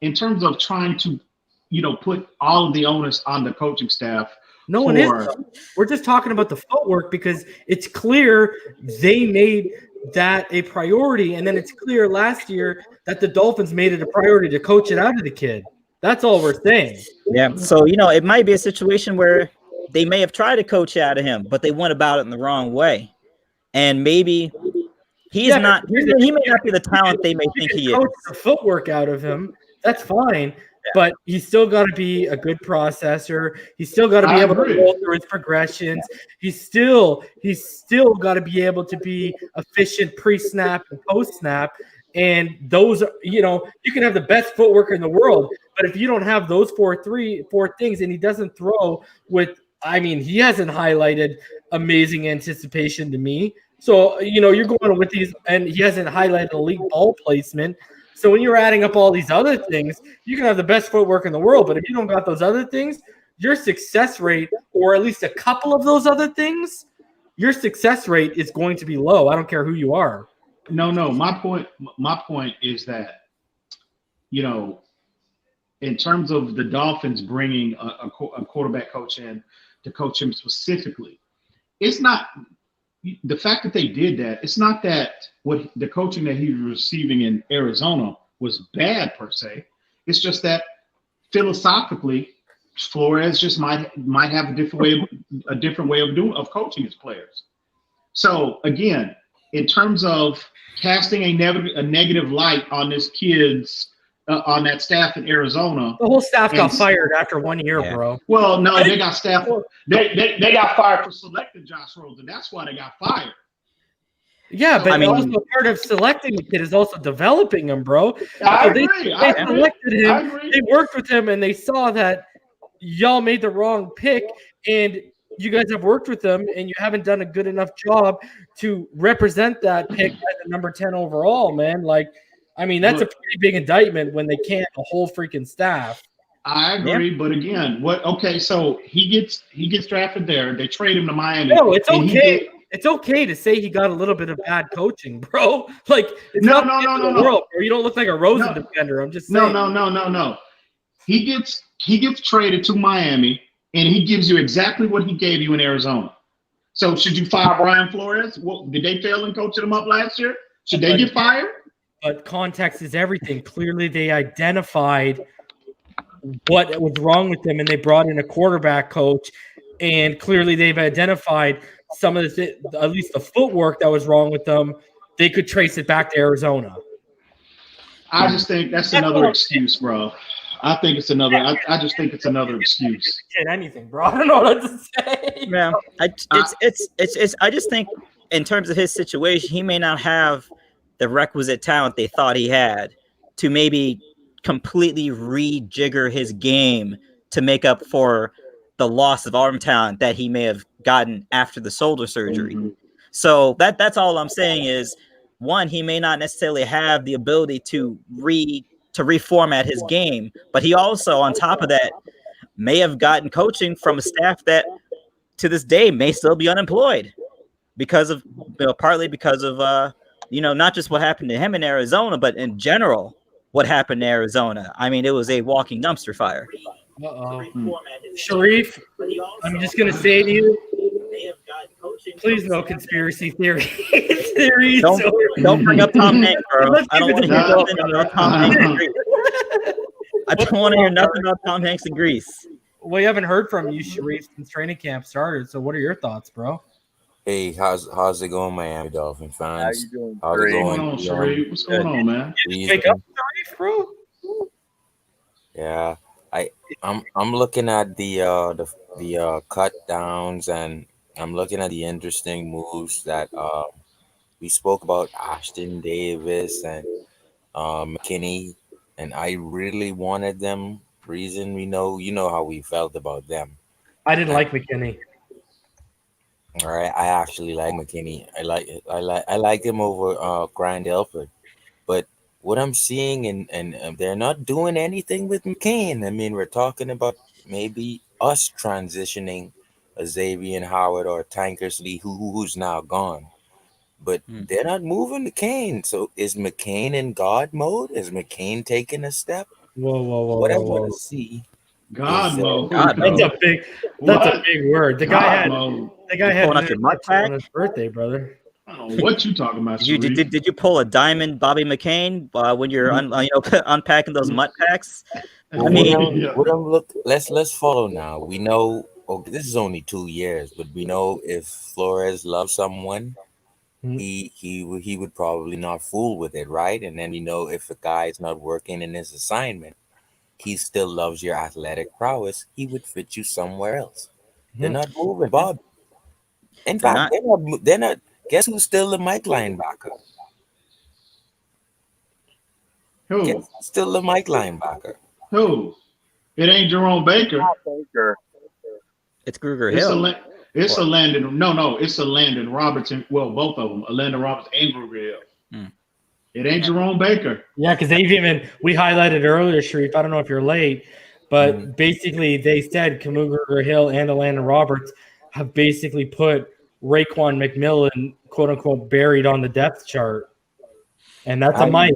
in terms of trying to, put all of the onus on the coaching staff. No one is. We're just talking about the footwork, because it's clear they made that a priority, and then it's clear last year that the Dolphins made it a priority to coach it out of the kid. That's all we're saying. Yeah, so it might be a situation where they may have tried to coach out of him, but they went about it in the wrong way, and maybe he may not be the talent they may think he is. Coach the footwork out of him, that's fine. But he's still got to be a good processor. He's still got to be able to roll through his progressions. He's still got to be able to be efficient pre-snap and post-snap. And those, you can have the best footwork in the world, but if you don't have those four things, and he doesn't throw with, he hasn't highlighted amazing anticipation to me. So, you're going with these, and he hasn't highlighted elite ball placement. So when you're adding up all these other things, you can have the best footwork in the world, but if you don't got those other things, your success rate, or at least a couple of those other things, your success rate is going to be low. I don't care who you are. No. My point is that, in terms of the Dolphins bringing a quarterback coach in to coach him specifically, it's not the fact that they did that, it's not that what the coaching that he was receiving in Arizona was bad per se. It's just that philosophically, Flores just might have a different way of coaching his players. So again, in terms of casting a negative light on this kid's on that staff in Arizona, the whole staff got fired after 1 year, bro. Well, no, they got staff. They got fired for selecting Josh Rosen. That's why they got fired. Yeah, but also part of selecting the kid is also developing him, bro. I agree. They selected him. They worked with him, and they saw that y'all made the wrong pick, and you guys have worked with them, and you haven't done a good enough job to represent that pick as the number 10 overall, man. Like, I mean, that's a pretty big indictment when they can't a whole freaking staff. I agree, but again, okay, so he gets drafted there. They trade him to Miami. No, it's okay. It's okay to say he got a little bit of bad coaching, bro. Like, it's no. World, bro. You don't look like a Rosen defender. I'm just saying. No. He gets traded to Miami, and he gives you exactly what he gave you in Arizona. So should you fire Brian Flores? Well, did they fail in coaching him up last year? Should they get fired? But context is everything. Clearly, they identified what was wrong with them, and they brought in a quarterback coach. And clearly, they've identified some of at least the footwork that was wrong with them. They could trace it back to Arizona. I just think that's another excuse, bro. I think it's another. I just think it's another excuse. Anything, bro. I don't know what to say. Yeah, I just think in terms of his situation, he may not have the requisite talent they thought he had to maybe completely rejigger his game to make up for the loss of arm talent that he may have gotten after the shoulder surgery. Mm-hmm. So that's all I'm saying is, one, he may not necessarily have the ability to reformat his game, but he also, on top of that, may have gotten coaching from a staff that to this day may still be unemployed because of, partly because of, not just what happened to him in Arizona, but in general, what happened in Arizona. I mean, it was a walking dumpster fire. Sharif, I'm just going to say to you, please no conspiracy theories. Don't bring up Tom Hanks, bro. I don't want to hear nothing about Tom Hanks in Greece. I don't want to hear nothing about Tom Hanks in Greece. We haven't heard from you, Sharif, since training camp started. So what are your thoughts, bro? Hey, how's it going, Miami Dolphin fans? How you doing? How's it going? What's going on, Sharif? What's going on, man? Wake up, Sharif, bro. Yeah, I'm looking at the cut downs, and I'm looking at the interesting moves that we spoke about, Ashton Davis and McKinney, and I really wanted them. Reason you know how we felt about them. I didn't like McKinney. All right, I actually like McKinney. I like him over Grant Elford, but what I'm seeing and they're not doing anything with McCain. I mean, we're talking about maybe us transitioning a Xavier Howard or Tankersley who's now gone, but they're not moving McCain. So is McCain in God mode? Is McCain taking a step? Whoa! What I want to see. God mode. That's a big word. The guy had on his birthday, brother. I don't know what you talking about. Did you pull a diamond Bobby McCain when you're unpacking those mutt packs? I mean, let's follow now. We know this is only 2 years, but we know if Flores loves someone, he would probably not fool with it, right? And then if a guy is not working in his assignment, he still loves your athletic prowess. He would fit you somewhere else. They're not moving, Bob. In fact, they're not. Guess who's still the Mike linebacker? Who? Guess who's still the Mike linebacker? Who? It ain't Jerome Baker. It's Gruger Hill. It's a Landon. No, it's a Landon Robertson. Well, both of them, a Landon Robertson and Gruger Hill. It ain't Jerome Baker. Yeah, because we highlighted earlier, Sharif. I don't know if you're late, but basically they said Gruger Hill and Landon Roberts have basically put Raekwon McMillan, quote unquote, buried on the depth chart, and that's a Mike.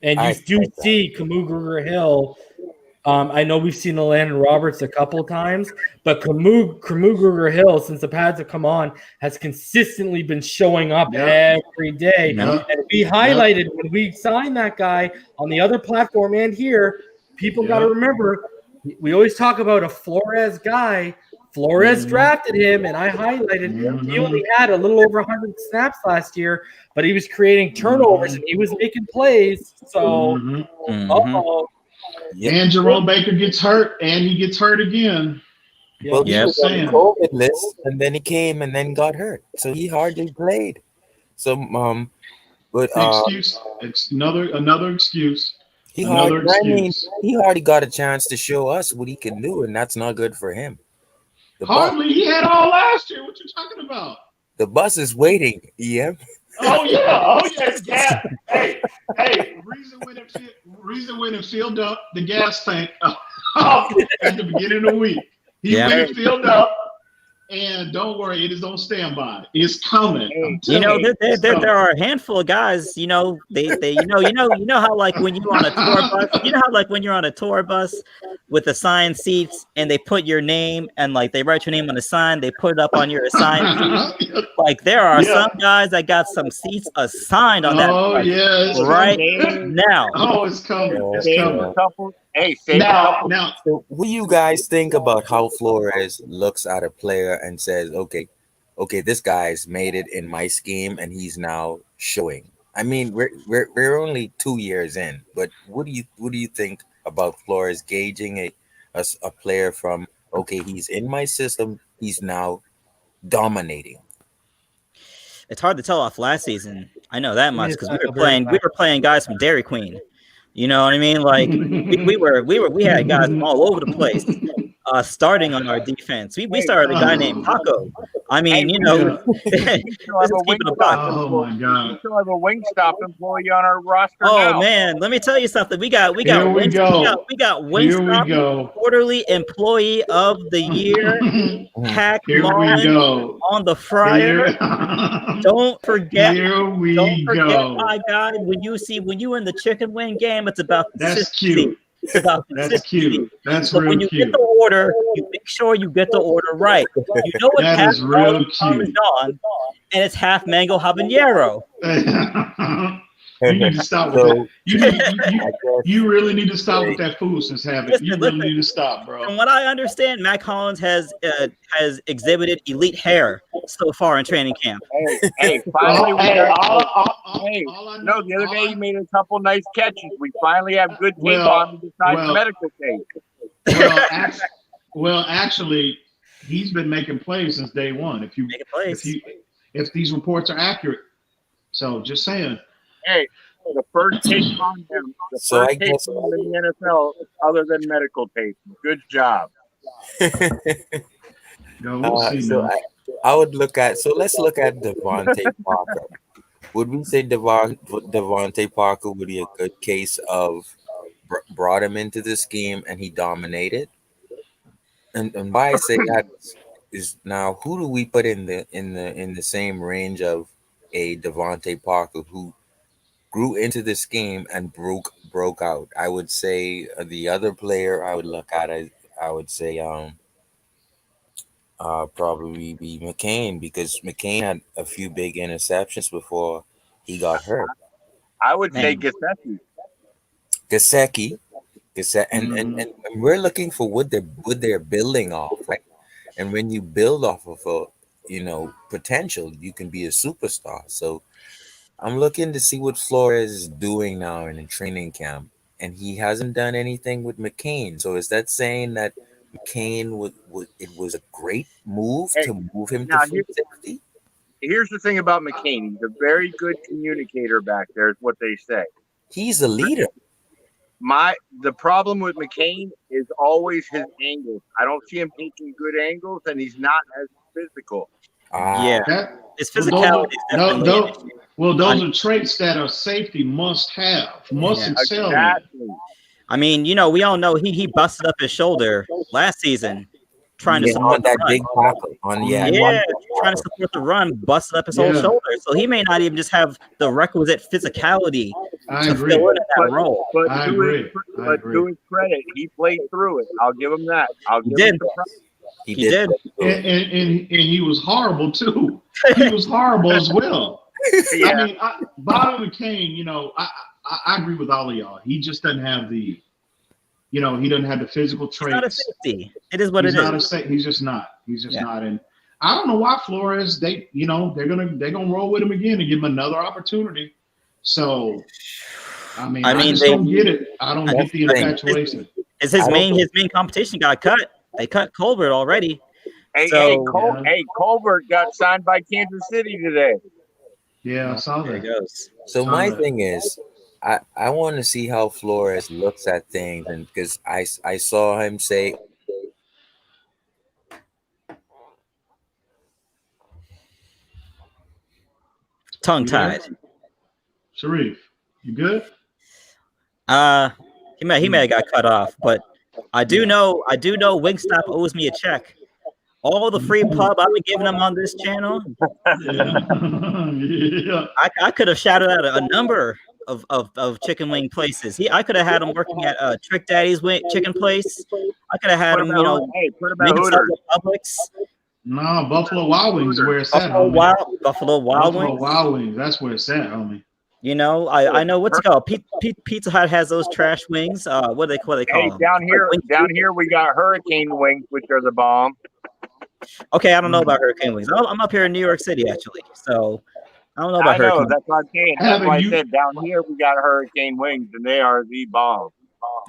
And you do see Gruger Hill I know we've seen the Landon Roberts a couple times, but Kamuger Hill, since the pads have come on, has consistently been showing up every day. Yep. And we highlighted when we signed that guy on the other platform and here, people got to remember, we always talk about a Flores guy. Flores drafted him, and I highlighted him. He only had a little over 100 snaps last year, but he was creating turnovers and he was making plays. So, And Jerome Baker gets hurt, and he gets hurt again. Well, he was on the COVID list, and then he came and then got hurt, so he hardly played. So, but another excuse. He hardly got a chance to show us what he can do, and that's not good for him. Hardly, he had all last year. What you talking about? The bus is waiting. EM. Oh yeah. Hey. Reason when it filled up the gas tank at the beginning of the week. He went and filled up, and don't worry, it is on standby. It's coming. There are a handful of guys. You know how like when you're on a tour bus. When you're on a tour bus with assigned seats, and they put your name and like they write your name on the sign, they put it up on your assigned seat. Like there are some guys that got some seats assigned on that. Oh yes, right now. Oh, it's coming. Now, so what do you guys think about how Flores looks at a player and says, okay, this guy's made it in my scheme and he's now showing? I mean, we're only 2 years in, but what do you think about Flores gauging a player from, okay, he's in my system, he's now dominating? It's hard to tell off last season. I know that much because we were playing guys from Dairy Queen. You know what I mean? Like we had guys from all over the place starting on our defense. We started a guy named Paco. I mean, oh my God! We still have a Wingstop employee on our roster. Oh man, let me tell you something. We got Wingstop quarterly employee of the year. Hack on the fryer. Don't forget. My guy. When you in the chicken wing game, it's about cute. It's about That's cute. That's so real when you cute. get the order, you make sure you get the order right. You know what that half is real cute. Parmesan and it's half mango habanero. You need to stop with that. You really need to stop with that foolishness habit. You really need to stop, bro. From what I understand, Mac Hollins has exhibited elite hair so far in training camp. Finally, the other day he made a couple nice catches. We finally have good tape on besides medical tape. Well, actually, he's been making plays since day one. If these reports are accurate, so just saying. Hey, the first tape on him. The first tape on him in the NFL, other than medical tape. Good job. I would look at. So let's look at Devontae Parker. Would we say Devontae Parker would be a good case of brought him into the scheme and he dominated? And why I say that is now who do we put in the same range of a Devontae Parker who grew into the scheme and broke out? I would say the other player I would look at I would say probably be McCain, because McCain had a few big interceptions before he got hurt. I would say Gesicki, and we're looking for what they're building off, right? And when you build off of potential, you can be a superstar. So I'm looking to see what Flores is doing now in the training camp, and he hasn't done anything with McCain. So is that saying that McCain it was a great move to move him to free safety? Here's the thing about McCain. He's a very good communicator back there, is what they say. He's a leader. The problem with McCain is always his angles. I don't see him taking good angles, and he's not as physical. His physicality is definitely those are traits that a safety must excel in. I mean, we all know he busted up his shoulder last season trying to support on that the big tackle. Trying to support the run, busted up his whole shoulder. So he may not even just have the requisite physicality to fill in that role. But to his credit, he played through it. I'll give him that. He did. He did. And he was horrible too. He was horrible as well. Yeah. I mean, Bobby McCain, you know, I agree with all of y'all. He just doesn't have the, you know, he doesn't have the physical traits. He's not a safety. It is what it is. He's just not. He's just not. And I don't know why Flores. They're gonna roll with him again and give him another opportunity. So, I just don't get it. I don't get the infatuation. His main competition got cut. They cut Colbert already. Colbert got signed by Kansas City today. Yeah, I saw that. There he goes. So my thing is, I want to see how Flores looks at things, and because I saw him say, tongue-tied. Sharif, you good? He may have got cut off, but I do know Wingstop owes me a check. All the free pub I've been giving him on this channel. I could have shouted out a number of chicken wing places. I could have had him working at Trick Daddy's chicken place. I could have had him, Publix. No, Buffalo Wild Wings is where it's at. Buffalo Wild Wings. That's where it's at, homie. You know, I know what's called. Pizza Hut has those trash wings. What they call them? Down here we got Hurricane Wings, which are the bomb. Okay, I don't know about Hurricane Wings. I'm up here in New York City, actually, so I don't know about Hurricane Wings. That's what I'm saying. That's why I said down here we got Hurricane Wings, and they are the bomb.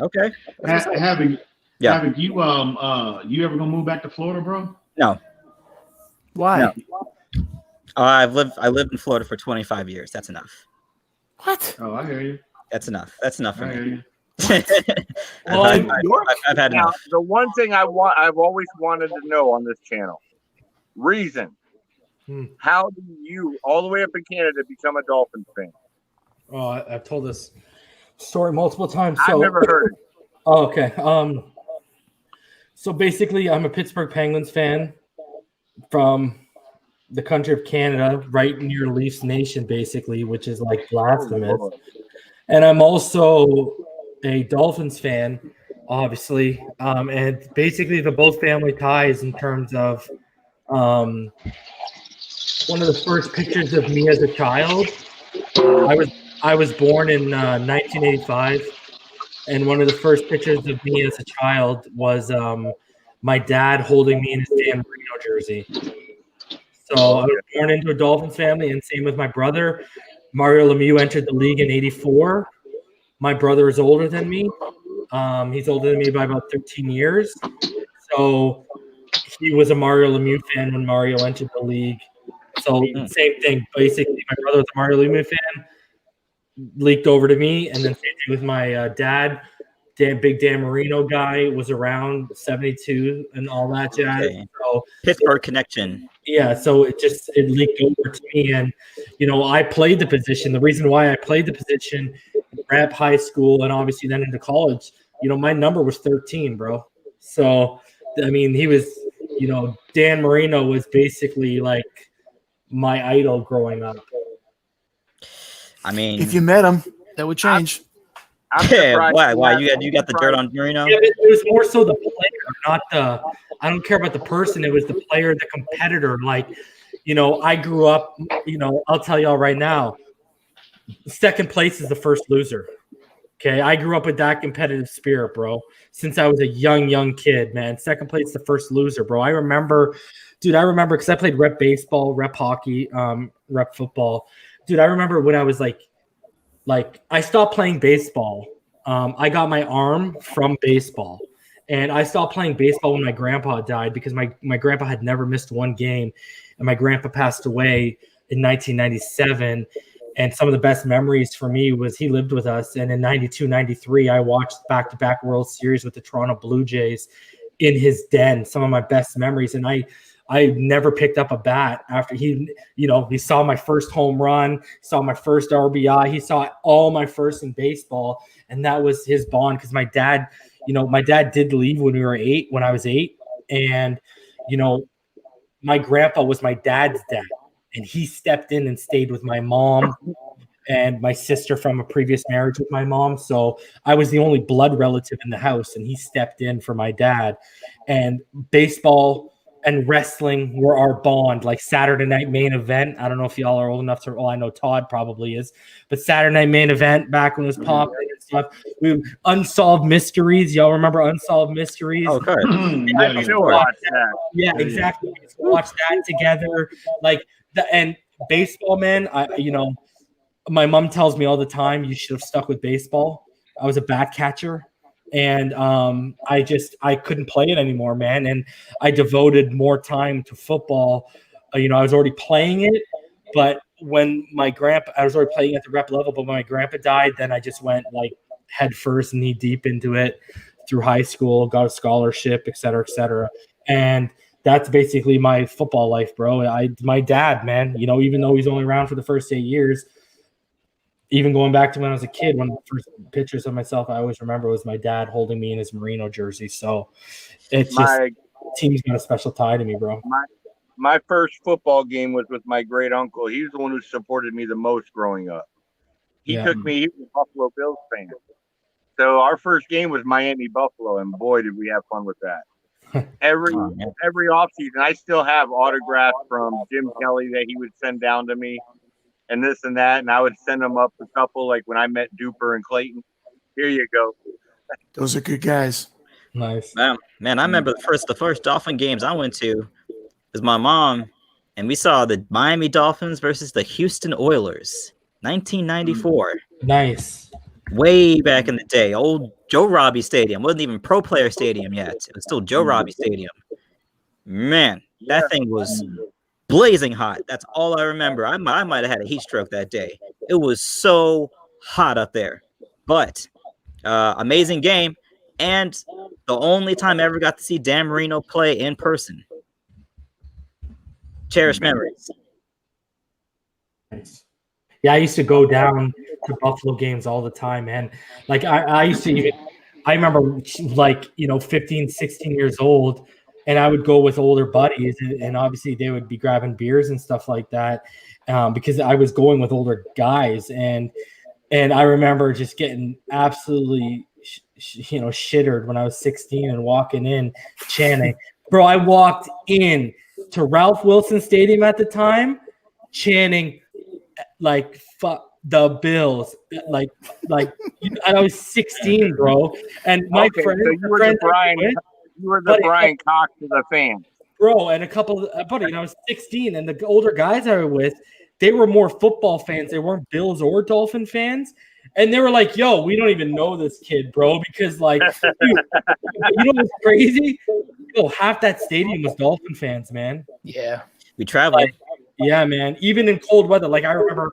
Okay. Having you ever gonna move back to Florida, bro? No. Why? No. I lived in Florida for 25 years. That's enough. What? Oh, I hear you. That's enough. That's enough for me. I've had enough. The one thing I've always wanted to know on this channel, reason. How do you, all the way up in Canada, become a Dolphins fan? Oh, I've told this story multiple times. I've never heard it. Oh, okay. So basically, I'm a Pittsburgh Penguins fan from the country of Canada, right near Leafs Nation, basically, which is like blasphemous. And I'm also a Dolphins fan, obviously. And basically, the both family ties in terms of one of the first pictures of me as a child. I was born in 1985, and one of the first pictures of me as a child was my dad holding me in his Dan Marino jersey. So I was born into a Dolphins family, and same with my brother. Mario Lemieux entered the league in '84. My brother is older than me. He's older than me by about 13 years. So he was a Mario Lemieux fan when Mario entered the league. So same thing. Basically, my brother was a Mario Lemieux fan, leaked over to me, and then same thing with my dad. Big Dan Marino guy was around 72 and all that jazz. Okay. So Pittsburgh connection. Yeah, so it leaked over to me, and I played the position. The reason why I played the position in rep high school and obviously then into college, my number was 13, bro. So I mean, he was, Dan Marino was basically like my idol growing up. I mean, if you met him, that would change. Yeah, why? You got the dirt on Marino? Yeah, it was more so the player, not the. I don't care about the person. It was the player, the competitor. Like, I grew up. I'll tell y'all right now. Second place is the first loser. Okay, I grew up with that competitive spirit, bro. Since I was a young kid, man. Second place, the first loser, bro. I remember because I played rep baseball, rep hockey, rep football. Dude, I remember when I was like I stopped playing baseball. I got my arm from baseball, and I stopped playing baseball when my grandpa died because my grandpa had never missed one game, and my grandpa passed away in 1997. And some of the best memories for me was he lived with us. And in 92, 93, I watched back-to-back World Series with the Toronto Blue Jays in his den. Some of my best memories. And I never picked up a bat after he saw my first home run, saw my first RBI. He saw all my first in baseball. And that was his bond because my dad did leave when I was 8. And, you know, my grandpa was my dad's dad, and he stepped in and stayed with my mom and my sister from a previous marriage with my mom. So I was the only blood relative in the house, and he stepped in for my dad. And baseball and wrestling were our bond, like Saturday Night Main Event. I don't know if y'all are old enough to, I know Todd probably is, but Saturday Night Main Event back when it was popping and stuff. Unsolved Mysteries. Y'all remember Unsolved Mysteries? Oh, okay. Yeah, exactly. We used to watch that together. Like, and baseball, man, my mom tells me all the time, you should have stuck with baseball. I was a bat catcher. And I couldn't play it anymore, man. And I devoted more time to football. I was already playing it, but when I was already playing at the rep level, but when my grandpa died, then I just went like head first, knee deep into it through high school, got a scholarship, et cetera, et cetera. And that's basically my football life, bro. My dad, man, even though he's only around for the first 8 years, even going back to when I was a kid, one of the first pictures of myself I always remember was my dad holding me in his Merino jersey. So it's team's got a special tie to me, bro. My first football game was with my great uncle. He was the one who supported me the most growing up. He was a Buffalo Bills fan. So our first game was Miami Buffalo, and boy, did we have fun with that. Every offseason, I still have autographs from Jim Kelly that he would send down to me. And this and that, and I would send them up a couple, like when I met Duper and Clayton. Here you go. Those are good guys. Nice. Man, I remember the first Dolphin games I went to was my mom, and we saw the Miami Dolphins versus the Houston Oilers, 1994. Nice. Way back in the day, old Joe Robbie Stadium. Wasn't even Pro Player Stadium yet. It was still Joe Robbie Stadium. Man, that thing was blazing hot. That's all I remember. I might have had a heat stroke that day. It was so hot up there. But amazing game. And the only time I ever got to see Dan Marino play in person. Cherished memories. Yeah, I used to go down to Buffalo games all the time, man. Like I remember like, 15, 16 years old, and I would go with older buddies, and obviously they would be grabbing beers and stuff like that, because I was going with older guys, and I remember just getting absolutely, shittered when I was 16 and walking in chanting, bro. I walked in to Ralph Wilson Stadium at the time, chanting like "fuck the Bills," like I was 16, bro, and my friend. So you were the Brian. You were the Brian Cox of the fans. Bro, and a couple of I was 16, and the older guys I were with, they were more football fans. They weren't Bills or Dolphin fans. And they were like, yo, we don't even know this kid, bro, because, like, dude, you know what's crazy? Yo, half that stadium was Dolphin fans, man. Yeah. We traveled. Yeah, man. Even in cold weather. Like, I remember,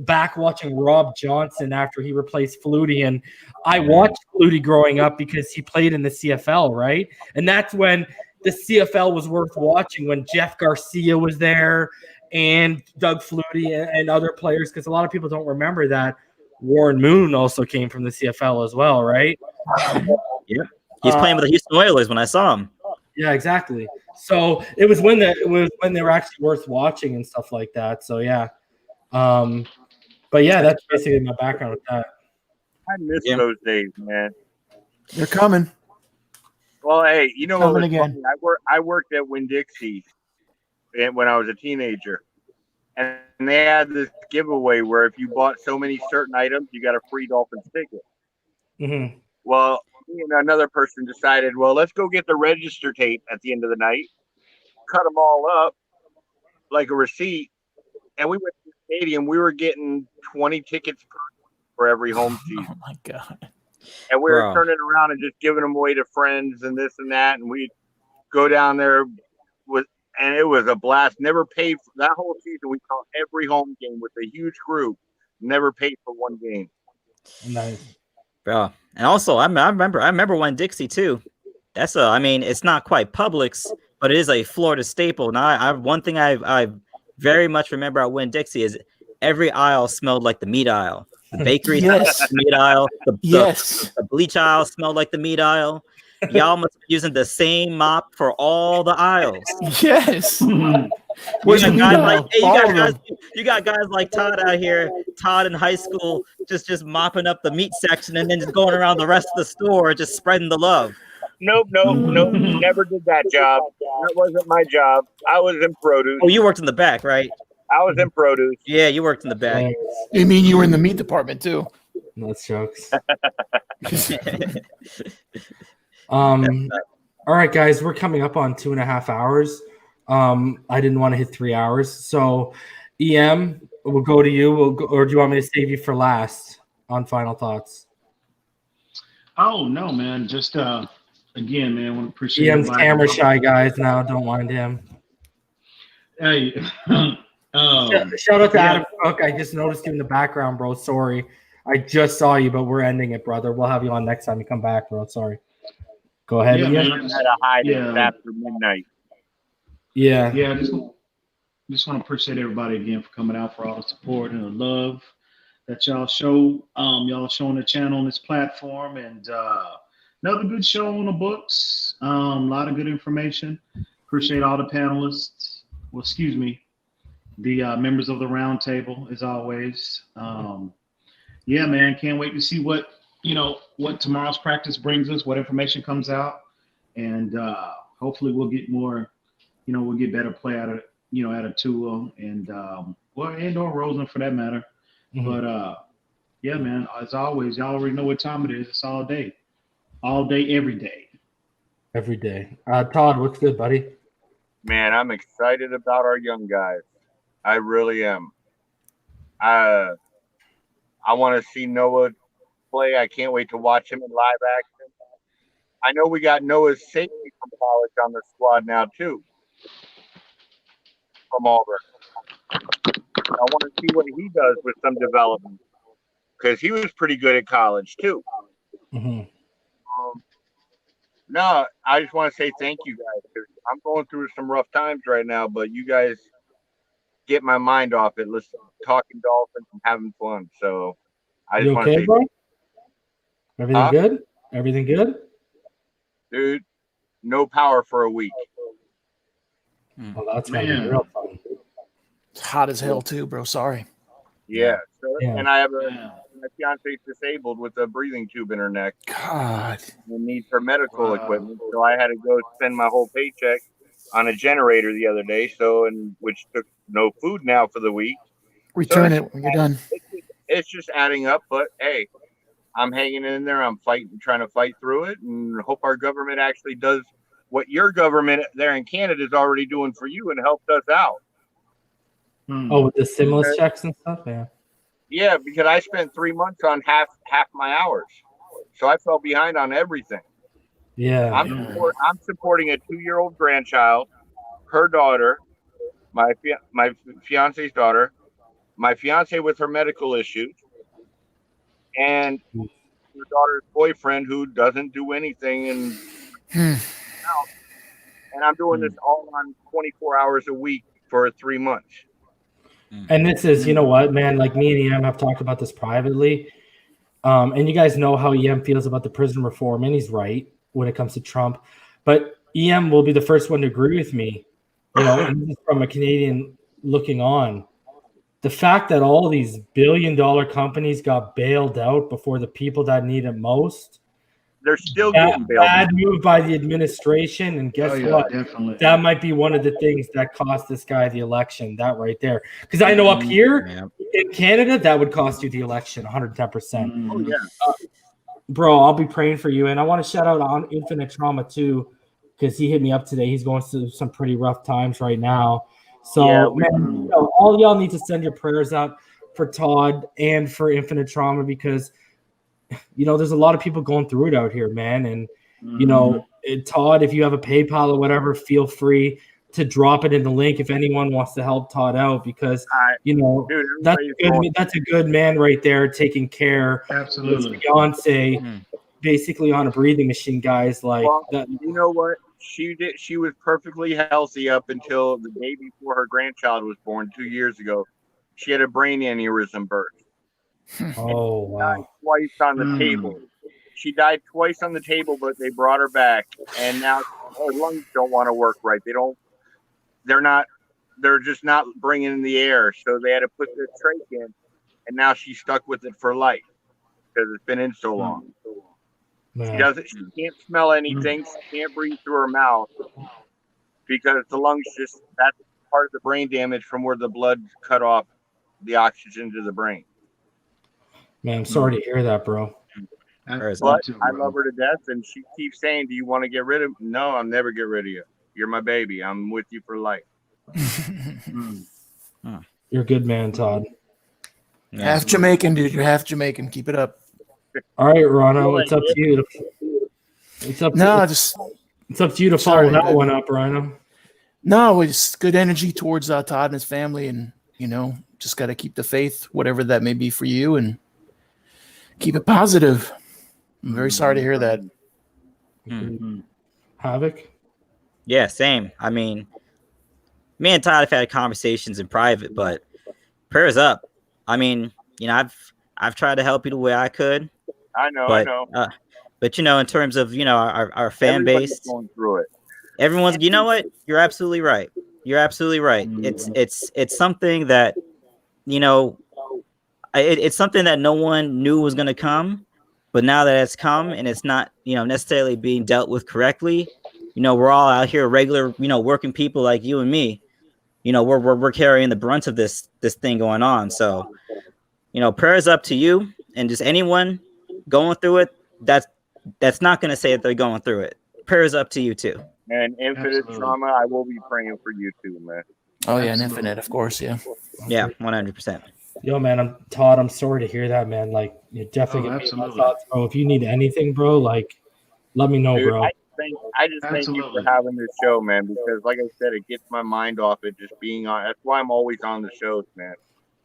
back watching Rob Johnson after he replaced Flutie. And I watched Flutie growing up because he played in the CFL, right? And that's when the CFL was worth watching, when Jeff Garcia was there and Doug Flutie and other players, because a lot of people don't remember that Warren Moon also came from the CFL as well, right? Yeah. He's playing with the Houston Oilers when I saw him. Yeah, exactly. So it was when they were actually worth watching and stuff like that. So yeah, but yeah, that's basically my background with that. I miss those days, man. They're coming. Well, hey, Coming again. I worked at Winn-Dixie when I was a teenager, and they had this giveaway where if you bought so many certain items, you got a free Dolphins ticket. Mm-hmm. Well, another person decided, well, let's go get the register tape at the end of the night, cut them all up like a receipt, and we went to the stadium. We were getting 20 tickets for every home season. Oh, my God. And we were turning around and just giving them away to friends and this and that, and we'd go down there and it was a blast. Never paid for that whole season. We saw every home game with a huge group. Never paid for one game. Nice. Bro. And also, I remember Winn-Dixie too. That's it's not quite Publix, but it is a Florida staple. Now, one thing I very much remember at Winn-Dixie is every aisle smelled like the meat aisle. The bakery smelled like the meat aisle. The bleach aisle smelled like the meat aisle. Y'all must be using the same mop for all the aisles. Yes. You got guys like Todd out here. Todd in high school, just mopping up the meat section and then just going around the rest of the store, just spreading the love. Nope. Never did that job. That wasn't my job. I was in produce. Oh, you worked in the back, right? I was in produce. Yeah, you worked in the back. You mean you were in the meat department too? That's jokes. All right, guys, we're coming up on 2.5 hours. I didn't want to hit 3 hours, so EM, we'll go to you. Or do you want me to save you for last on final thoughts? Oh no, man! Just again, man, I want to appreciate EM's camera shy, guys. Now, don't mind him. Hey, shout out to Adam Cook. I just noticed you in the background, bro. Sorry, I just saw you, but we're ending it, brother. We'll have you on next time you come back, bro. Sorry. Go ahead. Yeah, Ian. man, I had to hide it after midnight. Yeah. Yeah, just want to appreciate everybody again for coming out, for all the support and the love that y'all show. Y'all showing the channel on this platform, and another good show on the books. A lot of good information. Appreciate all the panelists. Well, excuse me, the members of the round table, as always. Yeah, man, can't wait to see what tomorrow's practice brings us, what information comes out, and hopefully we'll get more. We'll get better play out of Tua and or Rosen for that matter. Mm-hmm. But yeah, man, as always, y'all already know what time it is. It's all day, every day. Every day. Todd, what's good, buddy? Man, I'm excited about our young guys. I really am. I want to see Noah play. I can't wait to watch him in live action. I know we got Noah's safety from college on the squad now too. From Auburn. I want to see what he does with some development, because he was pretty good at college too. Mm-hmm. No, I just want to say thank you guys. I'm going through some rough times right now, but you guys get my mind off it. Listen, talking Dolphins and having fun. So I just want to say, bro? Everything good? Everything good? Dude, no power for a week. Well, that's gonna be real fun. It's hot as hell too, bro. Sorry. Yeah. So, and I have my fiance's disabled with a breathing tube in her neck. God. And needs her medical equipment. So I had to go spend my whole paycheck on a generator the other day. Which took no food now for the week. Return it when you're done. It's just adding up, but hey, I'm hanging in there. I'm trying to fight through it, and hope our government actually does what your government there in Canada is already doing for you and helped us out. Oh, with the stimulus checks and stuff? Yeah. Yeah, because I spent 3 months on half my hours. So I fell behind on everything. Yeah. I'm supporting a 2-year-old grandchild, her daughter, my fiance's daughter, my fiance with her medical issues, and her daughter's boyfriend who doesn't do anything and I'm doing this all on 24 hours a week for 3 months. And this is, you know what, man, like me and EM have talked about this privately. And you guys know how EM feels about the prison reform, and he's right when it comes to Trump. But EM will be the first one to agree with me, and this is from a Canadian looking on. The fact that all these billion-dollar companies got bailed out before the people that need it most, they're still getting bailed out. Bad move by the administration, and guess what? Definitely. That might be one of the things that cost this guy the election, that right there. Because I know up here in Canada, that would cost you the election 110%. Oh, yeah. Bro, I'll be praying for you. And I want to shout out on Infinite Trauma, too, because he hit me up today. He's going through some pretty rough times right now. So, man, all y'all need to send your prayers out for Todd and for Infinite Trauma, because there's a lot of people going through it out here, man. And, Todd, if you have a PayPal or whatever, feel free to drop it in the link if anyone wants to help Todd out, because, that's a good man right there taking care of his fiance, basically on a breathing machine, guys. Like, that. You know what? She was perfectly healthy up until the day before her grandchild was born 2 years ago. She had a brain aneurysm burst. Oh, wow. Twice on the table. She died twice on the table, but they brought her back, and now her lungs don't want to work right. They're just not bringing in the air, so they had to put the trach in, and now she's stuck with it for life because it's been in so long. Man. She can't smell anything. She can't breathe through her mouth because the lungs that's part of the brain damage from where the blood cut off the oxygen to the brain. Man, I'm sorry to hear that, bro. But I love her to death, and she keeps saying, "Do you want to get rid of me?" No, I'll never get rid of you. You're my baby. I'm with you for life. You're a good man, Todd. Half Jamaican, dude. You're half Jamaican. Keep it up. All right, Rhino, it's up to you. It's up to you to follow that one up, Rhino. No, it's good energy towards Todd and his family, and just got to keep the faith, whatever that may be for you, and keep it positive. I'm very sorry to hear that. Havoc? Yeah, same. I mean, me and Todd have had conversations in private, but prayers up. I mean, I've tried to help you the way I could. I know. But in terms of our fan base, going through it. Everyone's. You know what? You're absolutely right. You're absolutely right. It's something that it's something that no one knew was going to come, but now that it's come and it's not necessarily being dealt with correctly, we're all out here regular working people like you and me. We're carrying the brunt of this thing going on. So prayers up to you and just anyone going through it. That's not going to say that they're going through it. Prayers up to you too. And infinite trauma, I will be praying for you too, man. Oh yeah, and infinite, of course, yeah. Yeah, 100%. Yo, man, Todd, I'm sorry to hear that, man. Like, you definitely give me my thoughts, bro. If you need anything, bro, like, let me know, bro. I just thank you for having this show, man, because like I said, it gets my mind off it just being on. That's why I'm always on the shows, man.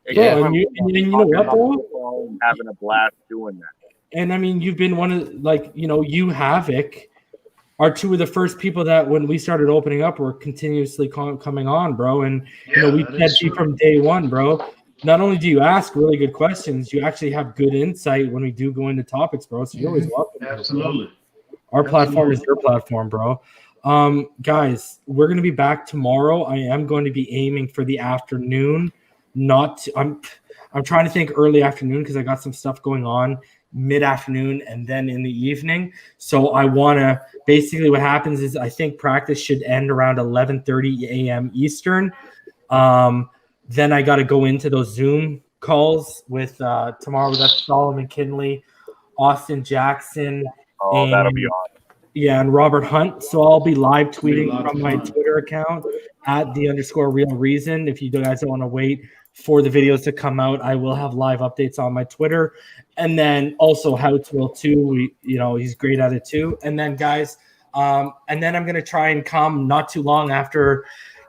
And you know what, bro? Having a blast doing that. And I mean, you've been one of, you, Havoc, are two of the first people that when we started opening up were continuously coming on, bro. And, we've had you from day one, bro. Not only do you ask really good questions, you actually have good insight when we do go into topics, bro. So you're always welcome. Absolutely. Our platform is your platform, bro. Guys, we're going to be back tomorrow. I am going to be aiming for the afternoon. I'm trying to think early afternoon because I got some stuff going on mid-afternoon and then in the evening. So I want to basically what happens is I think practice should end around 11:30 a.m. Eastern. Then I got to go into those Zoom calls with tomorrow. That's Solomon Kinley, Austin Jackson. Oh, that'll be on. Yeah, and Robert Hunt. So I'll be live tweeting from my Twitter account at _real_reason. If you guys don't want to wait for the videos to come out, I will have live updates on my Twitter. And then also Houts will too. He's great at it too. And then guys, and then I'm going to try and come not too long after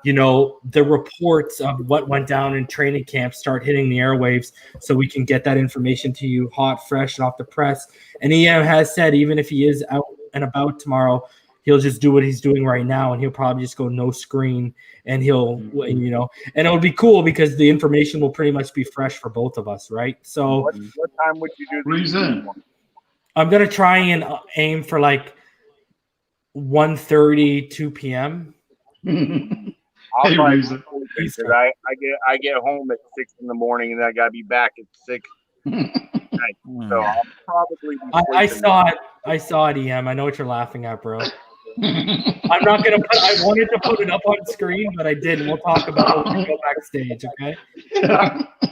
the reports of what went down in training camp start hitting the airwaves so we can get that information to you hot, fresh, and off the press. And EM has said even if he is out and about tomorrow, he'll just do what he's doing right now, and he'll probably just go no screen, and he'll, and it'll be cool because the information will pretty much be fresh for both of us, right? So what time would you do Reason. I'm going to try and aim for like 1:30, 2 p.m. I'll probably because I get home at 6 in the morning and I gotta be back at 6. So I'll probably be I saw it, EM. I know what you're laughing at, bro. I'm not gonna I wanted to put it up on screen, but I didn't. We'll talk about it when we go backstage, okay?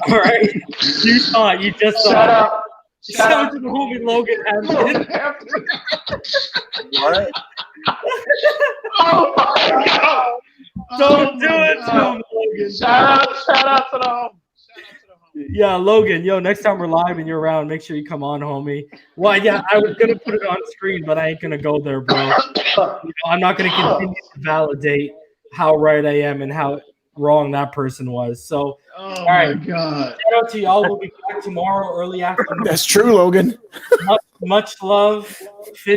All right. You saw it, you just saw Shut it. up. Shout out to the homie Logan Hampton. All right. Oh my God. Don't do it to him, Logan. Shout out to the home. Yeah, Logan, next time we're live and you're around, make sure you come on, homie. Well, yeah, I was going to put it on screen, but I ain't going to go there, bro. I'm not going to continue to validate how right I am and how wrong that person was. So, all right. My God. Shout out to y'all. We'll be back tomorrow early afternoon. That's true, Logan. Much love.